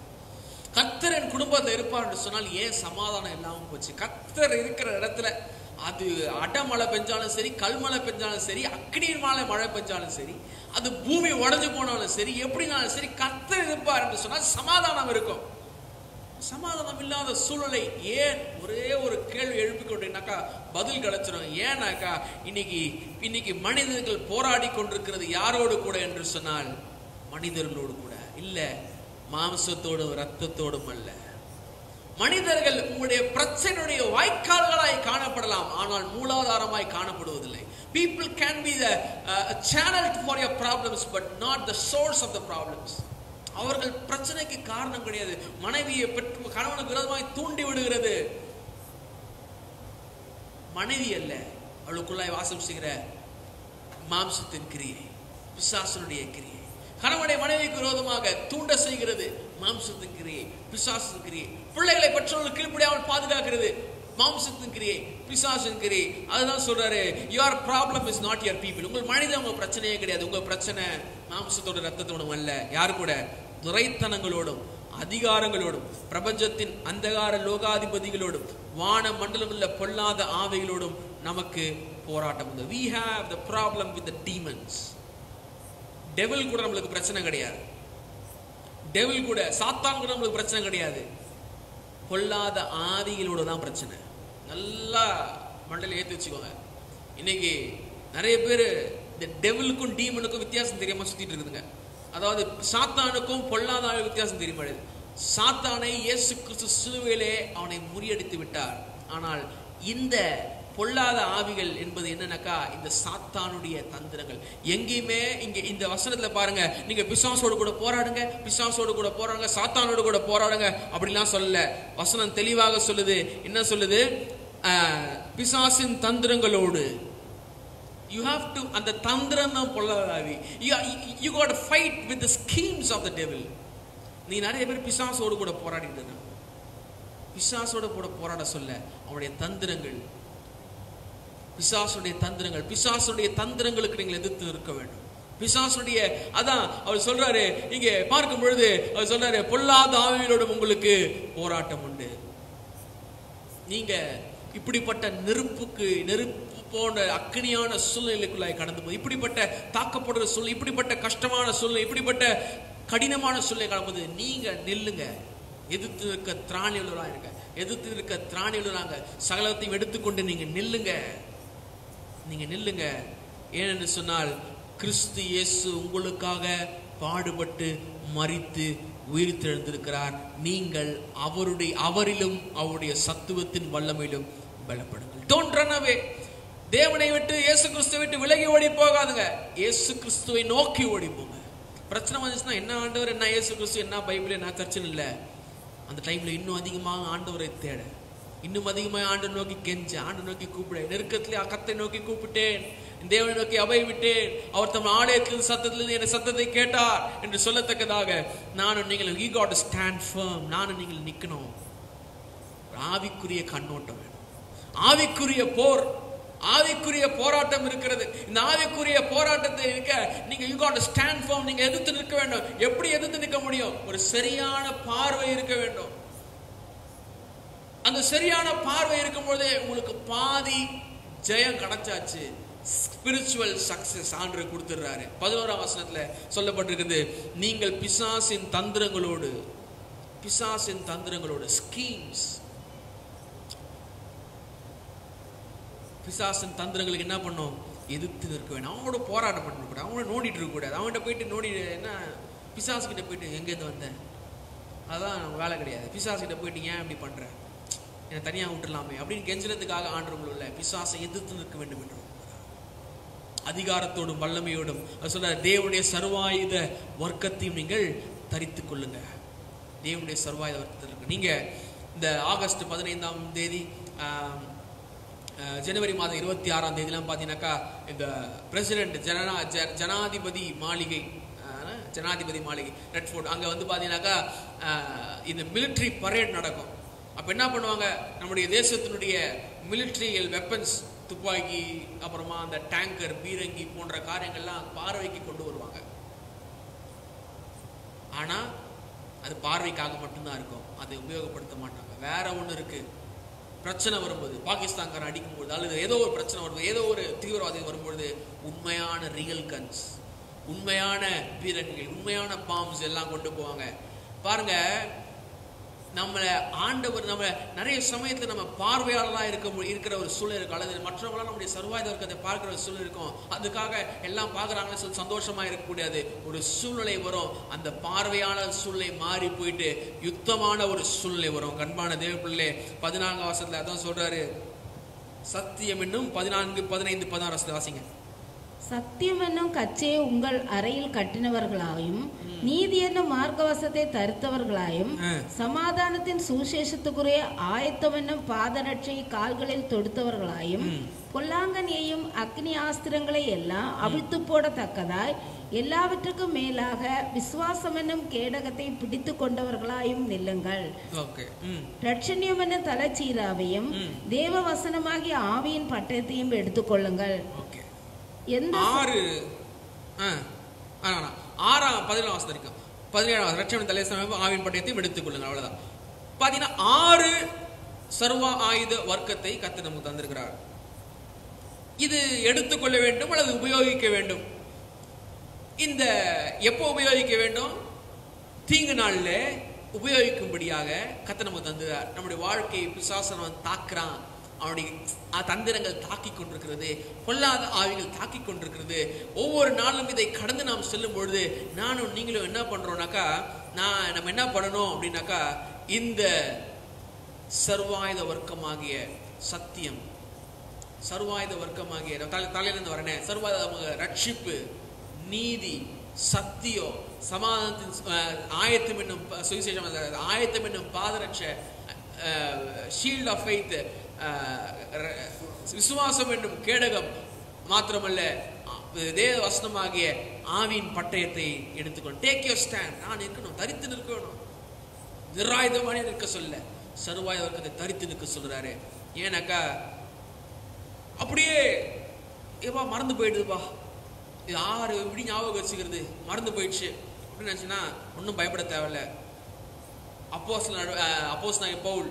கர்த்தர் என் குடும்பத்தில் இருப்பார் என்று சொன்னால் ஏன் சமாதானம் இல்லாமல் போச்சு? கர்த்தர் இருக்கிற இடத்துல அது அடமழை பெஞ்சாலும் சரி, கல்மழை பெஞ்சாலும் சரி, அக்னியின் மழை பெஞ்சாலும் சரி, அது பூமி உடைஞ்சு போனாலும் சரி, எப்படினாலும் சரி, கர்த்தர் இருப்பார் என்று சொன்னால் சமாதானம் இருக்கும். சமாதானம் இல்லாத சூழலை ஏன்? ஒரே ஒரு கேள்வி எழுப்பிக்கொண்டீங்கன்னாக்கா பதில் கிடைச்சிடும். ஏன்னாக்கா இன்னைக்கு மனிதர்கள் போராடி கொண்டிருக்கிறது யாரோடு கூட என்று சொன்னால் மனிதர்களோடு கூட இல்ல, மாம்சத்தோடும் ரத்தத்தோடும் அல்ல. மனிதர்கள் உங்களுடைய பிரச்சனையுடைய வாய்க்கால்களாய் காணப்படலாம், ஆனால் மூலாதாரமாய் காணப்படுவதில்லை. People can be the channel for your problems but not the source of the problems. அவர்கள் பிரச்சனைக்கு காரணம் கிடையாது. மனைவியை கணவனுக்கு விரோதமாய் தூண்டி விடுகிறது மனைவி அல்ல, அவளுக்குள்ளாய் வாசம் செய்கிற மாம்சத்தின் கிரியை, பிசாசனுடைய கிரியை. கணவனை மனைவிக்கு விரோதமாக தூண்ட செய்கிறது மாம்சத்தின் கிரியை, பிசாசின் கிரியை. பிள்ளைகளை பெற்றோர்கள் கீழ்ப்படியாமல் பாதுகாக்கிறது மாம்சத்தின் கிரியை, பிசாசின் கிரியை. அதுதான் சொல்றாரு, your problem is not your people. உங்கள் மனிதன் உங்க பிரச்சனையே கிடையாது. உங்க பிரச்சனை மாம்சத்தோட ரத்தத்தோடும் அல்ல. யாரு கூட? துரைத்தனங்களோடும் அதிகாரங்களோடும் பிரபஞ்சத்தின் அந்தகார லோகாதிபதிகளோடும் வான மண்டலம் உள்ள பொல்லாத ஆவிகளோடும் நமக்கு போராட்டம் உண்டு. We have the problem with the demons. Devil கூட நம்மளுக்கு பிரச்சனை கிடையாது. டெவில் கூட, சாத்தான் கூட நம்மளுக்கு பிரச்சனை கிடையாது. பொல்லாத ஆவிகளோட தான் பிரச்சனை. நல்லா மண்டல ஏற்றி வச்சுக்கோங்க. இன்னைக்கு நிறைய பேர் இந்த டெவிலுக்கும் டீமனுக்கும் வித்தியாசம் தெரியாம சுத்திட்டு இருக்குதுங்க. அதாவது சாத்தானுக்கும் பொல்லாத ஆவி வித்தியாசம் தெரியுமா? சாத்தானை இயேசு கிறிஸ்து சிலுவையிலே அவனை முறியடித்து விட்டார். ஆனால் இந்த பொல்லாத ஆவிகள் என்பது என்னன்னாக்கா இந்த சாத்தானுடைய தந்திரங்கள். எங்கேயுமே இங்க இந்த வசனத்துல பாருங்க, நீங்க பிசாசோடு கூட போராடுங்க, பிசாசோடு கூட போராடுங்க, சாத்தானோடு கூட போராடுங்க அப்படிலாம் சொல்லல. வசனம் தெளிவாக சொல்லுது. என்ன சொல்லுது? பிசாசின் தந்திரங்களோடு. You have to, அந்த தந்திரம் தான் பொல்லாத ஆவி. You got to fight with the schemes of the devil. நீ நிறைய பேர் பிசாசோடு கூட போராடிட்டு இருக்க. பிசாசோட கூட போராட சொல்ல அவனுடைய தந்திரங்கள், பிசாசுடைய தந்திரங்கள், பிசாசுடைய தந்திரங்களுக்கு நீங்கள் எதிர்த்து இருக்க வேண்டும். பிசாசுடைய அதான் அவர் சொல்றாரு இங்க பார்க்கும் பொழுது, அவர் சொல்றாரு பொல்லாத ஆவிகளோடு உங்களுக்கு போராட்டம் உண்டு. நீங்க இப்படிப்பட்ட நெருப்பு போன்ற அக்னியான சூழ்நிலைக்குள்ளாய் கடந்து போது, இப்படிப்பட்ட தாக்கப்படுற சூழ்நிலை, இப்படிப்பட்ட கஷ்டமான சூழ்நிலை, இப்படிப்பட்ட கடினமான சூழ்நிலை கடந்து நீங்க நில்லுங்க. எதிர்த்து இருக்க திராணியுள்ளவரா இருங்க, எதிர்த்து இருக்க திராணியுள்ளவராங்க. சகலத்தையும் எடுத்துக்கொண்டு நீங்க நில்லுங்க, நீங்க நில்லுங்க. ஏனென்று சொன்னால் கிறிஸ்து இயேசு உங்களுக்காக பாடுபட்டு மரித்து உயிர் தெழுந்திருக்கிறார். நீங்கள் அவரிலும் அவருடைய சத்துவத்தின் வல்லமையிலும் பலப்படுங்கள். Don't run away. தேவனை விட்டு, இயேசு கிறிஸ்துவை விட்டு விலகி ஓடி போகாதுங்க. இயேசு கிறிஸ்துவை நோக்கி ஓடி போங்க. பிரச்சனை வந்துச்சுன்னா என்ன ஆண்டவர், என்ன இயேசு கிறிஸ்து, என்ன பைபிள், என்ன சர்ச்சுன்னு இல்லை. அந்த டைம்ல இன்னும் அதிகமாக ஆண்டவரை தேட, இன்னும் அதிகமாக ஆண்டை நோக்கி கெஞ்ச, ஆண்டை நோக்கி கூப்பிட, நெருக்கத்திலே கர்த்தரை நோக்கி கூப்பிட்டேன், தேவனை நோக்கி அபயவிட்டேன், அவர் தம் ஆலயத்தில் சத்தத்திலிருந்து என் சத்தத்தை கேட்டார் என்று சொல்லத்தக்கதாக நானும் நீங்கள் we got to stand firm. நானும் நீங்கள் நிக்கணும். ஆவிக்குரிய கண்ணோட்டம் வேணும், ஆவிக்குரிய போர், ஆவிக்குரிய போராட்டம் இருக்கிறது. இந்த ஆவிக்குரிய போராட்டத்தை இருக்க நீங்க you got to stand firm. நீங்க எதிர்த்து நிற்க வேண்டும். எப்படி எதிர்த்து நிற்க முடியும்? ஒரு சரியான பார்வை இருக்க வேண்டும். அந்த சரியான பார்வை இருக்கும்போது உங்களுக்கு பாதி ஜெயம் கிடைச்சாச்சு. ஸ்பிரிச்சுவல் சக்சஸ் ஆண்டு கொடுத்துறாரு. 11ஆம் வசனத்துல சொல்லப்பட்டிருக்குது, நீங்கள் பிசாசின் தந்திரங்களோடு ஸ்கீம்ஸ், பிசாசின் தந்திரங்களுக்கு என்ன பண்ணும்? எதிர்த்து நிற்க வேணும். அவங்களோட போராட்டம் பண்ணக்கூடாது, அவங்களோட நோண்டிட்டு இருக்க கூடாது. அவங்கள்ட்ட போயிட்டு நோண்டி என்ன, பிசாசு கிட்ட போயிட்டு எங்கேருந்து வந்தேன், அதான் வேலை கிடையாது. பிசாசு கிட்ட போயிட்டு ஏன் இப்படி பண்ற, என்னை தனியா விட்டுலாமே அப்படின்னு கெஞ்சுறதுக்காக ஆண்டவர்கள் உள்ள பிசாசை எதிர்த்து நிற்க வேண்டும் என்று அதிகாரத்தோடும் வல்லமையோடும் சொல்ல, தேவனுடைய சர்வாயுத வர்க்கத்தையும் நீங்கள் தரித்துக் கொள்ளுங்க. தேவனுடைய சர்வாயுத வர்க்கத்தில் நீங்க இந்த ஆகஸ்ட் 15ஆம் தேதி ஜனவரி மாதம் 26ஆம் தேதிலாம் பார்த்தீங்கன்னாக்கா இந்த பிரசிடென்ட் ஜனாதிபதி மாளிகை ரெட்ஃபோர்ட் அங்கே வந்து பார்த்தீங்கன்னாக்கா இந்த மிலிட்ரி பரேட் நடக்கும். அப்போ என்ன பண்ணுவாங்க, நம்முடைய தேசத்தினுடைய மிலிட்ரியல் வெப்பன்ஸ், துப்பாக்கி, அப்புறமா அந்த டேங்கர், பீரங்கி போன்ற காரியங்கள்லாம் பார்வைக்கு கொண்டு வருவாங்க. ஆனா அது பார்வைக்காக மட்டும்தான் இருக்கும், அதை உபயோகப்படுத்த மாட்டாங்க. வேற ஒண்ணு இருக்கு, பிரச்சனை வரும்போது, பாகிஸ்தான்காரன் அடிக்கும்போது, அல்லது ஏதோ ஒரு பிரச்சனை வரும்போது, ஏதோ ஒரு தீவிரவாதி வரும்போது, உண்மையான ரியல் கன்ஸ், உண்மையான பீரங்கிகள், உண்மையான பாம்ஸ் எல்லாம் கொண்டு போவாங்க. பாருங்க, நம்மளை ஆண்டவர் நம்ம நிறைய சமயத்துல நம்ம பார்வையாளர்களா இருக்கிற ஒரு சூழல் இருக்கும், அல்லது மற்றவங்களாம் நம்முடைய சர்வாயுத வர்க்கத்தை பார்க்கிற ஒரு சூழல் இருக்கும். அதுக்காக எல்லாம் பார்க்குறாங்கன்னு சொல்லி சந்தோஷமா இருக்கக்கூடாது. ஒரு சூழ்நிலை வரும், அந்த பார்வையாளர் சூழ்நிலை மாறி போயிட்டு யுத்தமான ஒரு சூழ்நிலை வரும். கண்பான தேவ பிள்ளை 14ஆம் வசனத்துல அதான் சொல்றாரு, சத்தியம் என்னும் 14, 15, 16 வசனத்தை வாசிங்க. சத்தியம் என்னும் கச்சையை உங்கள் அறையில் கட்டினவர்களாயும், நீதி என்னும் மார்க்கவசத்தை தரித்தவர்களாயும், சமாதானத்தின் சுவிசேஷத்துக்குரிய ஆயத்தம் என்னும் பாதரட்சை கால்களில் தொடுத்தவர்களாயும், பொல்லாங்கனியையும் அக்னி ஆஸ்திரங்களை எல்லாம் அவிழ்த்து போடத்தக்கதாய் எல்லாவற்றுக்கும் மேலாக விசுவாசம் என்னும் கேடகத்தை பிடித்து கொண்டவர்களாயும் நில்லுங்கள். ரட்சண்யம் என்னும் தலைச்சீராவையும் தேவ வசனமாகிய ஆவியின் பட்டயத்தையும் எடுத்துக்கொள்ளுங்கள். 17 ரட்சண தலைசமயம் ஆவின் பட்டயத்தையும் எடுத்துக் கொள்ளுங்க. அவ்வளவுதான். பாத்தீங்கன்னா 6 சர்வ ஆயுத வர்க்கத்தை கர்த்தர் நமக்கு தந்திருக்கிறார். இது எடுத்துக்கொள்ள வேண்டும் அல்லது உபயோகிக்க வேண்டும். இந்த எப்போ உபயோகிக்க வேண்டும்? தீங்கு நாள்ல உபயோகிக்கும்படியாக கர்த்தர் நமக்கு தந்துகிறார். நம்முடைய வாழ்க்கையை பிசாசன் தாக்குறான், அவனுடைய தந்திரங்கள் தாக்கி கொண்டிருக்கிறது, பொல்லாத ஆவிகள் தாக்கி கொண்டிருக்கிறது. ஒவ்வொரு நாளும் இதை கடந்து நாம் செல்லும் பொழுது நானும் நீங்களும் என்ன பண்றோம்னாக்கா, நம்ம என்ன பண்ணணும் அப்படின்னாக்கா, இந்த சர்வாயுத வர்க்கமாகிய சத்தியம், சர்வாயுத வர்க்கமாகிய தலையிலிருந்து வரனே சர்வாயுத ரட்சிப்பு, நீதி, சத்தியம், சமாதானத்தின் ஆயத்தம் என்னும் சுவிசேஷம், ஆயத்தம் என்னும் பாதரட்சை, ஷீல்ட் ஆஃப் ஃபெய்த், விசுவாசம் என்னும் கேடகம், மாத்திரமல்ல தேவ வசனமாகிய ஆவியின் பட்டயத்தை எடுத்துக்கொண்டு டேக் யுவர் ஸ்டாண்ட். நான் இருக்கணும், தரித்து நிற்கணும், நிராயுதமான நிற்க சொல்ல, சர்வாயுத வர்க்கத்தை தரித்து நிற்க சொல்றாரு. ஏன்னாக்கா அப்படியே ஏப்பா மறந்து போயிடுதுப்பா, இது 6 இப்படி ஞாபகம் வச்சுக்கிறது மறந்து போயிடுச்சு அப்படின்னு நினைச்சுன்னா ஒன்றும் பயப்பட தேவையில்ல. அப்போஸ்தலனாகிய பவுல்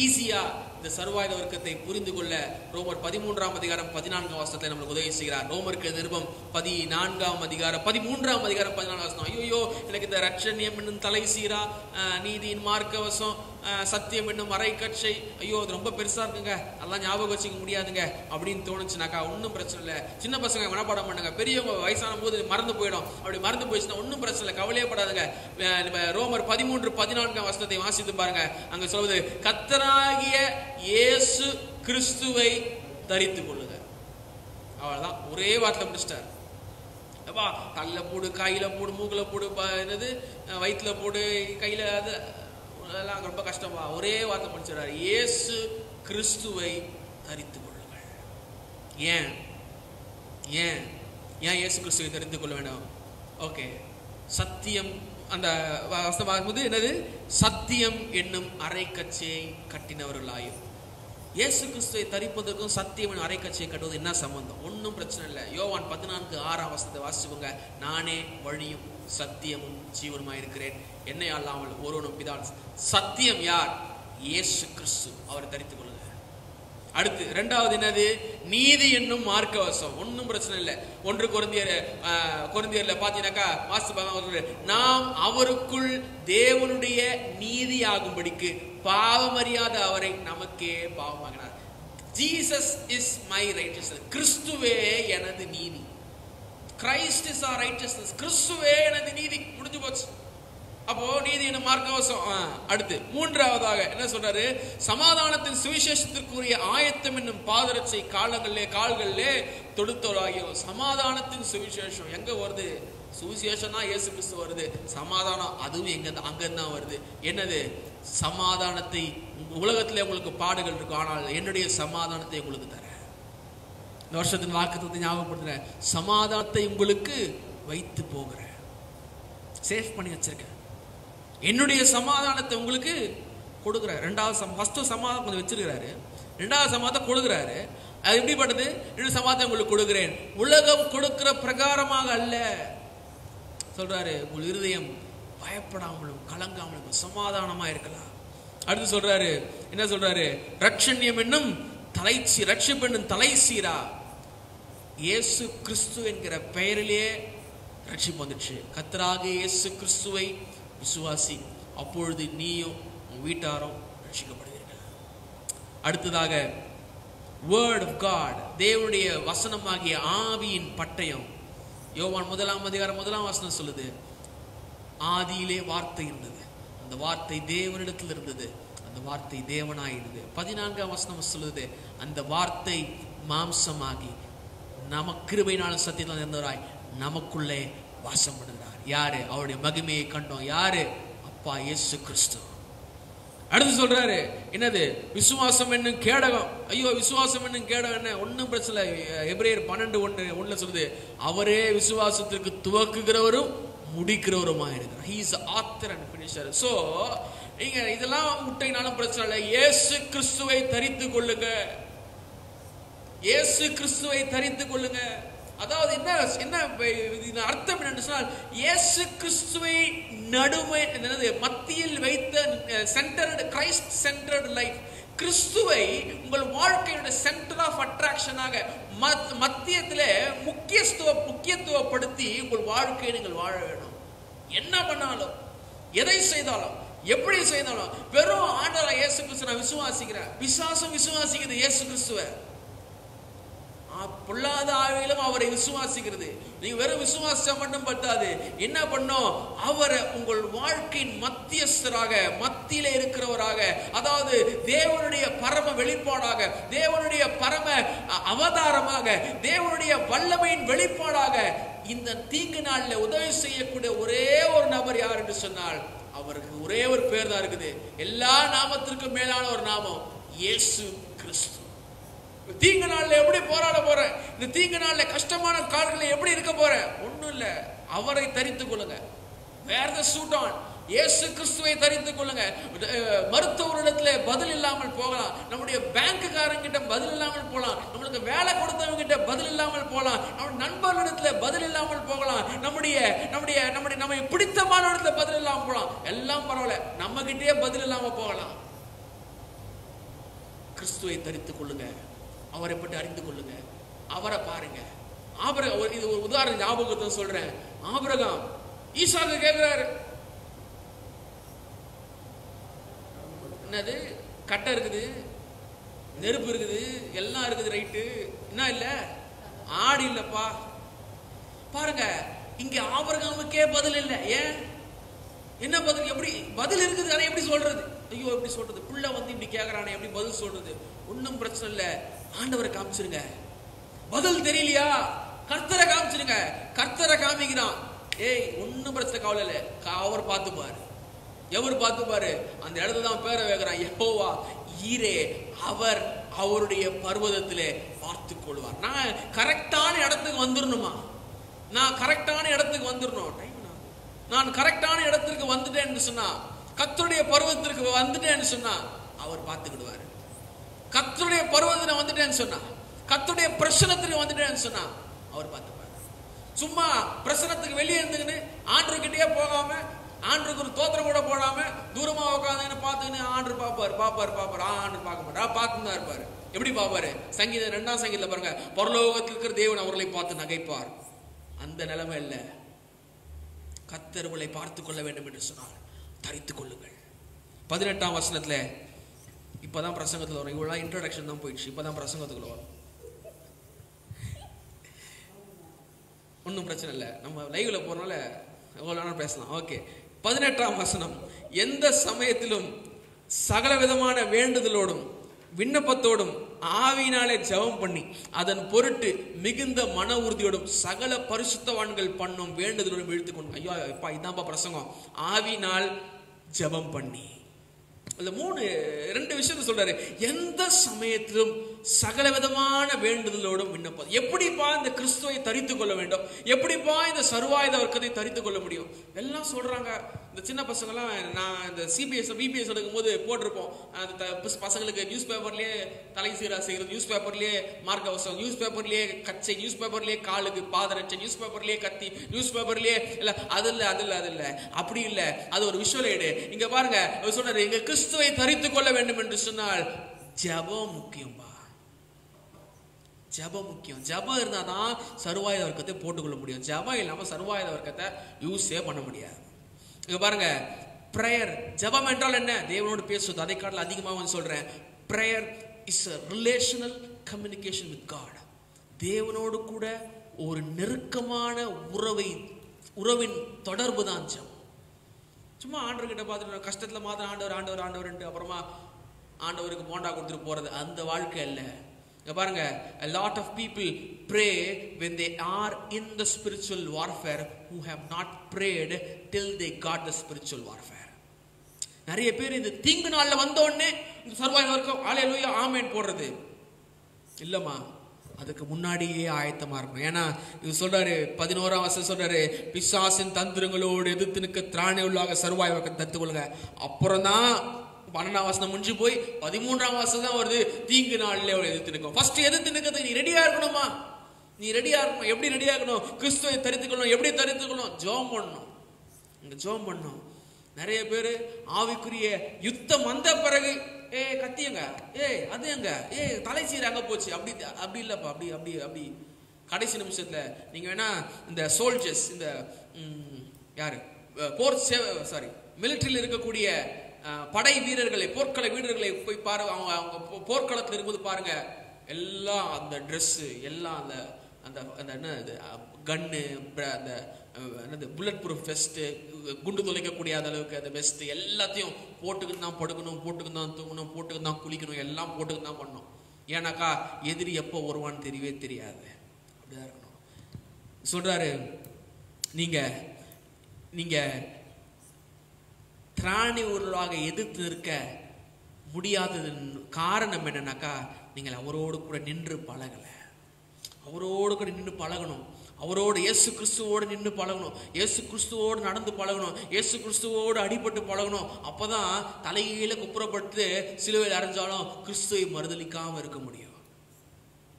ஈஸியா இந்த சர்வாயுத வர்க்கத்தை புரிந்து கொள்ள ரோமர் 13ஆம் அதிகாரம் 14ஆம் வசனத்தை நம்மளுக்கு உதவி செய்கிறார். ரோமருக்கு நிருபம் 14ஆம் அதிகாரம் 13ஆம் அதிகாரம் 14ஆம் வசனம். ஐயோ, எனக்கு இந்த ரட்சண்யம் என்னும் தலை சீரா, நீதியின் மார்க்கவசம், சத்தியம் என்னும் அரைக்கட்சை, ஐயோ அது ரொம்ப பெருசா இருக்குங்க, அதெல்லாம் ஞாபகம் வச்சுக்க முடியாதுங்க அப்படின்னு தோணுச்சுனாக்கா ஒன்றும் பிரச்சனை இல்லை. சின்ன பசங்க மனப்பாடம் பண்ணுங்க, பெரியவங்க வயசான போது மறந்து போயிடும். அப்படி மறந்து போயிடுச்சுன்னா ஒன்றும் பிரச்சனை இல்லை, கவலையப்படாதுங்க. ரோமர் 13-14ஆம் வசனத்தை வாசித்து பாருங்க. அங்க சொல்வது, கர்த்தராகிய இயேசு கிறிஸ்துவை தரித்துக் கொள்ளுங்க. அவ்வளவுதான், ஒரே வார்த்தை முடிச்சிட்டார். கல்ல போடு, கையில போடு, மூக்குல போடு, என்னது வயிற்றுல போடு, கையில, அது அதெல்லாம் ரொம்ப கஷ்டமா, ஒரே வார்த்தை முடிச்சிடறாரு, இயேசு கிறிஸ்துவை தரித்து கொள்ளுங்கள். ஏன் ஏன் ஏன் இயேசு கிறிஸ்துவை தெரிந்து கொள்ள வேண்டும்? ஓகே, சத்தியம், அந்த வசனமாகும்போது என்னது, சத்தியம் என்னும் அரைக்கச்சையை கட்டினவர்களாயும். இயேசு கிறிஸ்துவை தரிப்பதற்கும் சத்தியம் என்னும் அரைக்கச்சையை கட்டுவது என்ன சம்பந்தம்? ஒன்றும் பிரச்சனை இல்லை. யோவான் 14:6 வாசிச்சுக்கோங்க. நானே வழியும் சத்தியமும் ஜீவனுமாய் இருக்கிறேன், என்னை அல்லாமல் ஒருவனும் பிதா. சத்தியம் யார்? இயேசு கிறிஸ்து. அவரை தரித்துக் கொள்ளுங்க. அடுத்து இரண்டாவது என்னது? நீதி என்னும் மார்க்கவசம். ஒன்னும் பிரச்சனை இல்லை. 1 கொரிந்தியர்ல பாத்தீங்கன்னாக்கா மாஸ்டர், நாம் அவருக்குள் தேவனுடைய நீதி ஆகும்படிக்கு பாவமறியாத அவரை நமக்கே பாவமாகினார். Jesus is my righteousness. கிறிஸ்துவே எனது நீதி. Christ is our righteousness. கிறிஸ்துவே எனது நீதி. முடிஞ்சு போச்சு. அப்போ நீதி என்ன மார்க்கவசம். அடுத்து மூன்றாவதாக என்ன சொல்றாரு? சமாதானத்தின் சுவிசேஷத்திற்குரிய ஆயத்தம் என்னும் பாதரட்சை கால்களிலே தொடுத்தோராகியோம். சமாதானத்தின் சுவிசேஷம் எங்க வருது? சுவிசேஷம் தான் இயேசு கிறிஸ்து வருது. சமாதானம் அதுவும் அங்கதான் வருது. என்னது? சமாதானத்தை, உலகத்திலே உங்களுக்கு பாடுகள் இருக்கும், ஆனால் என்னுடைய சமாதானத்தை உங்களுக்கு தரேன். இந்த வருஷத்தின் வாக்குத்தத்தத்தை ஞாபகப்படுத்துறேன். சமாதானத்தை உங்களுக்கு வைத்து போகிறேன், சேஃப் பண்ணி வச்சிருக்கேன். என்னுடைய சமாதானத்தை உங்களுக்கு கொடுக்குறாரு. ஃபர்ஸ்ட் சமாதானம் கொஞ்சம் வச்சிருக்கிறாரு, ரெண்டாவது சமாதானத்தை கொடுக்குறாரு. அது எப்படிப்பட்டது? இன்னொரு சமாதானம் உங்களுக்கு கொடுக்கிறேன், உலகம் கொடுக்கிற பிரகாரமாக அல்ல சொல்றாரு. உங்கள் இருதயம் பயப்படாமலும் கலங்காமலும் சமாதானமா இருக்கலாம். அடுத்து சொல்றாரு, என்ன சொல்றாரு? ரட்சண்யம் என்னும் தலைச்சி, ரட்சிப்பு என்னும் தலைசீரா. இயேசு கிறிஸ்து என்கிற பெயரிலே ரட்சிப்பு வந்துச்சு. கர்த்தராகிய இயேசு கிறிஸ்துவை விசுவாசி, அப்பொழுது நீயும் உன் வீட்டாரும் ரட்சிக்கப்படுவீர்கள். அடுத்ததாக வேர்ட் ஆஃப் காட், தேவனுடைய வசனமாகிய ஆவியின் பட்டயம். யோவான் 1:1 சொல்லுது, ஆதியிலே வார்த்தை இருந்தது, அந்த வார்த்தை தேவனிடத்தில் இருந்தது, அந்த வார்த்தை தேவனாய் இருந்தது. 14 சொல்லுது, அந்த வார்த்தை மாம்சமாகி கிருபையினாலும் சத்தியத்தினாலும் இருந்தவராய் நமக்குள்ளே வாசம் பண்ணுகிறார். யாரு? அவருடைய மகிமையை கண்டோம். யாரு? அப்பா இயேசு கிறிஸ்து. அடுத்து சொல்றாரு, என்னது? விசுவாசம் என்னும் கேடகம். ஐயோ, விசுவாசம் என்னும் கேடகம் என்ன? ஒன்னும் பிரச்சனை. எபிரேயர் 12:1 சொல்லுது, அவரே விசுவாசத்திற்கு துவக்குகிறவரும் முடிக்கிறவருமா இருக்கிறார். He is the author and finisher. So நீங்க இதெல்லாம் விட்டீங்கனாலும் பிரச்சனை இல்லை. இயேசு கிறிஸ்துவை தரித்துக் கொள்ளுங்க. இயேசு கிறிஸ்துவை தரித்துக் கொள்ளுங்க. அதாவது என்ன அர்த்தம் என்னன்னு சொன்னால், இயேசு கிறிஸ்துவை மத்தியில் வைத்த சென்டர்டு, கிரைஸ்ட் சென்டர்டு லைஃப். கிறிஸ்துவை உங்கள் வாழ்க்கையோட சென்டர் ஆஃப் அட்ராக்ஷனாக மத்தியத்திலே முக்கியத்துவப்படுத்தி உங்கள் வாழ்க்கையை நீங்கள் வாழ வேண்டும். என்ன பண்ணாலும், எதை செய்தாலும், எப்படி செய்தாலும் வெறும் ஆண்டவராகிய இயேசு கிறிஸ்துவை நான் விசுவாசிக்கிறேன். விசுவாசிக்கிறது இயேசு கிறிஸ்துவை. பொல்லாத ஆவியிலும் அவரை விசுவாசிக்கிறது. நீங்க வெறும் விசுவாசம் மட்டும் பத்தாது, என்ன பண்ணும்? அவரை உங்கள் வாழ்க்கையின் மத்தியஸ்தராக, மத்தியில இருக்கிறவராக, அதாவது தேவனுடைய பரம வெளிப்பாடாக, தேவனுடைய பரம அவதாரமாக, தேவனுடைய வல்லமையின் வெளிப்பாடாக இந்த தீங்கு நாளில் உதவி செய்யக்கூடிய ஒரே ஒரு நபர் யார் என்று சொன்னால், அவருக்கு ஒரே ஒரு பேர் தான் இருக்குது. எல்லா நாமத்திற்கும் மேலான ஒரு நாமம், இயேசு கிறிஸ்து. தீங்கு நாள்ல எப்படி போராட போற? இந்த தீங்கு நாள்ல கஷ்டமான கால்களை எப்படி இருக்க போற? ஒண்ணும் இல்ல, அவரை தரித்துக் கொள்ளுங்க. Wear the suit on. இயேசு கிறிஸ்துவை தரித்துக் கொள்ளுங்க. மருத்துவரிடத்துல பதில் இல்லாமல் போகலாம், நம்முடைய பேங்குக்காரங்கிட்ட பதில் இல்லாமல் போகலாம், நம்மளுக்கு வேலை கொடுத்தவங்க கிட்ட பதில் இல்லாமல் போகலாம், நம்ம நண்பர்களிடத்துல பதில் இல்லாமல் போகலாம், நம்ம பிடித்தமான இடத்துல பதில் இல்லாமல் போகலாம். எல்லாம் பரவாயில்ல, நம்ம கிட்டே பதில் இல்லாம போகலாம். கிறிஸ்துவை தரித்துக் கொள்ளுங்க, அவரை பற்றி அறிந்து கொள்ளுங்க, அவரை பாருங்க. இது ஒரு உதாரண ஞாபகத்தை சொல்றேன். ஆபிரகாம் ஈசாக்கு கேட்கிறாரு, என்னது? கட்டை இருக்குது, நெருப்பு இருக்குது, எல்லாம் இருக்குது, ரைட்டு. என்ன இல்ல? ஆடு இல்லப்பா. பாருங்க, இங்க ஆபிரகாமுக்கே பதில் இல்லை. ஏன்? என்ன பதில்? எப்படி பதில் இருக்குது, ஆனா எப்படி சொல்றது? ஐயோ, எப்படி சொல்றது? புள்ள வந்து இப்படி கேக்குறானே, எப்படி பதில் சொல்றது? ஒன்னும் பிரச்சனை இல்ல, ஆண்டவரை காமிச்சிருங்க. பதில் தெரியலையா? கர்த்தரை காமிச்சிருங்க. கர்த்தரை காமிக்கிறான். ஏய், ஒன்னும் பிரச்சனை, கவலை இல்ல, அவர் பார்த்துப்பாரு. எவர் பார்த்துப்பாரு? அந்த இடத்துல தான் பேரை வைக்கிறான், யெகோவா ஈரே, அவர் அவருடைய பர்வதத்திலே பார்த்துக் கொள்வார். நான் கரெக்டான இடத்துக்கு வந்துடணுமா? நான் கரெக்டான இடத்துக்கு வந்துடணும். நான் கரெக்டான இடத்துக்கு வந்துட்டேன்னு சொன்னா, கர்த்தருடைய பர்வதத்திற்கு வந்துட்டேன்னு சொன்னா அவர் பார்த்துக்கிடுவாரு. கர்த்தருடைய பர்வதத்துல வந்துட்டேன்னு சொன்னா, கர்த்தருடைய பிரசனத்துக்கு வந்துட்டேன்னு சொன்னா அவர் பார்த்துப்பாரு. சும்மா பிரசனத்துக்கு வெளியே இருந்துக்கின்னு ஆண்டவர்கிட்டயே போகாம, ஆண்டருக்கு ஒரு தோத்திரம் கூட போடாம தூரமா உட்காந்து பார்த்துக்கின்னு ஆண்டர் பாப்பாரு ஆண்டர் பார்க்க மாட்டார், பார்த்துதான் இருப்பாரு. எப்படி பார்ப்பாரு? சங்கீதம் 2ஆம் சங்கீதத்துல பாருங்க, பரலோகத்தில் இருக்கிற தேவன் அவர்களை பார்த்து நகைப்பார். அந்த நிலைமை இல்ல. கர்த்தர் உங்களை பார்த்துக் கொள்ள வேண்டும் என்று சொன்னார், தரித்துக் கொள்ளுங்கள். 18ஆம் வசனத்துல, இப்பதான் பிரசங்கத்துல வரும், இவ்வளவு இன்ட்ரோடக்ஷன் தான் போயிடுச்சு, இப்பதான் பிரசங்கத்துக்குள்ள வரும். ஒன்றும் பிரச்சனை இல்லை, நம்ம லைவ்ல போறனால எவ்வளவு நேரம் பேசலாம். ஓகே, 18ஆம் வசனம், எந்த சமயத்திலும் சகல விதமான வேண்டுதலோடும் விண்ணப்பத்தோடும் ஆவியினாலே ஜெபம் பண்ணி அதன் பொருட்டு மிகுந்த மன உறுதியோடும் சகல பரிசுத்தவான்கள் பண்ணும் வேண்டுதலோடும் இழுத்துக்கொண்டு. ஐயோ அப்பா, இதான்ப்பா பிரசங்கம். ஆவியினால் ஜெபம் பண்ணி. அந்த 2 விஷயத்தை சொல்றாரு. எந்த சமயத்திலும் சகல விதமான வேண்டுதலோடும் விண்ணப்பம். எப்படிப்பா இந்த கிறிஸ்துவை தரித்துக் கொள்ள வேண்டும்? எப்படிப்பா இந்த சர்வாயுத வர்க்கத்தை தரித்துக் கொள்ள முடியும்? எல்லாம் சொல்றாங்க. இந்த சின்ன பசங்கெல்லாம், நான் இந்த சிபிஎஸ் பிபிஎஸ் எடுக்கும் போது போட்டிருப்போம், அந்த பசங்களுக்கு நியூஸ் பேப்பர்லயே தலை சீரா செய்யறது, நியூஸ் பேப்பர்லயே மார்க் அவசரம், நியூஸ் பேப்பர்லயே கச்சை, நியூஸ் பேப்பர்லயே காலுக்கு பாதரட்சை, நியூஸ் பேப்பர்லயே கத்தி, நியூஸ் பேப்பர்லயே இல்ல. அது இல்ல அப்படி இல்ல, அது ஒரு விஷுவல் எய்டு. இங்க பாருங்க, சொல்றாரு, எங்க கிறிஸ்துவை தரித்துக் கொள்ள வேண்டும் என்று சொன்னால் ஜெபம் முக்கியம்பா. ஜெபம் முக்கியம். ஜெபம் இருந்தாதான் சர்வாயுத வர்க்கத்தை போட்டுக்கொள்ள முடியும். ஜெபம் இல்லாம சர்வாயுத வர்க்கத்தை யூஸே பண்ண முடியாது. இங்க பாருங்க, பிரேயர், ஜெபம் என்றால் என்ன? தேவனோடு பேசுவது. அதை காட்டில் அதிகமாக சொல்றேன், prayer is a relational communication with God. தேவனோடு கூட ஒரு நெருக்கமான உறவின் தொடர்பு தான் ஜெபம். சும்மா ஆண்டவர்கிட்ட பார்த்துட்டு கஷ்டத்துல மாத்திரம் ஆண்டவர் அப்புறமா ஆண்டவருக்கு போண்டா கொடுத்துட்டு போறது, அந்த வாழ்க்கை இல்ல. பாருங்க, a lot of people pray when they are in the spiritual warfare who have not prayed till they got the spiritual warfare. நிறைய பேர் இந்த தீங்கு நாள்ல வந்த உடனே இந்த சர்வாயுத வர்க்கம் ஹல்லேலூயா ஆமென் போடுறது இல்லம்மா, அதுக்கு முன்னாடியே ஆயத்தமா இருக்கணும். ஏன்னா இது சொல்றாரு, 11ஆம் வசனம் சொல்றாரு, பிசாசின் தந்திரங்களோடு எதிர்த்து நிற்க திராணி உள்ளாக சர்வாயுத வர்க்கத்தை தத்துக் கொள்ளுங்க. அப்புறம் தான் 12ஆம் வசனம் முடிஞ்சு போய் 13ஆம் வசனம் தான் வருது, தீங்கு நாள்ல எதிர்த்து நிற்கும். ஃபர்ஸ்ட் எதிர்த்து நிற்கிறதுக்கு நீ ரெடியா இருக்கணுமா? நீ ரெடியா இருக்கணும். எப்படி ரெடியா இருக்கணும்? கிறிஸ்துவை தரித்துக்கணும். எப்படி தரித்துக்கணும்? ஜெபம் பண்ணணும். இங்க ஜெபம் பண்ணணும். நிறைய பேரு ஆவிக்குரிய யுத்தம் வந்த பிறகு கத்தியங்க, அது எங்க, தலை சீர் அங்க போச்சு, அப்படி இல்லப்பா, அப்படி கடைசி நிமிஷத்துல நீங்க வேணா இந்த சோல்ஜர்ஸ், இந்த யாரு மிலிட்டரியில் இருக்கக்கூடிய படை வீரர்களை, போர்க்கள வீரர்களை போய் பாருங்க. அவங்க போர்க்களத்தில் இருக்கும்போது பாருங்க, எல்லாம் அந்த ட்ரெஸ் எல்லாம் அந்த என்ன கன்னு, அந்த என்னது புல்லட் ப்ரூஃப் வெஸ்ட், குண்டு துளைக்கக்கூடிய அளவுக்கு அந்த வெஸ்ட் எல்லாத்தையும் போட்டுக்கிட்டு தான் படுக்கணும், போட்டுக்கிட்டு தான் தூங்கணும், போட்டுக்கிட்டு தான் குளிக்கணும், எல்லாம் போட்டுக்கிட்டு தான் பண்ணணும். ஏன்னாக்கா எதிரி எப்போ வருவான்னு தெரியவே தெரியாது. அப்படிதான் இருக்கணும். சொல்றாரு, நீங்க திராணி ஊர்களாக எதிர்த்து இருக்க முடியாதது காரணம் என்னன்னாக்கா, நீங்கள் அவரோடு கூட நின்று பழகல. அவரோடு கூட நின்று பழகணும். அவரோடு இயேசு கிறிஸ்துவோடு நின்று பழகணும். இயேசு கிறிஸ்துவோடு நடந்து பழகணும். இயேசு கிறிஸ்துவோடு அடிபட்டு பழகணும். அப்பதான் தலையில குப்புறப்பட்டு சிலுவையில் அரைஞ்சாலும் கிறிஸ்துவை மறுதலிக்காம இருக்க முடியும்.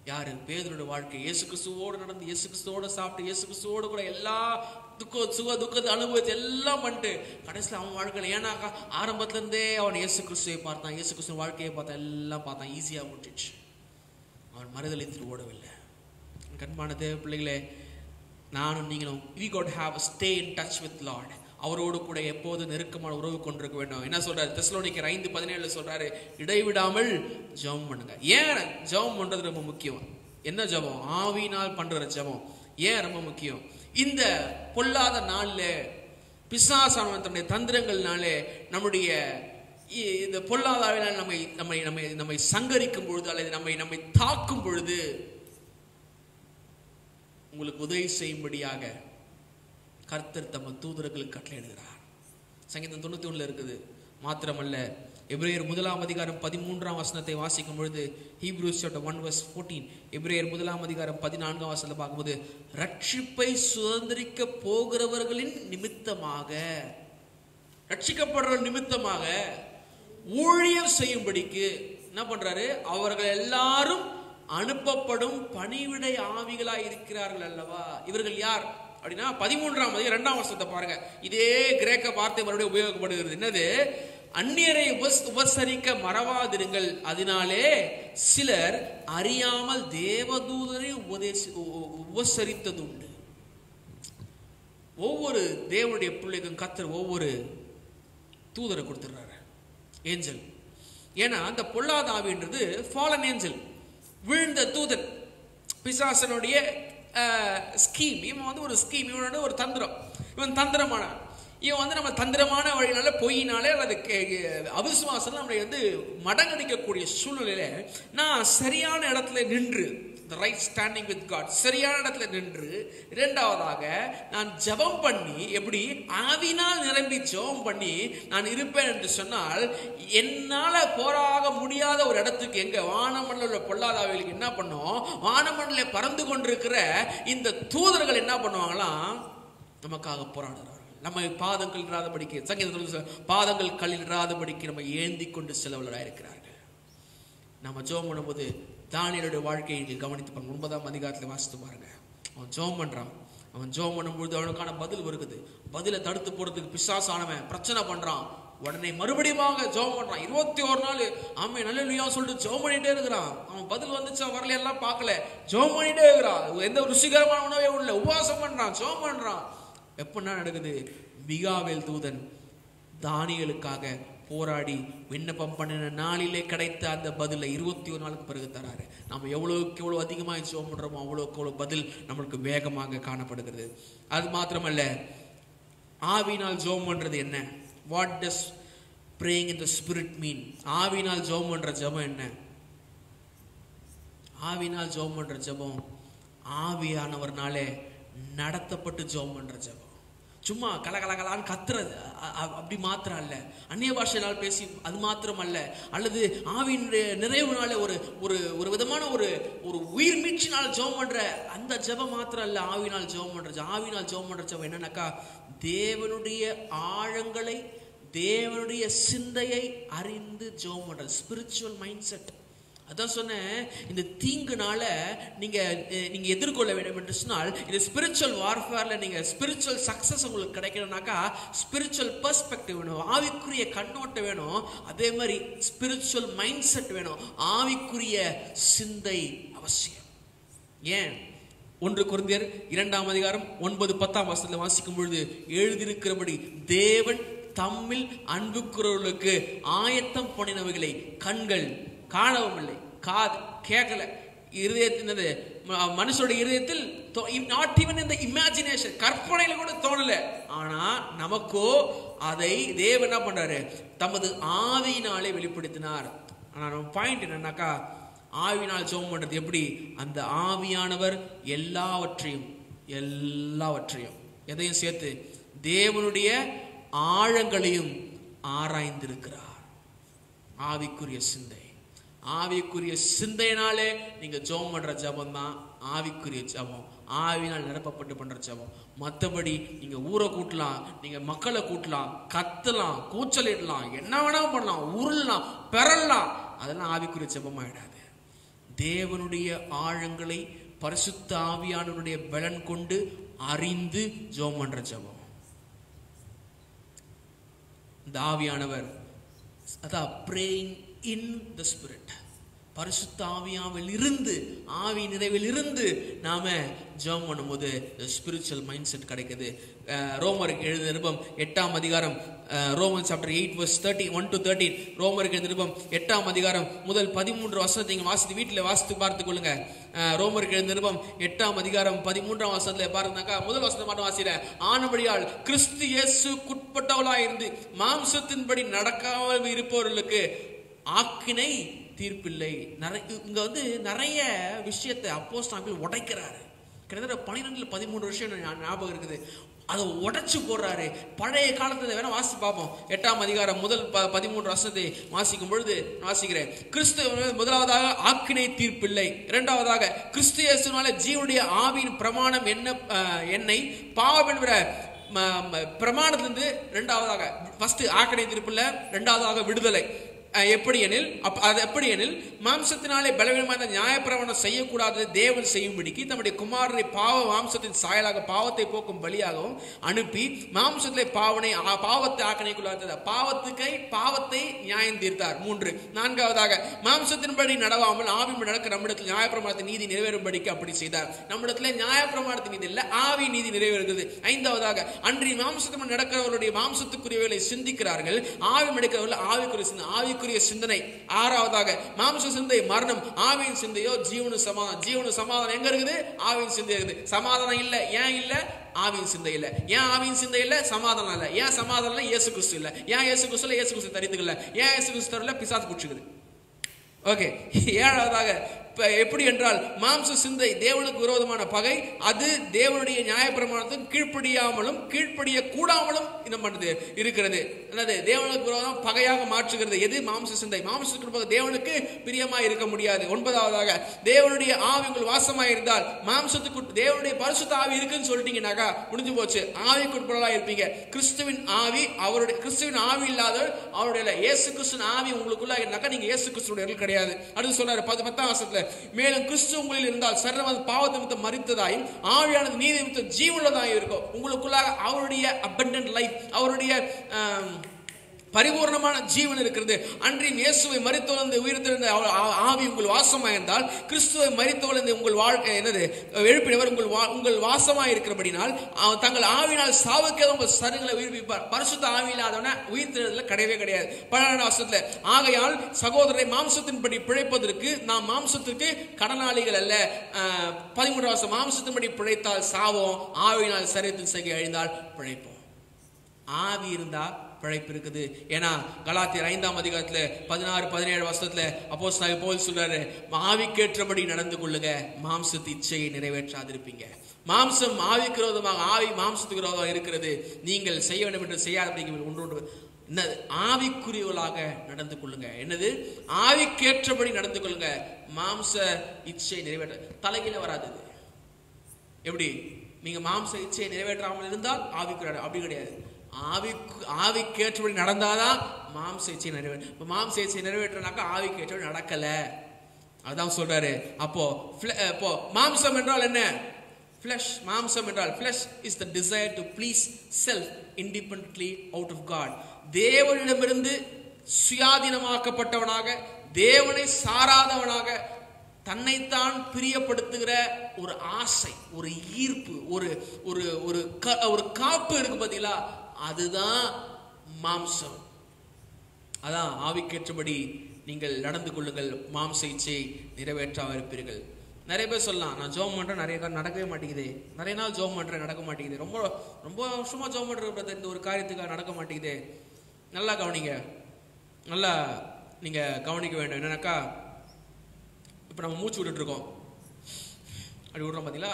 யாரு? பேதுருடைய வாழ்க்கை. இயேசு கிறிஸ்துவோடு நடந்து, இயேசு கிறிஸ்துவோடு சாப்பிட்டு, இயேசு கிறிஸ்துவோடு கூட எல்லா துக்கத்தை அனுபவித்து எல்லாம் பண்ணிட்டு கடைசியில் அவன் வாழ்க்கையில், ஏன்னாக்கா ஆரம்பத்துல இருந்தே அவன் இயேசு கிறிஸ்துவை பார்த்தான், இயேசு கிறிஸ்துவ வாழ்க்கையை பார்த்தான், எல்லாம் பார்த்தான், ஈஸியா முடிச்சிச்சு. அவன் மறுதலித்து ஓடவில்லை. கண்பான தேவ பிள்ளைகளே, நானும் நீங்களும் we got to have a stay in touch with Lord. அவரோடு கூட எப்போது நெருக்கமான உறவு கொண்டிருக்க வேண்டும். என்ன சொல்றாரு? தெசலோனிக்கர் 5:17 சொல்றாரு, இடைவிடாமல் ஜெபம் பண்ணுங்க. ஏன் ஜெபம் பண்றது ரொம்ப முக்கியம்? என்ன ஜெபம்? ஆவியினால் பண்ற ஜெபம் ஏன் ரொம்ப முக்கியம்? இந்த பொல்லாத நாள்ல பிசாசானவன் தன்னுடைய தந்திரங்கள்னாலே நம்முடைய இந்த பொல்லாத ஆவியினால் நம்மை சங்கரிக்கும் பொழுது, அல்லது நம்மை தாக்கும் பொழுது உங்களுக்கு உதவி செய்யும்படியாக கர்த்தர் தம்ம தூதர்களுக்கு கட்டளையிடுகிறார். சங்கீதம் 91 இருக்குது. மாத்திரமல்ல, எபிரேயர் 1:13 வாசிக்கும் பொழுது, Hebrews chapter 1 verse 14, எபிரேயர் 1:14 பார்க்கும்போது, ரட்சிப்பை சுதந்திரிக்க போகிறவர்களின் நிமித்தமாக, ரட்சிக்கப்படுற நிமித்தமாக ஊழியம் செய்யும்படிக்கு என்ன பண்றாரு? அவர்கள் எல்லாரும் அனுப்பப்படும் பணிவிடை ஆவிகளாய் இருக்கிறார்கள் அல்லவா. இவர்கள் யார் அப்படின்னா 13 பாருங்க. இதே கிரேக்க வார்த்தை மறுபடியும் உபயோகப்படுகிறது. என்னது? அந்நியரை உபசரிக்க மறவாதிருங்கள், அதனாலே சிலர் அறியாமல் தேவதூதரை உபசரித்தது உண்டு. ஒவ்வொரு தேவனுடைய பிள்ளைக்கும் கர்த்தர் ஒவ்வொரு தூதரை கொடுத்துடுறாரு, ஏஞ்சல். ஏன்னா அந்த பொல்லாத ஆவின்றது ஃபாலன் ஏஞ்சல், விழுந்த தூதன், பிசாசனுடைய ஸ்கீம். இவன் ஒரு ஸ்கீம், இவனோட ஒரு தந்திரம். இவன் தந்திரமான, இவன் நம்ம தந்திரமான வழியினால, பொய்யினாலே அல்லது அவிசுவாசம் நம்மளை மடங்கடிக்கக்கூடிய சூழ்நிலையில நான் சரியான இடத்துல நின்று, the right standing with God, சரியான இடத்துல நின்று, இரண்டாவதாக நான் ஜெபம் பண்ணி, எப்படி ஆவினால் நிரம்பி ஜெபம் பண்ணி நான் இருப்பேன் என்று சொன்னால், என்னால போராக முடியாத ஒரு இடத்துக்கு, எங்க வானமண்டல உள்ள பொல்லாதாவிகளுக்கு என்ன பண்ணும், வானமண்டல பறந்து கொண்டிருக்கிற இந்த தூதர்கள் என்ன பண்ணுவாங்களாம், நமக்காக போராடுறார்கள். நம்ம பாதங்கள் இராதபடிக்கு, சங்கீதத்தில் பாதங்கள் கல்லிடாதபடிக்கு நம்ம ஏந்தி கொண்டு செலவுள்ளவராக இருக்கிறார்கள். நம்ம ஜெபம் பண்ணும்போது தானியேலுடைய வாழ்க்கையை நீங்கள் கவனித்து பாருங்க. 9 வாசித்து பாருங்க. அவன் ஜெபம் பண்றான். அவன் ஜெபம் பண்ணும்பொழுது அவனுக்கான பதில் வருகிறது. பதிலை தடுத்து போறதுக்கு பிசாசானவன் பிரச்சனை பண்றான். உடனே மறுபடியும் ஜெபம் பண்றான். 21 நாள் ஆமென் அல்லேலூயா சொல்லிட்டு ஜெபம் பண்ணிட்டே இருக்கிறான். அவன் பதில் வந்துச்சா வரல எல்லாம் பார்க்கல, ஜெபம் பண்ணிட்டே இருக்கிறான். எந்த ருசிகரமான உணவே உள்ள உபவாசம் பண்றான், ஜெபம் பண்றான். எப்படின்னா நடக்குது? மிகாவேல் தூதன் தானியேலுக்காக போராடி விண்ணப்பம் பண்ணின நாளிலே கிடைத்த அந்த பதிலை 21 நாளுக்கு பிறகு தராரு. நம்ம எவ்வளவுக்கு எவ்வளவு அதிகமாக ஜெபம் பண்றோமோ அவ்வளவுக்கு எவ்வளவு பதில் நம்மளுக்கு வேகமாக காணப்படுகிறது. அது மாத்திரமல்ல, ஆவியினால் ஜெபம் பண்றது என்ன? What does praying in the spirit mean? ஆவியினால் ஜெபம் பண்ற ஜெபம் என்ன? ஆவியினால் ஜெபம் பண்ற ஜெபம் ஆவியானவர்னாலே நடத்தப்பட்டு ஜெபம் பண்ற ஜெபம். சும்மா கலகலகலான்னு கத்துறது அப்படி மாத்திரம் அல்ல, அந்நிய பாஷையினால் பேசி அது மாத்திரம் அல்ல, அல்லது ஆவியினுடைய நிறைவுனால ஒரு ஒரு விதமான ஒரு உயிர் மீட்சினால் ஜெபம் பண்ற அந்த ஜெபம் மாத்திரம் அல்ல. ஆவியினால் ஜெபம் பண்ற ஆவியினால் ஜெபம் பண்ற ஜெபம் என்னன்னாக்கா, தேவனுடைய ஆழங்களை, தேவனுடைய சிந்தையை அறிந்து ஜெபம் பண்றது, ஸ்பிரிச்சுவல் மைண்ட் செட். அதான் சொன்னேன், இந்த தீங்குனால நீங்க எதிர்கொள்ள வேண்டும் என்று சொன்னால், இந்த ஸ்பிரிச்சுவல் வார்ஃபேர்ல நீங்க ஸ்பிரிச்சுவல் சக்சஸ் உங்களுக்கு கிடைக்கணும்னாக்கா ஸ்பிரிச்சுவல் பெர்ஸ்பெக்டிவ் வேணும், ஆவிக்குரிய கண்ணோட்டம் வேணும். அதே மாதிரி ஸ்பிரிச்சுவல் மைண்ட் செட் வேணும், ஆவிக்குரிய சிந்தை அவசியம். ஏன்? 1 கொரிந்தியர் 2:9-10 வாசிக்கும் பொழுது எழுதியிருக்கிறபடி, தேவன் தம்மில் அன்பு கூறுவர்களுக்கு ஆயத்தம் பண்ணினவைகளை கண்கள் காணவும் இல்லை, காது கேட்கல, இருதயத்தினது மனுஷனுடைய இருதயத்தில் நாட் ஈவன் இந்த இமேஜினேஷன், கற்பனையில கூட தோணல. ஆனா நமக்கோ அதை தேவன் என்ன பண்றாரு, தமது ஆவியினாலே வெளிப்படுத்தினார். ஆனா நம்ம பாயிண்ட் என்னன்னாக்கா, ஆவியினால் ஜெபம் பண்றது எப்படி? அந்த ஆவியானவர் எல்லாவற்றையும் எதையும் சேர்த்து தேவனுடைய ஆழங்களையும் ஆராய்ந்திருக்கிறார். ஆவிக்குரிய சிந்தை, ஆவிக்குரிய சிந்தையினாலே நீங்க ஜெபம் பண்ற ஜெபம் தான் ஆவிக்குரிய ஜெபம், ஆவினால் நிரப்பப்பட்டு பண்ற ஜெபம். மற்றபடி நீங்க ஊரை கூட்டலாம், நீங்க மக்களை கூட்டலாம், கத்தலாம், கூச்சலிடலாம், என்ன வேணா பண்ணலாம், உருளலாம், பெறலாம், அதெல்லாம் ஆவிக்குரிய ஜெபம் ஆயிடாது. தேவனுடைய ஆழங்களை பரிசுத்த ஆவியானவருடைய பலன் கொண்டு அறிந்து ஜெபம் பண்ற ஜெபம். இந்த ஆவியானவர் அதான் praying in the spirit, பரிசுத்த ஆவியாவில் இருந்து, ஆவி நிறைவில் இருந்து நாம ஜெபம் பண்ணும்போது ஸ்பிரிச்சுவல் மைண்ட் செட் கிடைக்குது. ரோமருக்கு எழுதின நிருபம் 8 ரோமன் சாப்டர் 8 verse 1-13. ரோமருக்கு எழுதின நிருபம் 8 முதல் 13 நீங்க வாசித்து வீட்டில் வாசித்து பார்த்துக் கொள்ளுங்க. ரோமருக்கு எழுதின நிருபம் 8 13 பாருங்கனாக்கா, முதல் வசனத்தை மட்டும் வாசிற. ஆனபடியால் கிறிஸ்து இயேசுக்குட்பட்டவளாய் இருந்து மாம்சத்தின்படி நடக்காமல் இருப்பவர்களுக்கு ஆக்கினை தீர்ப்பில்லை. இங்க நிறைய விஷயத்தை அப்போஸ்தலர்கள் உடைக்கிறாரு. கிட்டத்தட்ட 12-13 விஷயம் ஞாபகம் இருக்குது. அதை உடைச்சு போடுறாரு. பழைய காலத்துல வேணா வாசி பார்ப்போம். 8ஆம் அதிகாரம் முதல் 13 வசனத்தை வாசிக்கும் பொழுது வாசிக்கிறேன். கிறிஸ்து முதலாவதாக ஆக்கினை தீர்ப்பில்லை, இரண்டாவதாக கிறிஸ்து இயேசுவினாலே ஜீவனுடைய ஆவியின் பிரமாணம் என்னை பாவம் என்கிற பிரமாணத்திலிருந்து இரண்டாவதாக ஃபர்ஸ்ட் ஆக்கினை தீர்ப்பில்லை, இரண்டாவதாக விடுதலை. எப்படி எனில் மாம்சத்தினாலே பலவீனமான நியாயப்பிரமாணம் செய்யக்கூடாது தேவன் செய்யும்படிக்கு தம்முடைய குமாரனை பாவ மாம்சத்தின் சாயலாக பாவத்தை போக்கும் பலியாகவும் அனுப்பி மாம்சத்திலே பாவத்தை ஆக்கினைக்குள்ளாக பாவத்தை நியாயம் தீர்த்தார். 3 நான்காவதாக மாம்சத்தின்படி நடவாமல் ஆவியின் நடக்க நம்மிடத்தில் நியாயப்பிரமாணத்தின் நீதி நிறைவேறும்படிக்கு அப்படி செய்தார். நம்மிடத்துல நியாயப்பிரமாணத்தின் நீதி இல்ல, ஆவி நீதி நிறைவேறுகிறது. 5ஆவதாக அன்றி மாம்சத்தின் நடக்கிறவர்களுடைய மாம்சத்துக்குரியவர்களை சிந்திக்கிறார்கள், ஆவி நடக்கிறவர்கள் ஆவிக்குரிய சிந்தனை. 6ஆவதாக மாம்ச சிந்தை மரணம், ஆவியின் சிந்தையோ ஜீவனு சமாதானம். ஜீவனு சமாதானம் எங்க இருக்குது? ஆவியின் சிந்தை இருக்குது. சமாதானம் இல்ல, ஏன் இல்ல? ஆவியின் சிந்தை இல்ல. ஏன் ஆவியின் சிந்தை இல்ல? சமாதானம் இல்ல. ஏன் சமாதானம் இல்ல? இயேசு கிறிஸ்து இல்ல. ஏன் இயேசு கிறிஸ்து இல்ல? இயேசு கிறிஸ்து தரித்துக்கல. ஏன் இயேசு கிறிஸ்து தரல? பிசாசு புடிச்சுக்குது. ஓகே. 7ஆவதாக எப்படி என்றால் மாம்ச சிந்தை தேவனுக்கு விரோதமான பகை, அது தேவனுடைய நியாயப்பிரமாணத்துக்கு கீழ்ப்படியாமலும் கீழ்ப்படிய கூடாமலும் என்ன பண்ணுது இருக்கிறது. என்னது? தேவனுக்கு விரோதம் பகையாக மாற்றுகிறது. எது? மாம்ச சிந்தை. மாம்சத்துக்கு தேவனுக்கு பிரியமா இருக்க முடியாது. 9ஆவதாக தேவனுடைய ஆவி உங்கள் வாசமாக இருந்தால் மாம்சத்துக்கு தேவனுடைய பரிசுத்த ஆவி இருக்குன்னு சொல்லிட்டீங்கன்னாக்கா முடிஞ்சு போச்சு, ஆவிக்குட்பொருளா இருப்பீங்க. கிறிஸ்துவின் ஆவி கிறிஸ்துவின் ஆவி இல்லாதவர் அவருடைய இயேசு கிறிஸ்துவின் ஆவி உங்களுக்குள்ள இருந்தாக்கா நீங்க இயேசு கிறிஸ்துடைய கிடையாது. அடுத்து சொல்றாரு 10ஆம் வசனத்துல, மேலும் கிறிஸ்து உங்களில் இருந்தால் சர்வ பாவ நிமித்தம் மரித்ததாயும் ஆவியானது நீதி நிமித்தம் ஜீவனுள்ளதாயும் இருக்கும். உங்களுக்குள்ளாக அவருடைய abundant life, அவருடைய பரிபூர்ணமான ஜீவன் இருக்கிறது. அன்றியும் இயேசுவை மரித்தோழ்ந்து உயிர்த்தெழுந்த ஆவி உங்கள் வாசமாக இருந்தால் கிறிஸ்துவை மரித்தோழ்ந்து உங்கள் வாழ்க்கை என்னது எழுப்பினவர் உங்கள் வாசமாக இருக்கிறபடினால் தங்கள் ஆவினால் சாவுக்கே உங்கள் சரீரங்களை உயிர்ப்பிப்பார். பரிசுத்த ஆவி இல்லாதவன உயிர்த்தெழுதல கிடையவே கிடையாது. 12ஆம் வசனத்துல, ஆகையால் சகோதரரை மாம்சத்தின்படி பிழைப்பதற்கு நாம் மாம்சத்திற்கு கடனாளிகள் அல்ல. 13ஆம் வசனம், மாம்சத்தின்படி பிழைத்தால் சாவோம், ஆவியினால் சரீரத்தின் செய்கை அழிந்தால் பிழைப்போம். ஆவி இருந்தா பிழைப்பு இருக்குது. ஏன்னா கலாத்தியர் 5ஆம் அதிகாரத்துல 16-17 வசனத்துல அப்போஸ்தலன் பவுல் சொல்றாரு, ஆவிக்கேற்றபடி நடந்து கொள்ளுங்க, மாம்சத்து இச்சையை நிறைவேற்றாதிருப்பீங்க. மாம்சம் ஆவிக்கு விரோதமாக, ஆவி மாம்சத்துக்கு விரோதமாக இருக்கிறது. நீங்கள் செய்ய வேண்டும் என்று செய்யாதபடிக்கு ஒன்று என்னது? ஆவிக்குரியவர்களாக நடந்து கொள்ளுங்க. என்னது? ஆவிக்கேற்றபடி நடந்து கொள்ளுங்க. மாம்ச இச்சை நிறைவேற்ற தலைகீழ வராது. எப்படி? நீங்க மாம்ச இச்சையை நிறைவேற்றாமல் இருந்தால் ஆவிக்குரிய, அப்படி கிடையாது. ஆவிக்கேற்றபடி நடந்தாதான் மாம்ச இச்சை நிறைவேற்றும். மாம்ச இச்சை நிறைவேற்றினாக்கா ஆவிக்கேற்றபடி நடக்கல. அதான் சொல்றாரு. அப்போ மாம்சம் என்றால் என்ன? flesh. மாம்சம் என்றால் flesh is the desire to please self independently out of God. தேவனிடமிருந்து சுயாதீனமாக்கப்பட்டவனாக, தேவனை சாராதவனாக, தன்னைத்தான் பிரியப்படுத்துகிற ஒரு ஆசை, ஒரு ஈர்ப்பு, ஒரு காப்பு இருக்கு பாத்தீங்களா? அதுதான் மாம்சம். அதான் ஆவிக்கேற்றபடி நீங்கள் நடந்து கொள்ளுங்கள், மாம்ச இச்சை நிறைவேற்றாவிருப்பீர்கள். நிறைய பேர் சொல்லலாம், நான் ஜோம் பண்றேன், நிறைய காலம் நடக்கவே மாட்டேங்குது, நிறைய நாள் ஜோம் பண்றேன் நடக்க மாட்டேங்குது, ரொம்ப ரொம்ப வருஷமா ஜோம் பண்ற இந்த ஒரு காரியத்துக்காக நடக்க மாட்டேங்குது. நல்லா கவனிங்க, நல்லா நீங்க கவனிக்க வேண்டும். என்னன்னாக்கா, இப்போ நம்ம மூச்சு விட்டுட்டு இருக்கோம், அப்படி விடுறோம் பார்த்தீங்களா?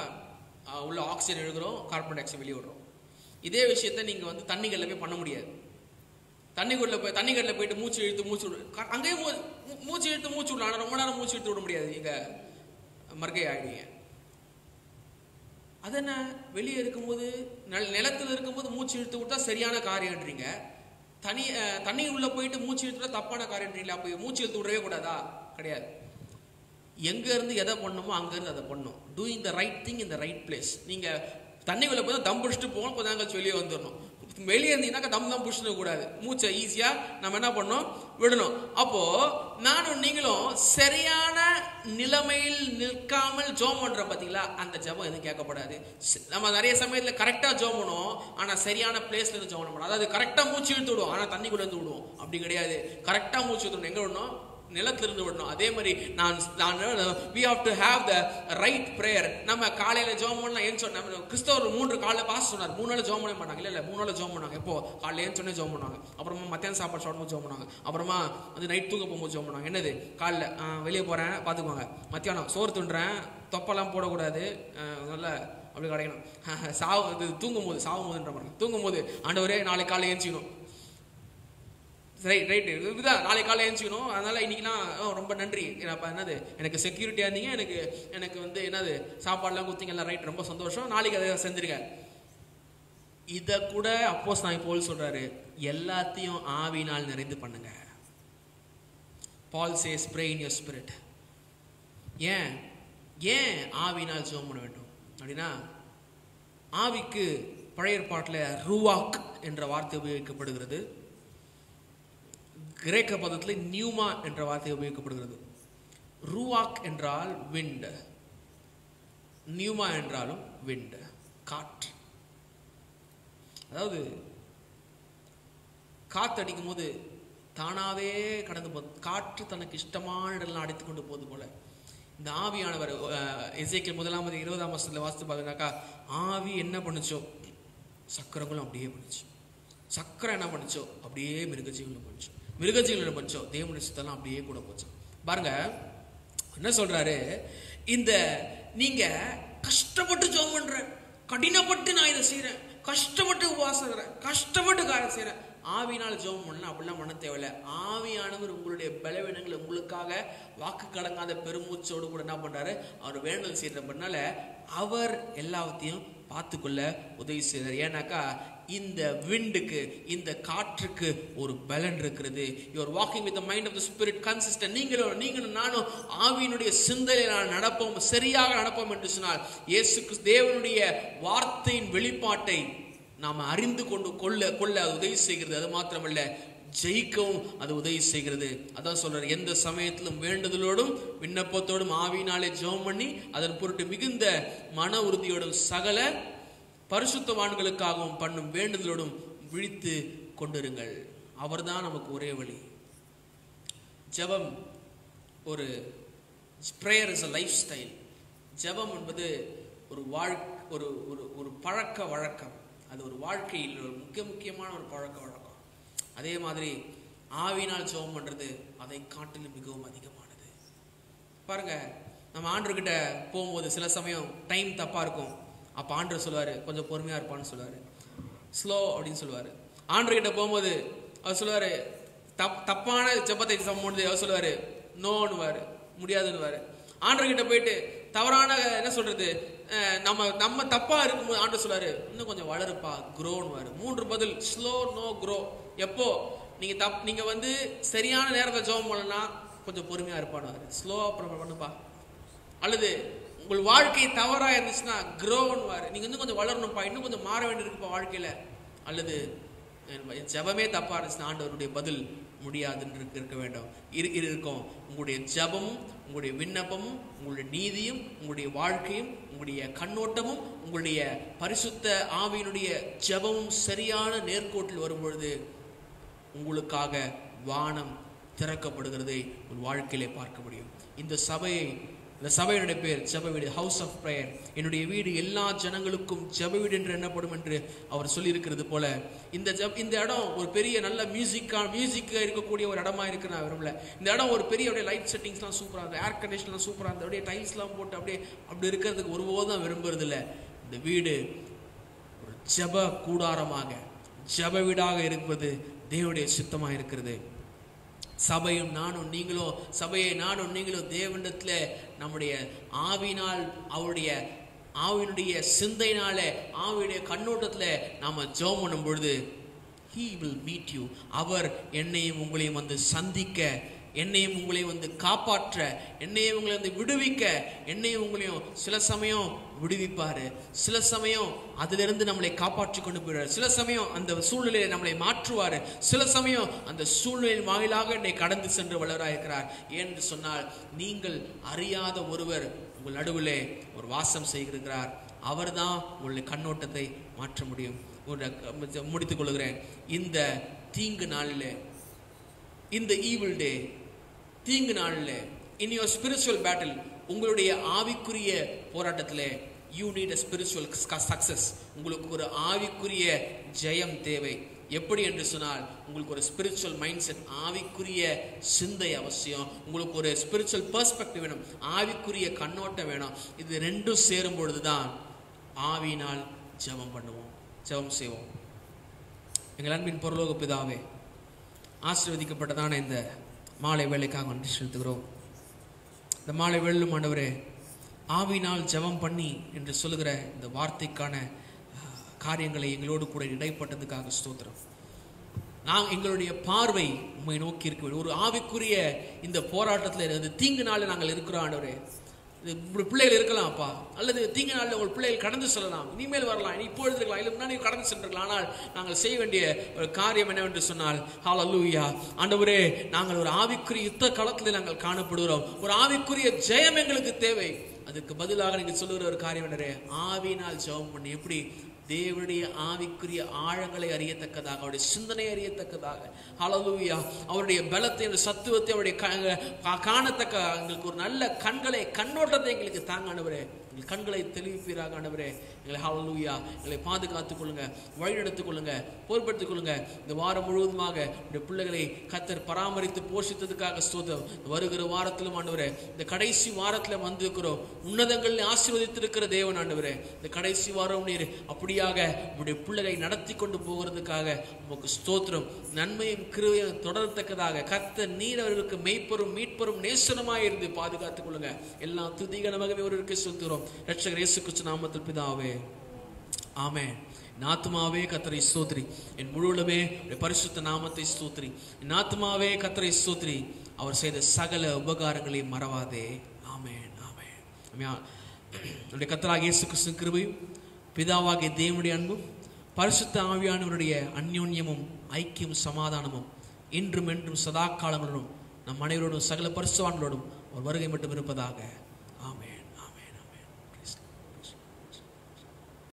உள்ள ஆக்சிஜன் எழுதுறோம், கார்பன் டை ஆக்சைடு வெளியே விடுறோம். இதே விஷயத்த நீங்க தண்ணிகளில் போய் பண்ண முடியாது. தண்ணிகளில் போயிட்டு மூச்சு இழுத்து அங்கேயும் மூச்சு இழுத்து மூச்சு விடலாம். ரொம்ப நேரம் மூச்சு இழுத்து விட முடியாது, இங்க மர்கை ஆயிடுவீங்க. அது என்ன? வெளியே இருக்கும்போது, நிலத்தில் இருக்கும்போது மூச்சு இழுத்து விட்டா சரியான காரியம்ன்றீங்க, தண்ணி உள்ள போயிட்டு மூச்சு இழுத்துட்டா தப்பான காரியம்ன்றீங்களா? அப்போ மூச்சு இழுத்து விடவே கூடாதா? கிடையாது. எங்க இருந்து எதை பண்ணணுமோ அங்க இருந்து அதை பண்ணணும். Doing the right thing in the right place. நீங்க தண்ணிக்குள்ள போய் தம் பிடிச்சிட்டு போகணும், கொஞ்சம் நாங்கள் வெளியே வந்துடணும். வெளியே இருந்தீங்கன்னாக்கா தம் பிடிச்சிட கூடாது. மூச்சை ஈஸியா நம்ம என்ன பண்ணணும்? விடணும். அப்போ நானும் நீங்களும் சரியான நிலைமையில் நிற்காமல் ஜோம் பண்றோம் பாத்தீங்களா? அந்த ஜபம் எதுவும் கேட்கப்படாது. நம்ம நிறைய சமயத்துல கரெக்டா ஜோம் பண்ணுவோம், ஆனா சரியான பிளேஸ்ல இருந்து ஜோம் பண்ணணும். அதாவது கரெக்டா மூச்சு இழுத்து விடுவோம், ஆனா தண்ணிக்குள்ள இருந்து விடுவோம். அப்படி கிடையாது. கரெக்டா மூச்சு விடணும். எங்க விடணும்? நிலத்திலிருந்து விடணும். அதே மாதிரி we have to have the right prayer. நம்ம காலையில ஜெபம் பண்ணலாம். ஏன் சொன்னா கிறிஸ்தவர் 3 காலையில பாஸ் சொன்னார், 3 நாள் ஜெபம் பண்ண மாட்டாங்க. இல்ல 3 நாள் ஜெபம் பண்ணாங்க. எப்போ? காலையில ஏன் சொன்னே ஜெபம் பண்ணாங்க, அப்புறமா மத்தியானம் சாப்பாடு சாப்பிடும்போது ஜெபம் பண்ணாங்க, அப்புறமா நைட் தூங்க போகும்போது ஜெபம் பண்ணாங்க. என்னது? காலைல வெளியே போறேன் பாத்துக்குவாங்க, மத்தியானம் சோறு துண்டுறேன், தொப்பெல்லாம் போடக்கூடாது, நல்ல அப்படி கிடைக்கணும். தூங்கும் போது சாவும் போதுன்ற மாதிரி தூங்கும் போது ஆண்டவரே நாளை காலை ஏஞ்சிக்கணும், ரைட்டு இதுதான் நாளை காலை ஏஞ்சிக்கணும், அதனால இன்னைக்குலாம் ரொம்ப நன்றி அப்போ என்னது எனக்கு செக்யூரிட்டியாக இருந்தீங்க, எனக்கு வந்து என்னது சாப்பாடுலாம் கொடுத்தீங்க, எல்லாம் ரைட் ரொம்ப சந்தோஷம், நாளைக்கு அதை செஞ்சிருக்கேன். இதை கூட அப்போஸ்தலனாகிய பவுல் சொல்றாரு, எல்லாத்தையும் ஆவியினால் நிறைந்து பண்ணுங்க. Paul says pray in your spirit. ஏன் ஆவியினால் ஜெபம் பண்ண வேண்டும் அப்படின்னா, ஆவிக்கு பழைய ஏற்பாட்டில் ரூவாக் என்ற வார்த்தை உபயோகிக்கப்படுகிறது. கிரேக்க பதத்தில் நியூமா என்ற வார்த்தை உபயோகிக்கப்படுகிறது. ரூவாக் என்றால் விண்ட், நியூமா என்றாலும் விண்ட், காற்று. அதாவது காற்று அடிக்கும் போது தானாவே கடந்து போகுது, காற்று தனக்கு இஷ்டமான இடம்லாம் அடித்து கொண்டு போகுது போல இந்த ஆவியானவர் எசேக்கியேல் 1:20 வாசித்து பார்த்தீங்கன்னாக்கா, ஆவி என்ன பண்ணுச்சோ சக்கரங்களும் அப்படியே பண்ணுச்சு, சக்கரம் என்ன பண்ணுச்சோ அப்படியே மிருகஜீவனும் பண்ணுச்சு, மிருகஜீவன் என்ன பண்ணுச்சோ தேவனுடைய சித்தம்லாம் அப்படியே கூட போச்சு. பாருங்க என்ன சொல்றாரு, இந்த நீங்க கஷ்டப்பட்டு ஜெபம் பண்ற, கடினப்பட்டு நான் இதை செய்யறேன், கஷ்டப்பட்டு உபவாசம் இருக்கிறேன், கஷ்டப்பட்டு காரியம் செய்யறேன், ஆவியினால் ஜெபம் பண்ணலாம் அப்படிலாம் பண்ண தேவையில்லை. ஆவியானவர் உங்களுடைய பலவீனங்களை உங்களுக்காக வாக்கு கடங்காத பெருமூச்சோடு கூட என்ன பண்றாரு, அவர் வேண்டுதல் செய்யறதுனால அவர் எல்லாத்தையும் பார்த்துக்கொள்ள உதவி செய்கிறார். ஏன்னாக்கா இந்த விண்டுக்கு, இந்த காற்றுக்கு ஒரு பலன் இருக்கிறது. You are walking with the mind of the spirit consistent. நீங்களும் நானும் ஆவியினுடைய சிந்தனையில் நடப்போம், சரியாக நடப்போம் என்று சொன்னால் இயேசு கிறிஸ்து தேவனுடைய வார்த்தையின் வெளிப்பாட்டை நாம் அறிந்து கொள்ள அது உதவி செய்கிறது. அது மாத்திரமல்ல, ஜெயிக்கவும் அது உதவி செய்கிறது. அதான் சொல்றாரு, எந்த சமயத்திலும் வேண்டுதலோடும் விண்ணப்பத்தோடும் ஆவியினாலே ஜெபம் பண்ணி அதன் பொருட்டு மிகுந்த மன உறுதியோடும் சகல பரிசுத்தவான்களுக்காகவும் பண்ணும் வேண்டுதலோடும் விழித்து கொண்டிருங்கள். அவர்தான் நமக்கு ஒரே வழி. ஜெபம் ஒரு prayer is a life style. ஜெபம் என்பது ஒரு பழக்க வழக்கம். அது ஒரு வாழ்க்கையில் ஒரு முக்கியமான ஒரு பழக்க வழக்கம். அதே மாதிரி ஆவியினால் ஜெபம் பண்றது அதை காட்டிலும் மிகவும் அதிகமானது. பாருங்க, நம்ம ஆண்டவர்கிட்ட போகும்போது சில சமயம் டைம் தப்பா இருக்கும். அப்ப ஆண்டவர் சொல்லுவாரு, கொஞ்சம் பொறுமையா இருப்பான்னு சொல்லுவாரு, ஸ்லோ அப்படின்னு சொல்லுவாரு. ஆண்டவர்கிட்ட போகும்போது அவர் சொல்லுவாரு, தப்பான ஜெபத்தை சம்பந்தம் அவர் சொல்லுவாரு, நோன்னுவாரு, முடியாதுன்னுவாரு. ஆண்டவர்கிட்ட போயிட்டு தவறான என்ன சொல்றது, நம்ம தப்பா இருக்கும்போது ஆண்டவர் சொல்லுவாரு, இன்னும் கொஞ்சம் வளருப்பா, குரோன்னுவாரு. 3 பதில், ஸ்லோ, நோ, குரோ. எப்போ நீங்க வந்து சரியான நேரத்தை ஜெபம் பண்ணலன்னா கொஞ்சம் பொறுமையா இருப்பான்னு, ஸ்லோவா பண்ணுப்பா. அல்லது உங்கள் வாழ்க்கை தவறா இருந்துச்சுன்னா குரோன்னுவாரு, நீங்க இன்னும் கொஞ்சம் வளரணும்ப்பா, இன்னும் கொஞ்சம் மாற வேண்டியிருக்குப்பா வாழ்க்கையில. அல்லது ஜெபமே தப்பா இருந்துச்சுன்னா ஆண்டவருடைய பதில் முடியாதுன்னு இருக்க வேண்டும் இருக்கும். உங்களுடைய ஜெபமும் உங்களுடைய விண்ணப்பமும் உங்களுடைய நீதியும் உங்களுடைய வாழ்க்கையும் உங்களுடைய கண்ணோட்டமும் உங்களுடைய பரிசுத்த ஆவியினுடைய ஜெபமும் சரியான நேர்கோட்டில் வரும்பொழுது உங்களுக்காக வானம் திறக்கப்படுகிறதை உங்கள் வாழ்க்கையிலே பார்க்க முடியும். இந்த சபையினுடைய பேர் ஜெப வீடு, ஹவுஸ் ஆஃப் பிரேயர். என்னுடைய வீடு எல்லா ஜனங்களுக்கும் ஜெப வீடு என்று எண்ணப்படும் என்று அவர் சொல்லியிருக்கிறது போல இந்த இடம் ஒரு பெரிய நல்ல மியூசிக் இருக்கக்கூடிய ஒரு இடமா இருக்கு நான் விரும்பல. இந்த இடம் ஒரு பெரிய அப்படியே லைட் செட்டிங்ஸ்லாம் சூப்பராக இருந்தது, ஏர் கண்டிஷன்லாம் சூப்பராக இருந்தது, அப்படியே டைல்ஸ்லாம் போட்டு அப்படி இருக்கிறதுக்கு ஒருபோதும் விரும்புறது இல்லை. இந்த வீடு ஒரு ஜெப கூடாரமாக, ஜெப வீடாக இருப்பது தேவனுடைய சித்தமாக இருக்கிறது. சபையை நானும் நீங்களும் தேவனிடத்துல நம்முடைய ஆவியினால், அவருடைய ஆவியினுடைய சிந்தையினால, ஆவியுடைய கண்ணோட்டத்துல நாம ஜெபம் பண்ணும் பொழுது he will meet you. அவர் என்னையும் உங்களையும் வந்து சந்திக்க, என்னையும் உங்களையும் வந்து காப்பாற்ற, என்னையும் உங்களை வந்து விடுவிக்க, என்னையும் உங்களையும் சில சமயம் விடுவிப்பாரு, சில சமயம் அதிலிருந்து நம்மளை காப்பாற்றி கொண்டு போயிடுவார், சில சமயம் அந்த சூழ்நிலையை நம்மளை மாற்றுவாரு, சில சமயம் அந்த சூழ்நிலையின் வாயிலாக என்னை கடந்து சென்று வளராயிருக்கிறார். என்று சொன்னால் நீங்கள் அறியாத ஒருவர் உங்கள் நடுவிலே ஒரு வாசம் செய்கிறார். அவர் தான் உங்களுடைய கண்ணோட்டத்தை மாற்ற முடியும். முடித்துக் கொள்கிறேன். இந்த தீங்கு நாளில், இந்த ஈவில் டே, தீங்கு நாளில், இன் யுவர் ஸ்பிரிச்சுவல் பேட்டில், உங்களுடைய ஆவிக்குரிய போராட்டத்தில் you need a spiritual success. உங்களுக்கு ஒரு ஆவிக்குரிய ஜெயம் தேவை. எப்படி என்று சொன்னால், உங்களுக்கு ஒரு ஸ்பிரிச்சுவல் மைண்ட் செட், ஆவிக்குரிய சிந்தை அவசியம். உங்களுக்கு ஒரு ஸ்பிரிச்சுவல் பெர்ஸ்பெக்டிவ் வேணும், ஆவிக்குரிய கண்ணோட்டம் வேணும். இது ரெண்டும் சேரும் பொழுதுதான் ஆவியினால் ஜெபம் பண்ணுவோம், ஜெபம் செய்வோம். எங்கள் அன்பின் பரலோக பிதாவே, ஆசீர்வதிக்கப்பட்டதான இந்த மாலை வேளைக்காக நன்றி செலுத்துகிறோம். இந்த மாலை வேளையிலும் ஆண்டவரே, ஆவியினால் ஜெபம் பண்ணி என்று சொல்லுகிற இந்த வார்த்தைக்கான காரியங்களை எங்களோடு கூட இடைப்பட்டதுக்காக ஸ்தோத்திரம். எங்களுடைய பார்வை உம்மை நோக்கி இருக்க வேண்டும். ஒரு ஆவிக்குரிய இந்த போராட்டத்தில் இந்த தீங்கு நாளில் நாங்கள் இருக்கிறோம் ஆண்டவரே. பிள்ளைகள் இருக்கலாம்ப்பா, அல்லது தீங்கு நாளில் உங்கள் பிள்ளைகள் கடந்து செல்லலாம், இனிமேல் வரலாம், இப்பொழுது இருக்கலாம், இல்லை முன்னாடி கடந்து சென்றிருக்கலாம். ஆனால் நாங்கள் செய்ய வேண்டிய ஒரு காரியம் என்னவென்று சொன்னால், ஹல்லேலூயா ஆண்டவரே, நாங்கள் ஒரு ஆவிக்குரிய யுத்த களத்தில் நாங்கள் காணப்படுகிறோம். ஒரு ஆவிக்குரிய ஜெயம் எங்களுக்கு தேவை. அதுக்கு பதிலாக நீங்கள் சொல்லுகிற ஒரு காரியம் என்னரே, ஆவியினால் ஜெபம் பண்ணி. எப்படி? தேவனுடைய ஆவிக்குரிய ஆழங்களை அறியத்தக்கதாக, அவருடைய சிந்தனை அறியத்தக்கதாக, ஹல்லேலூயா, அவருடைய பலத்தை, சத்துவத்தை அவருடைய காணத்தக்க எங்களுக்கு ஒரு நல்ல கண்ணோட்டத்தை எங்களுக்கு தாங்க ஆண்டவரே. எங்கள் கண்களை தெளிவிப்பீராக ஆண்டவரே. எங்களை ஹல்லேலூயா எங்களை பாதுகாத்துக் கொள்ளுங்க, வழிநடத்திக் கொள்ளுங்க, பொறுப்படுத்திக் கொள்ளுங்க. இந்த வாரம் முழுவதுமாக இந்த பிள்ளைகளை கர்த்தர் பராமரித்து போஷித்ததுக்காக ஸ்தோத்திரம். வருகிற வாரத்திலும் ஆண்டவரே, இந்த கடைசி வாரத்தில் வந்திருக்கிறோம். உன்னதங்களில் ஆசீர்வதித்திருக்கிற தேவன் ஆண்டவரே, இந்த கடைசி வாரம் நீர் அப்படியாக உங்களுடைய பிள்ளைகளை நடத்தி கொண்டு போகிறதுக்காக உமக்கு ஸ்தோத்திரம். நன்மையும் கிருபையும் தொடரத்தக்கதாக கர்த்தர் நீர் அவர்களுக்கு மெய்ப்பெரும் மீட்பெரும் நேசனமாய் இருந்து பாதுகாத்துக் கொள்ளுங்க. எல்லா துதிக நமகவே ஒருவருக்கு செலுத்துகிறோம் இரட்சகர் இயேசு கிறிஸ்து நாமத்தில் பிதாவே, ஆமென். என் ஆத்துமாவே கர்த்தரை ஸ்தோத்திரி, என் முழுவதுமே பரிசுத்த நாமத்தை ஸ்தோத்திரி. என் ஆத்துமாவே கர்த்தரை ஸ்தோத்திரி, அவர் செய்த சகல உபகாரங்களை மறவாதே. ஆமென், ஆமென். நம்முடைய கர்த்தராகிய இயேசு கிறிஸ்துவின் கிருபையும் பிதாவாகிய தேவனுடைய அன்பும் பரிசுத்த ஆவியானவருடைய அந்யோன்யமும் ஐக்கியம் சமாதானமும் இன்றும் என்றும் சதா காலங்களோடும் நம் அனைவரோடும் சகல பரிசுத்தவான்களோடும் ஒரு வருகை மட்டும் இருப்பதாக. ஆமென்.